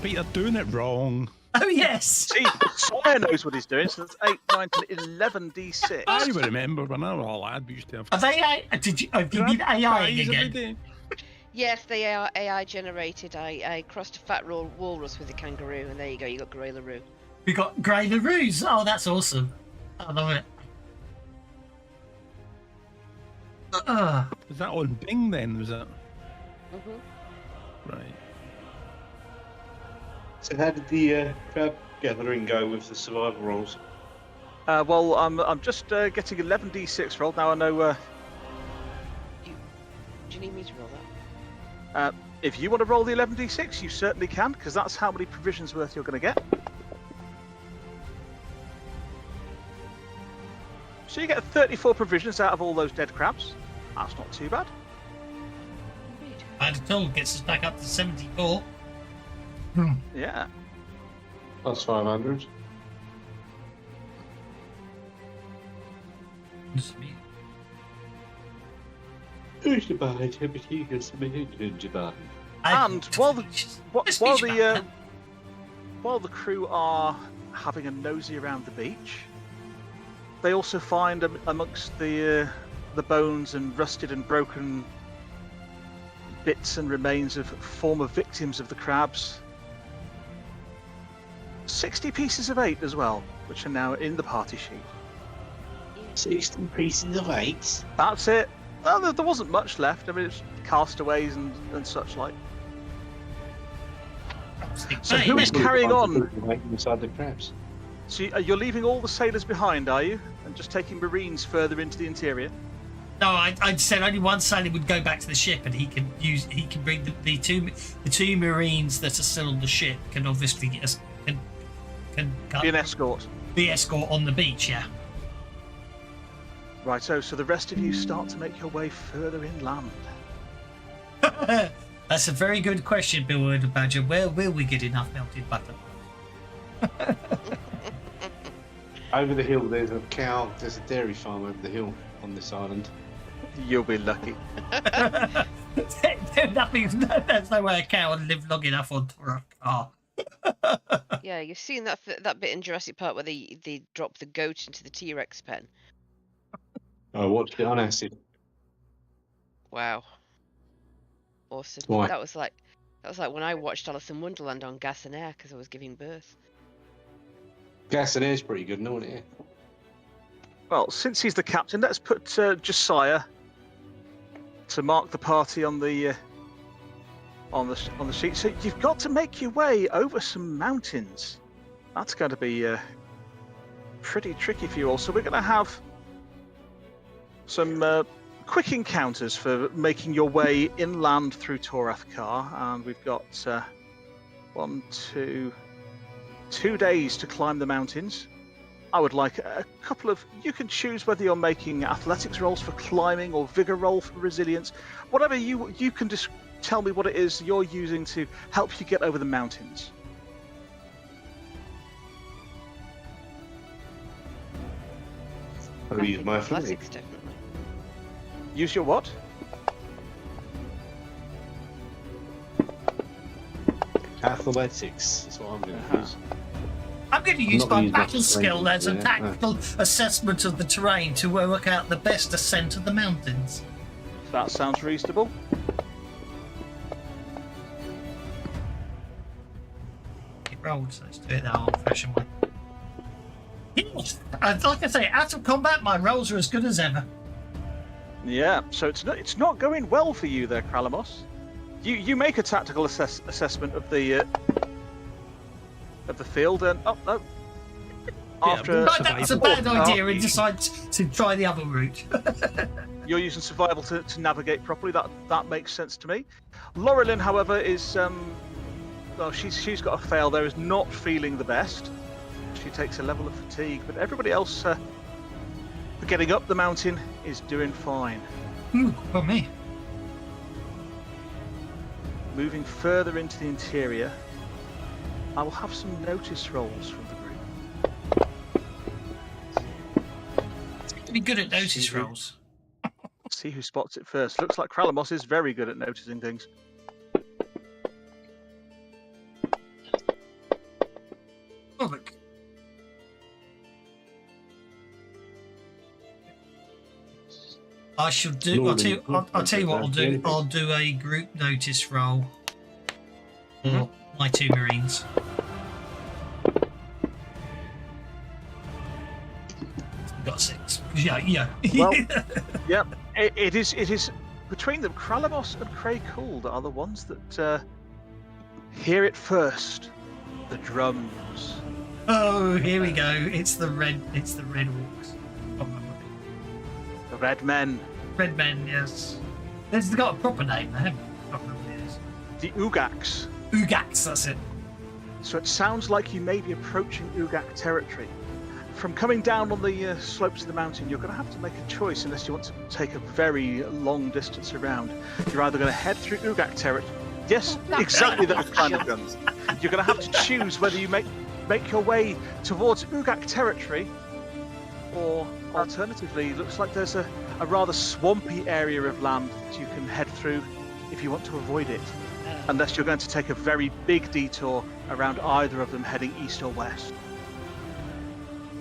Peter doing it wrong. Oh yes. See, Sawyer knows what he's doing, so that's 8, 9, 10, 11d6. I remember when I was a lad, we used to have. Are they? Did you need AI again? Yes, they are AI generated. I crossed a fat walrus with a kangaroo, and there you go. You got Grey LaRue. We got Grey LaRue's. Oh, that's awesome. I love it. Was that on Bing then? Was that right? So how did the crab gathering go with the survival rolls? Well, I'm just getting 11d6 rolled. Now I know Do you need me to roll that? if you want to roll the 11d6, you certainly can, because that's how many provisions worth you're going to get. So you get 34 provisions out of all those dead crabs. That's not too bad. Indeed. And at all gets us back up to 74. Yeah. Plus 500. And while the crew are having a nosy around the beach, they also find amongst the bones and rusted and broken bits and remains of former victims of the crabs 60 pieces of 8 as well, which are now in the party sheet. 60 pieces of 8? That's it. Well, there wasn't much left. I mean, it's castaways and such like. So who is carrying on? Inside the crabs. So you're leaving all the sailors behind, are you? And just taking marines further into the interior? No, I said only one sailor would go back to the ship, and he can bring the two marines that are still on the ship can obviously get us can be an escort. The escort on the beach, yeah. Right, so the rest of you start to make your way further inland. That's a very good question, Bill the Badger. Where will we get enough melted butter? Over the hill, there's a cow. There's a dairy farm over the hill on this island. You'll be lucky. There's no way a cow would live long enough on a car. Yeah, you've seen that bit in Jurassic Park where they drop the goat into the T-Rex pen. I watched it on acid. Wow. Awesome. Why? That was like when I watched Alice in Wonderland on gas and air because I was giving birth. Gas and air's pretty good, isn't it? Well, since he's the captain, let's put Josiah to mark the party on the sheet. So you've got to make your way over some mountains. That's going to be pretty tricky for you all. So we're going to have some quick encounters for making your way inland through Torathkar, and we've got 2 days to climb the mountains. I would like a couple of. You can choose whether you're making athletics rolls for climbing or vigor roll for resilience. Whatever you can just tell me what it is you're using to help you get over the mountains. I'll use my athletics, definitely. Use your what? Athletics. That's what I'm going to use. I'm going to use my battle skill as a yeah. tactical assessment of the terrain to work out the best ascent of the mountains. That sounds reasonable. It rolled, so let's do it the old-fashioned way. Yes, like I say, out of combat, my rolls are as good as ever. Yeah, so it's not going well for you there, Kralamos. You make a tactical assessment of the field, and after that's a bad idea, and decide to try the other route. You're using survival to navigate properly. That makes sense to me. Laurelyn, however, is well, she's got a fail there. Is not feeling the best. She takes a level of fatigue, but everybody else for getting up the mountain is doing fine. For me. Moving further into the interior, I will have some notice rolls from the group. Be good at notice rolls. See who spots it first. Looks like Kralamos is very good at noticing things. Oh, look. I shall do. I'll tell you what I'll do. I'll do a group notice roll for my two marines. Got 6. Yeah. Well, yeah. It is between them. Kralamos and Craig Cool are the ones that hear it first. The drums. Oh, here we go. It's the red orcs. The Red Men. Red Men, yes. They've got a proper name. They haven't got what it is. The Ugaks. Ugaks, that's it. So it sounds like you may be approaching Ugak territory. From coming down on the slopes of the mountain, you're going to have to make a choice unless you want to take a very long distance around. You're either going to head through Ugak territory. Yes, exactly that kind of guns. You're going to have to choose whether you make your way towards Ugak territory, or alternatively, looks like there's a rather swampy area of land that you can head through if you want to avoid it. Unless you're going to take a very big detour around either of them heading east or west.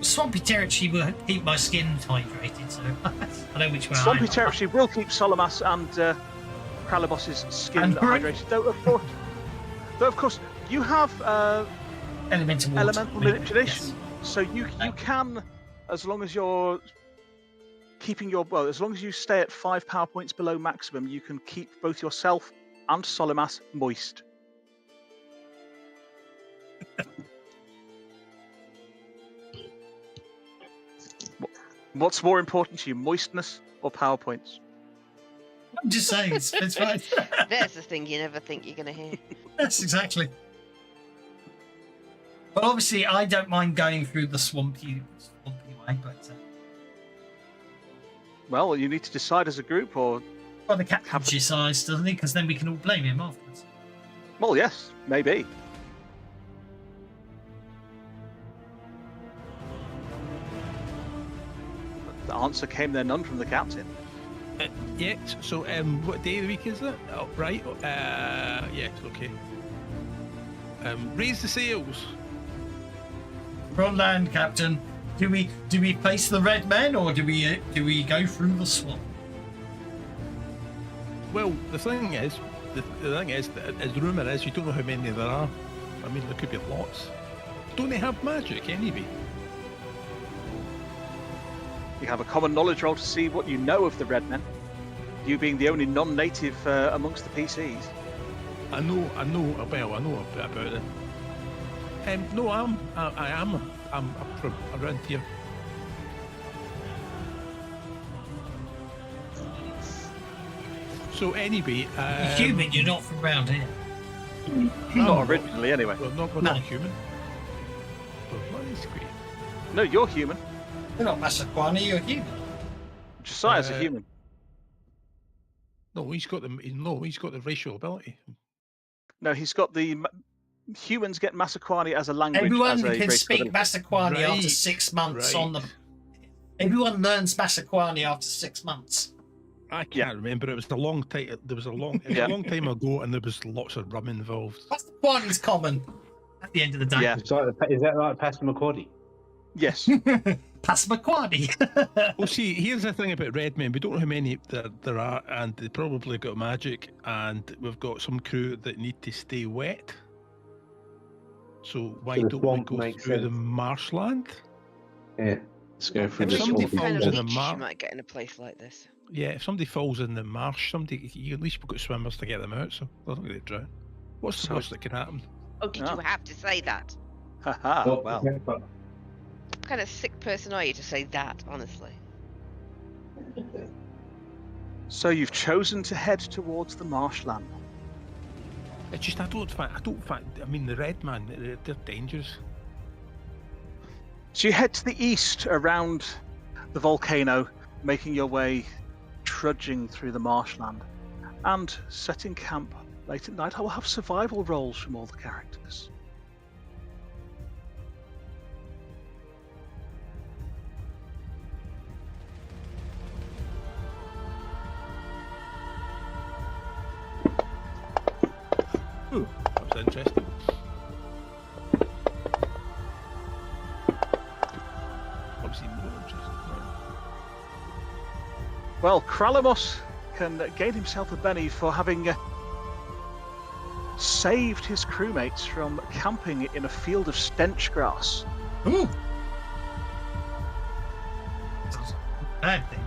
Swampy territory will keep my skin hydrated, so I know which way. Swampy territory will keep Solomas and Kralabos's skin And Bryn. hydrated. Though of course, you have Elemental water. elemental manipulation, Yes. so you can, as long as you're keeping your as long as you stay at 5 power points below maximum, you can keep both yourself and Solomas moist. What's more important to you, moistness or power points? I'm just saying, it's fine. There's the thing you never think you're going to hear. Yes, exactly. But obviously, I don't mind going through the swampy way, but Well, you need to decide as a group, or well, the captain decides, doesn't he? Because then we can all blame him afterwards. well, yes, maybe. The answer came there none from the captain. Yes. So, what day of the week is it? Oh, right. Yes. Okay. Raise the sails. We're on land, Captain. Do we face the red men, or do we go through the swamp? Well, the thing is, as rumour is, you don't know how many there are. I mean, there could be lots. Don't they have magic anyway? You have a common knowledge roll to see what you know of the Red Men. You being the only non-native amongst the PCs. I know a bit about it. No, I'm from around here. So anyway, Human, you're not from round here. Not originally, anyway. We're not No. human. We're not this great. No, you're human. You're not Massaquani, you're human. Josiah's a human. No, he's got the racial ability. No, he's got the... Humans get Massaquani as a language. Everyone as a can race speak ability. Massaquani after Right, 6 months right. on the. Everyone learns Massaquani after 6 months. I can't Yeah. remember. It was a long time. It was a long time ago, and there was lots of rum involved. Massaquani's common at the end of the day. Yeah. Is that like Passamaquoddy? Yes. Passamaquoddy. Well, see, here's the thing about red men. We don't know how many there are, and they probably got magic, and we've got some crew that need to stay wet. So why So the don't we swamp go makes through the sense. marshland? Yeah. Let's go through If the somebody swamp. Kind falls of in the leech mar- you might get in a place like this. Yeah, if somebody falls in the marsh, you at least we've got swimmers to get them out, so they're not going to drown. What's the So- worst that can happen? Oh, did Yeah. you have to say that? Haha, Well, well. What kind of sick person are you to say that, honestly? So you've chosen to head towards the marshland. It's just I mean, the red man, they're dangerous. So you head to the east around the volcano, making your way, trudging through the marshland, and setting camp late at night. I will have survival rolls from all the characters. Ooh, that was interesting. Obviously more interesting. Well, Kralamos can gain himself a Benny for having saved his crewmates from camping in a field of stench grass. Ooh. Sounds like a bad thing.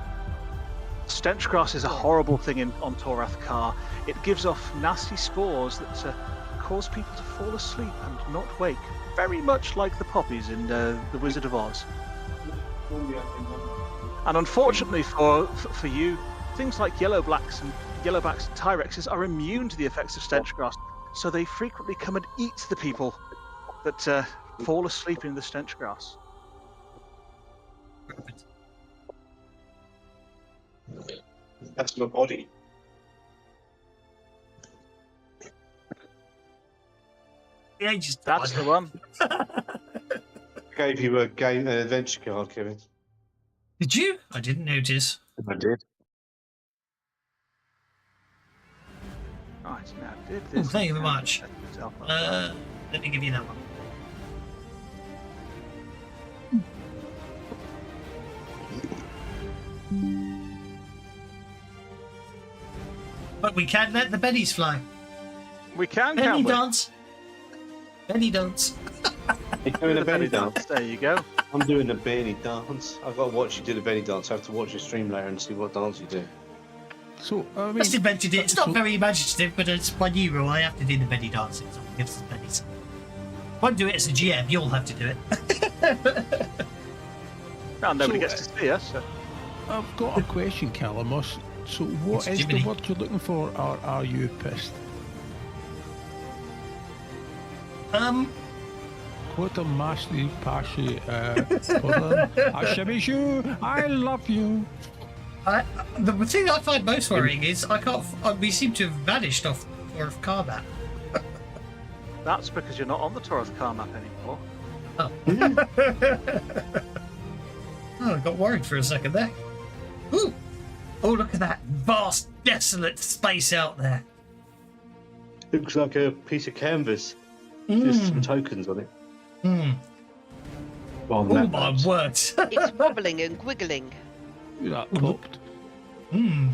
Stench grass is a horrible thing on Torath Kar. It gives off nasty spores that cause people to fall asleep and not wake, very much like the poppies in The Wizard of Oz. And unfortunately for you, things like yellowbacks and Tyrexes are immune to the effects of stench grass, so they frequently come and eat the people that fall asleep in the stench grass. That's my body. The ages That's the one. Gave you an adventure card, Kevin. Did you? I didn't notice. I did. Right, now did Oh, this. thank you very much. set itself up? Let me give you that one. But we can let the bennies fly. We can, Benny can't we? dance. Benny dance. You're doing a belly Belly dance. There you go. I'm doing a belly dance. I've got to watch you do the belly dance. I have to watch your stream later and see what dance you do. So I mean, Just invented it. It's not so- very imaginative, but it's my new rule. I have to do the belly dancing. So it gives us bennies. If I do it as a GM, you'll have to do it. Well, nobody So, gets to see us. So. I've got a question, Calamus. So what It's is Jiminy. the word you're looking for? Are you pissed? What a massive passion. I love you. The thing I find most worrying is I can't. We seem to have vanished off of car map. That's because you're not on the Toroth car map anymore. Oh. Oh, I got worried for a second there. Ooh. Oh, look at that vast, desolate space out there. Looks like a piece of canvas. Just some tokens on it. Hmm. Well, on Oh that my note. word. It's wobbling and wiggling. That popped. Hmm.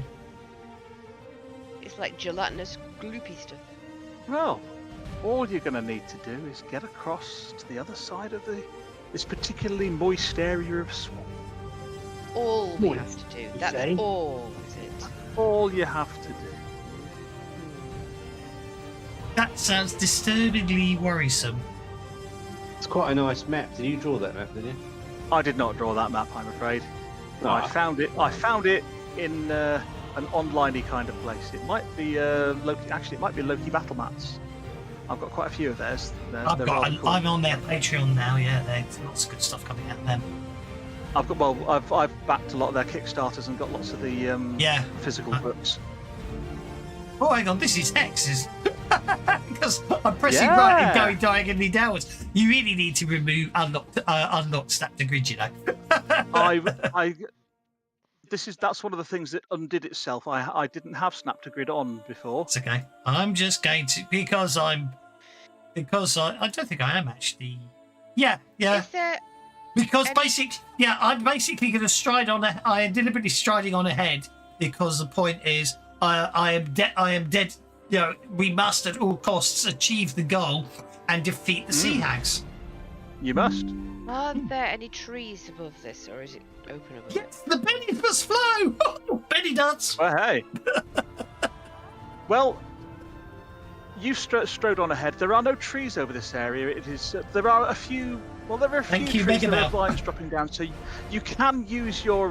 It's like gelatinous, gloopy stuff. Well, all you're going to need to do is get across to the other side of this particularly moist area of swamp. All we Moist, have to do. you That's say? all, is it? All you have to do. That sounds disturbingly worrisome. It's quite a nice map. Did you draw that map, did you? I did not draw that map, I'm afraid. I Ah. found it. I found it in an online-y kind of place. It might be Loki. Actually, it might be Loki Battle Mats. I've got quite a few of theirs. They're rather cool. I'm on their Patreon now. Yeah, there's lots of good stuff coming out of them. I've backed a lot of their Kickstarters and got lots of the Yeah. physical books. Oh, hang on. This is Hex's. Because I'm pressing Yeah. right and going diagonally downwards. You really need to remove unlock snap to grid, you know. That's one of the things that undid itself. I didn't have Snap to Grid on before. It's okay. I'm just going to because I don't think I am actually. Yeah. Is there... Because And- I'm basically going to stride on. I am deliberately striding on ahead because the point is, I am dead. You know, we must at all costs achieve the goal and defeat the Sea Hags. You must. Are there any trees above this, or is it open above it? Yes, the Benny must flow. Benny dance. Well, hey. Well, you strode on ahead. There are no trees over this area. It is. There are a few. Well, there are a few Thank you, trees. There are Megabell. vines dropping down, so you can use your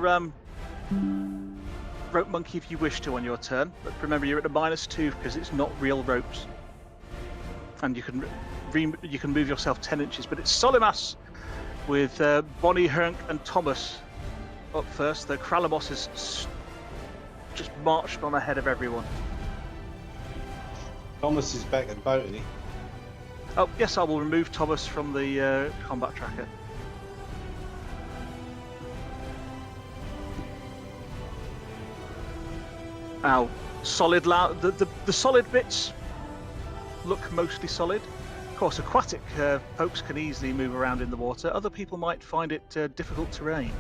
rope monkey if you wish to on your turn. But remember, you're at a -2 because it's not real ropes, and you can you can move yourself 10 inches. But it's Solimas with Bonnie, Hernk, and Thomas up first. The Kralamos has just marched on ahead of everyone. Thomas is back at the boat, isn't he? Oh, yes, I will remove Thomas from the combat tracker. Now, solid, the solid bits look mostly solid. Of course, aquatic folks can easily move around in the water. Other people might find it difficult terrain.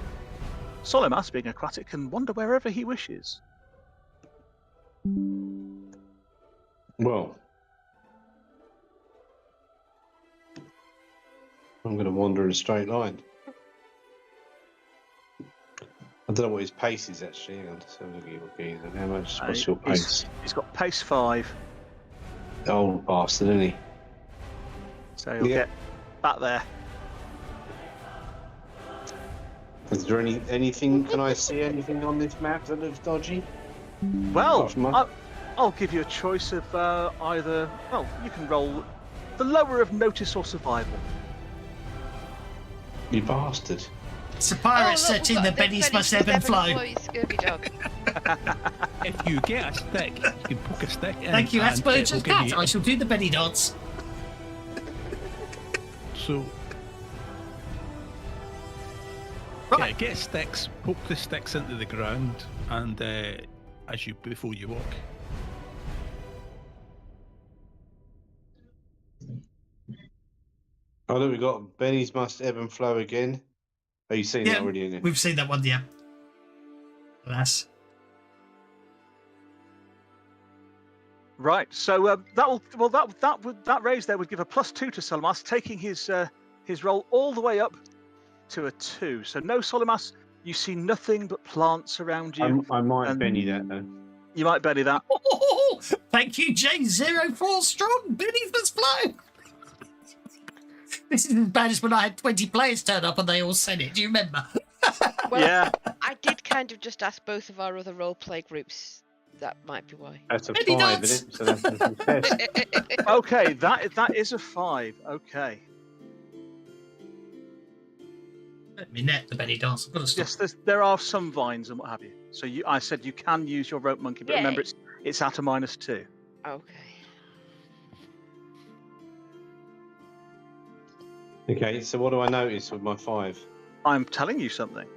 Solimas, being aquatic, can wander wherever he wishes. Well, I'm going to wander in a straight line. I don't know what his pace is actually. Hang on, let's have a look at your geezer. How much? What's your pace? He's got pace 5, Old bastard, isn't he? so he'll Yeah. get back there. Is there anything? Can I see anything on this map that looks dodgy? Well, Apart from I'll give you a choice of either. Well, you can roll the lower of notice or survival. You bastard! It's a pirate look, setting. we've The got Bennies must ebb and flow. Scurvy dog. If you get a stick, you can poke a stick in. Thank you, and it will Asperger's give cat. you- I shall do the Benny dance. So, Right. get sticks, poke the sticks into the ground, and before you walk. Oh, look, we've got Benny's must ebb and flow again. Oh, you've seen that already, haven't you? We've seen that one, yeah. Alas. Right. So that raise there would give a +2 to Solimas, taking his roll all the way up to a 2. So no Solimas. You see nothing but plants around you. I might and Benny that though. You might Benny that. Thank you, J04 Strong. Benny first flow. This is as bad as when I had 20 players turn up and they all said it. Do you remember? Well, Yeah. I did kind of just ask both of our other roleplay groups. That might be why. That's a Benny 5, does. isn't it? So that's a success. Okay, that is a 5. Okay. Let me net the Benny dance. I've got to stop. Yes, there are some vines and what have you. So I said you can use your rope monkey, but remember Yay. it's at a -2. Okay. Okay, so what do I notice with my 5? I'm telling you something.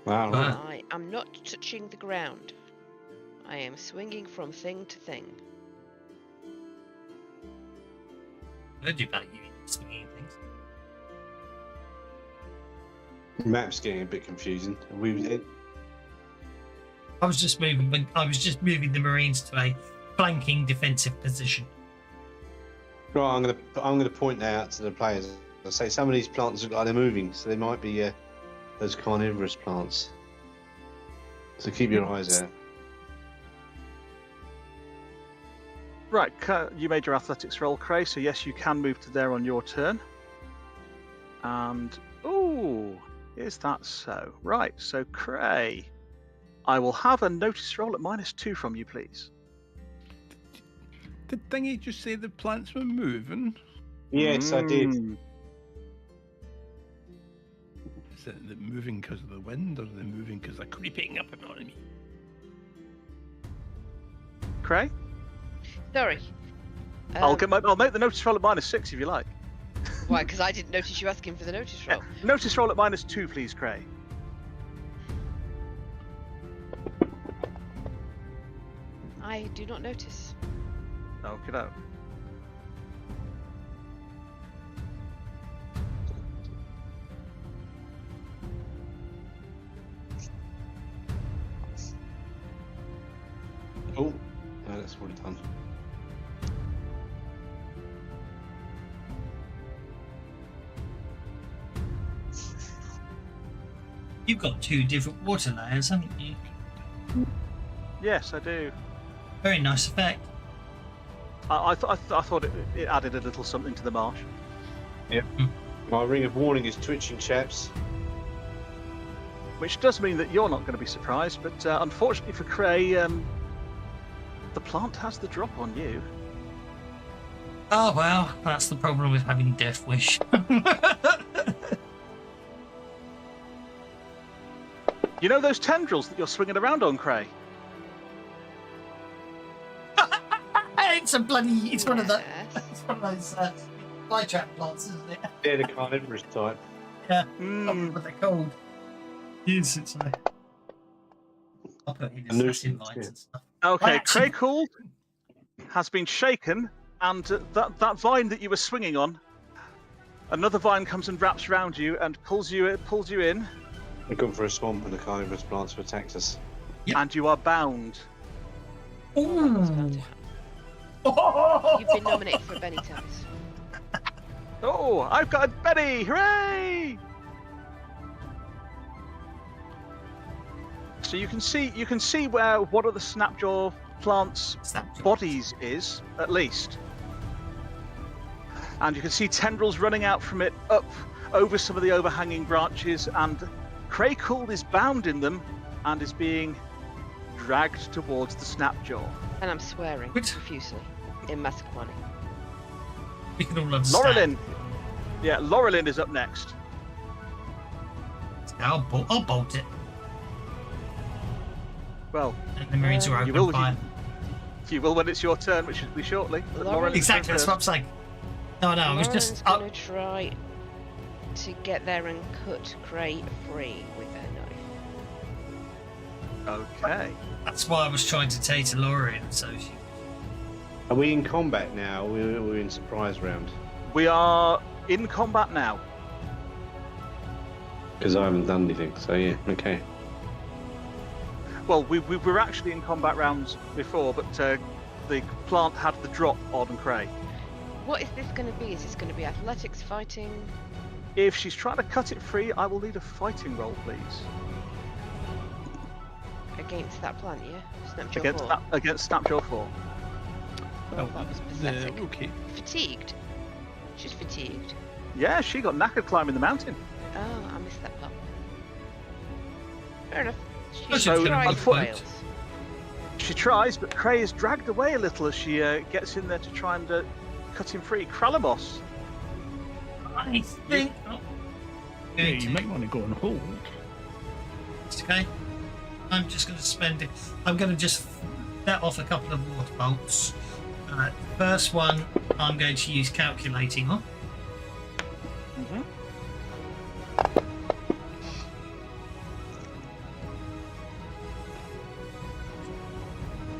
Wow. Right. I am not touching the ground. I am swinging from thing to thing. I do about you swinging things. Map's getting a bit confusing. I was just moving the Marines to a flanking defensive position. Right, I'm gonna point that out to the players. I'll say some of these plants look like they're moving, so they might be those carnivorous plants. So keep your eyes out. Right, you made your athletics roll, Cray, so yes, you can move to there on your turn. And, oh, is that so? Right, so Cray, I will have a notice roll at -2 from you, please. Did Thingy just say the plants were moving? Yes, I did. Is it moving because of the wind, or are they moving because they're creeping up on me? Cray? Sorry. I'll make the notice roll at -6 if you like. Why? Because I didn't notice you asking for the notice roll. Notice roll at -2, please, Cray. I do not notice. Okay, no. Oh, no, that's already done. You've got 2 different water layers, haven't you? Yes, I do. Very nice effect. I thought it added a little something to the marsh. Yep. My ring of warning is twitching, chaps. Which does mean that you're not going to be surprised, but unfortunately for Cray, the plant has the drop on you. Oh well, that's the problem with having Death Wish. You know those tendrils that you're swinging around on, Cray? It's one of the. Yes. It's one of those fly trap plants, isn't it? They're the carnivorous type. Yeah. I don't know what they're called. Yes, it's a. I'll put in assassin vines and stuff. Okay, actually- Craycool has been shaken, and that vine that you were swinging on, another vine comes and wraps around you and pulls you in, We're going for a swamp and the carnivorous plants have attacked us. Yep. and you are bound. That's bound to Ooh. happen. You've been nominated for a Benny Tavis. Oh, I've got a Benny! Hooray! So you can see where one of the snapjaw plants' bodies is, at least. And you can see tendrils running out from it up over some of the overhanging branches, and Craycool is bound in them and is being dragged towards the snapjaw. And I'm swearing What? profusely in Masquerade. We can all understand. Laurelyn is up next. I'll bolt it. Well, And the Marines are you open will fire. you will when it's your turn, which will be shortly. But Laurelyn- Laurelyn is Exactly, that's first. what I'm saying. No, I was just. Lauren's gonna try. to get there and cut Cray free with her knife. Okay. That's why I was trying to take to Laura in, so she. Are we in combat now? We're in surprise round. We are in combat now. Because I haven't done anything, so yeah, okay. Well, we were actually in combat rounds before, but the plant had the drop on Cray. What is this going to be? Is this going to be athletics, fighting? If she's trying to cut it free, I will need a fighting roll, please. Against that plant, yeah? Snapjaw Against 4. against Snapjaw 4. Well, that was pathetic. Okay. Fatigued. She's fatigued. Yeah, she got knackered climbing the mountain. Oh, I missed that part. Fair enough. Oh, She so tries unfortunate- whales. She tries, but Cray is dragged away a little as she gets in there to try and cut him free. Kralamos. I think. Oh, Yeah, you might want to go on hold. It's okay. I'm just going to spend it. I'm going to just let off a couple of water bolts. The first one I'm going to use calculating on. Mm-hmm.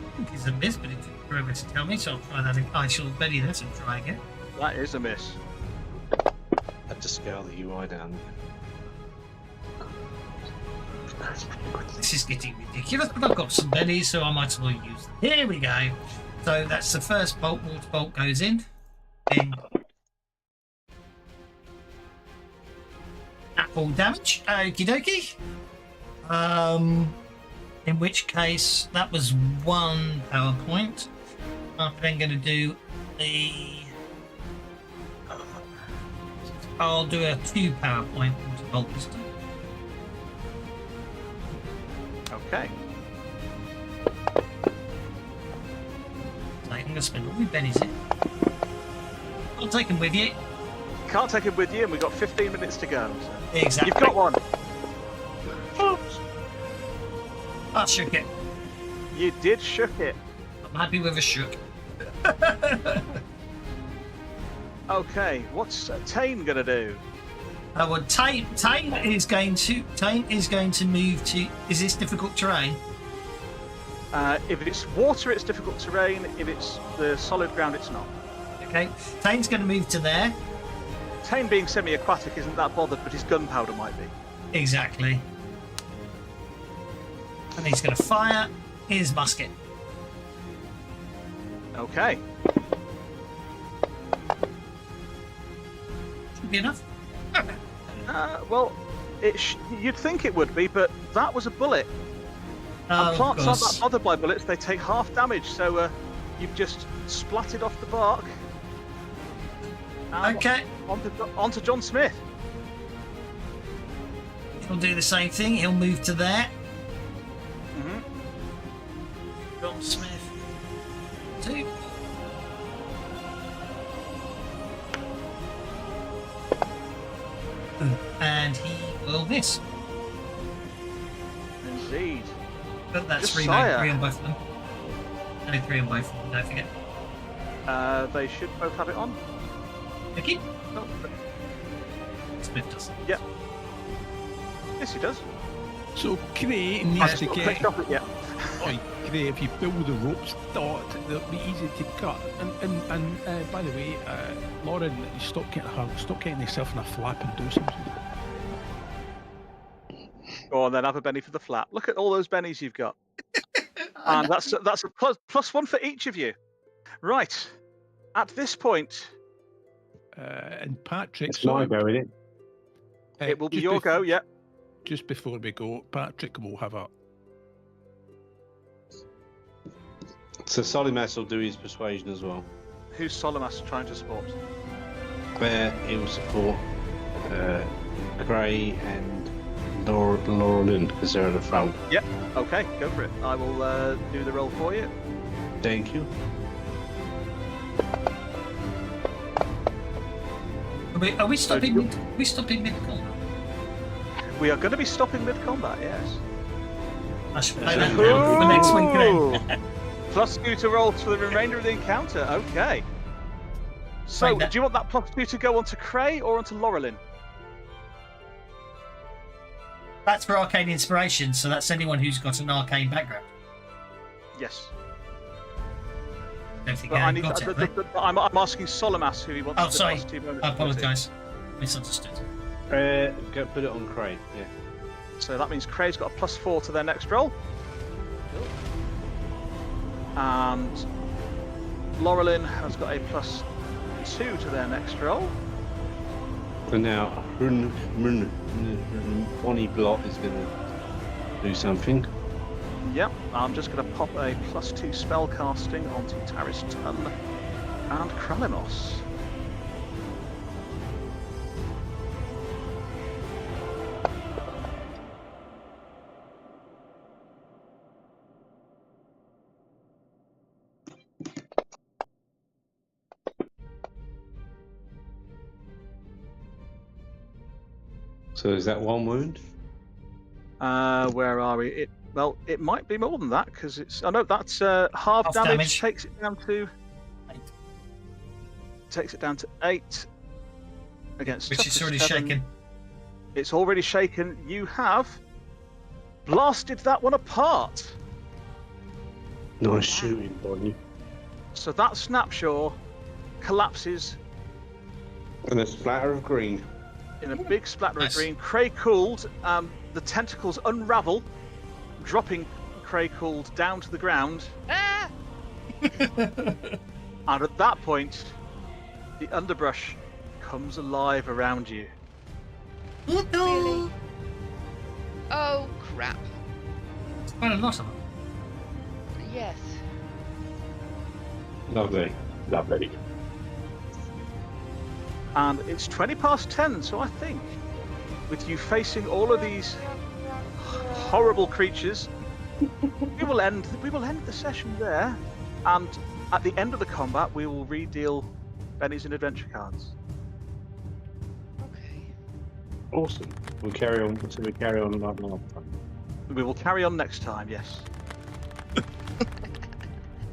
I think it's a miss, but it took forever to tell me, so I'll try that. I shall bury that and try again. That is a miss. I had to scale the UI down. This is getting ridiculous, but I've got some bennies, so I might as well use them. Here we go. So that's the first bolt. Water bolt goes in. Then apple damage. Okie dokie. In which case that was 1 power point. I'm then going to do I'll do a 2 power point water bolt this time. Okay. So I'm going to spend all my bennies here. I'll take them with you. Can't take him with you, and we've got 15 minutes to go. So. Exactly. You've got one. I shook it. You did shook it. I'm happy with a shook. Okay, what's Tane gonna do? Well, Tane is going to move to. Is this difficult terrain? If it's water, it's difficult terrain. If it's the solid ground, it's not. Okay, Tane's going to move to there. Tane being semi-aquatic isn't that bothered, but his gunpowder might be. Exactly. And he's going to fire his musket. Okay. Should be enough. Well, you'd think it would be, but that was a bullet. Oh, And plants aren't gosh. that bothered by bullets; they take half damage. So you've just splatted off the bark. And Okay, onto John Smith. he'll do the same thing. He'll move to there. Mm-hmm. John Smith. 2. And he will miss. Indeed. But that's Josiah. 3 on both of them. No, 3 on both of them, don't forget. They should both have it on. Vicky? No. Smith does. Yeah. Yes, he does. So Cray needs I've to not get. clicked off it yet. Oi, Cray, if you build the ropes taut, they'll be easy to cut. And by the way, Lauren, stop getting yourself in a flap and do something. Go on then, have a Benny for the flat. Look at all those bennies you've got. And that's a plus 1 for each of you. Right. At this point, And Patrick, It's my go, isn't it? it will be just your go, yeah. Just before we go, Patrick will have a. So Solimass will do his persuasion as well. Who's Solomas trying to support? He will support Gray and Laurelin because they're at the front. Okay, go for it. I will do the roll for you. Thank you. Are we stopping mid combat? We are going to be stopping mid-combat, yes. I should play that down for next week then. +2 to roll for the remainder of the encounter. Okay. So, Like that. do you want that +2 to go onto Cray or onto Laurelin? That's for arcane inspiration, so that's anyone who's got an arcane background. Yes. Don't think But anyone got it, have they? I'm asking Solomas who he wants Oh, the sorry. +2 bonus I to go to. apologise. Misunderstood. Go put it on Cray. Yeah. So that means Cray's got a +4 to their next roll. Cool. And Laurelin has got a +2 to their next roll. And now, Bonnie Blot is going to do something. Yep, I'm just going to pop a +2 spell casting onto Taristan and Kralinos. So is that one wound? Where are we? Well, it might be more than that because it's. Oh no, that's half damage. Takes it down to 8. Takes it down to 8 against. Which is toughness already 7. shaken. It's already shaken. You have blasted that one apart. Nice shooting, Bonnie. So that snapshot collapses And a splatter of green. in a big splatter Nice. of green. Cray cooled. The tentacles unravel, dropping Cray cooled down to the ground. Ah! And at that point, the underbrush comes alive around you. Oh, no. Really? Oh, crap. It's quite a lot of them. Yes. Lovely. Lovely. And it's 20 past 10, so I think with you facing all of these horrible creatures, we will end the session there, and at the end of the combat we will redeal Benny's and adventure cards. Okay. Awesome. We'll carry on until we carry on like last time. We will carry on next time, yes.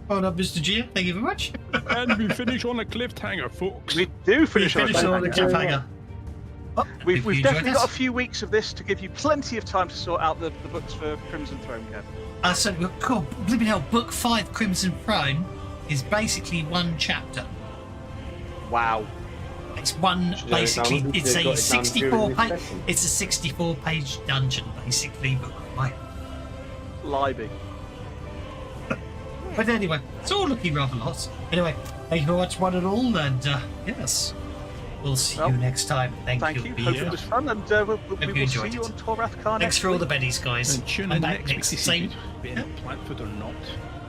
Well done, Mr. G. Thank you very much. And we finish on a cliffhanger, folks. We do finish on a Finish on the cliffhanger. cliffhanger. Oh, We've if you enjoyed definitely got a this. few weeks of this to give you plenty of time to sort out the books for Crimson Throne, Kev. So, cool. Blimey hell, Book 5 Crimson Throne is basically one chapter. Wow. It's one, Should basically, have done- it's should have a got it done 64 during this page, session. it's a 64 page dungeon, basically, Book 5. Libby. But anyway, it's all looking rather lost. Anyway, thank you very much, one and all, and yes, we'll see Well, you next time. Thank you. Hope Peter. it was fun, and we you will see enjoyed you it. on Torath Khan. Thanks for all the bennies, guys. And tune I'm in back next week next to see same. if it's been plant food or not.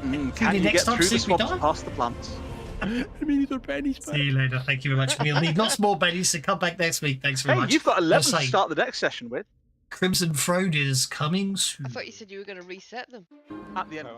Can Tune you in get next time through to see the if we swamps die. past the plants? I mean, either pennies back. See you later. Thank you very much. We'll need lots more bennies, so come back next week. Thanks very Hey, much. you've got 11 I'll to say, start the next session with Crimson Throne is coming soon. I thought you said you were going to reset them. at the end.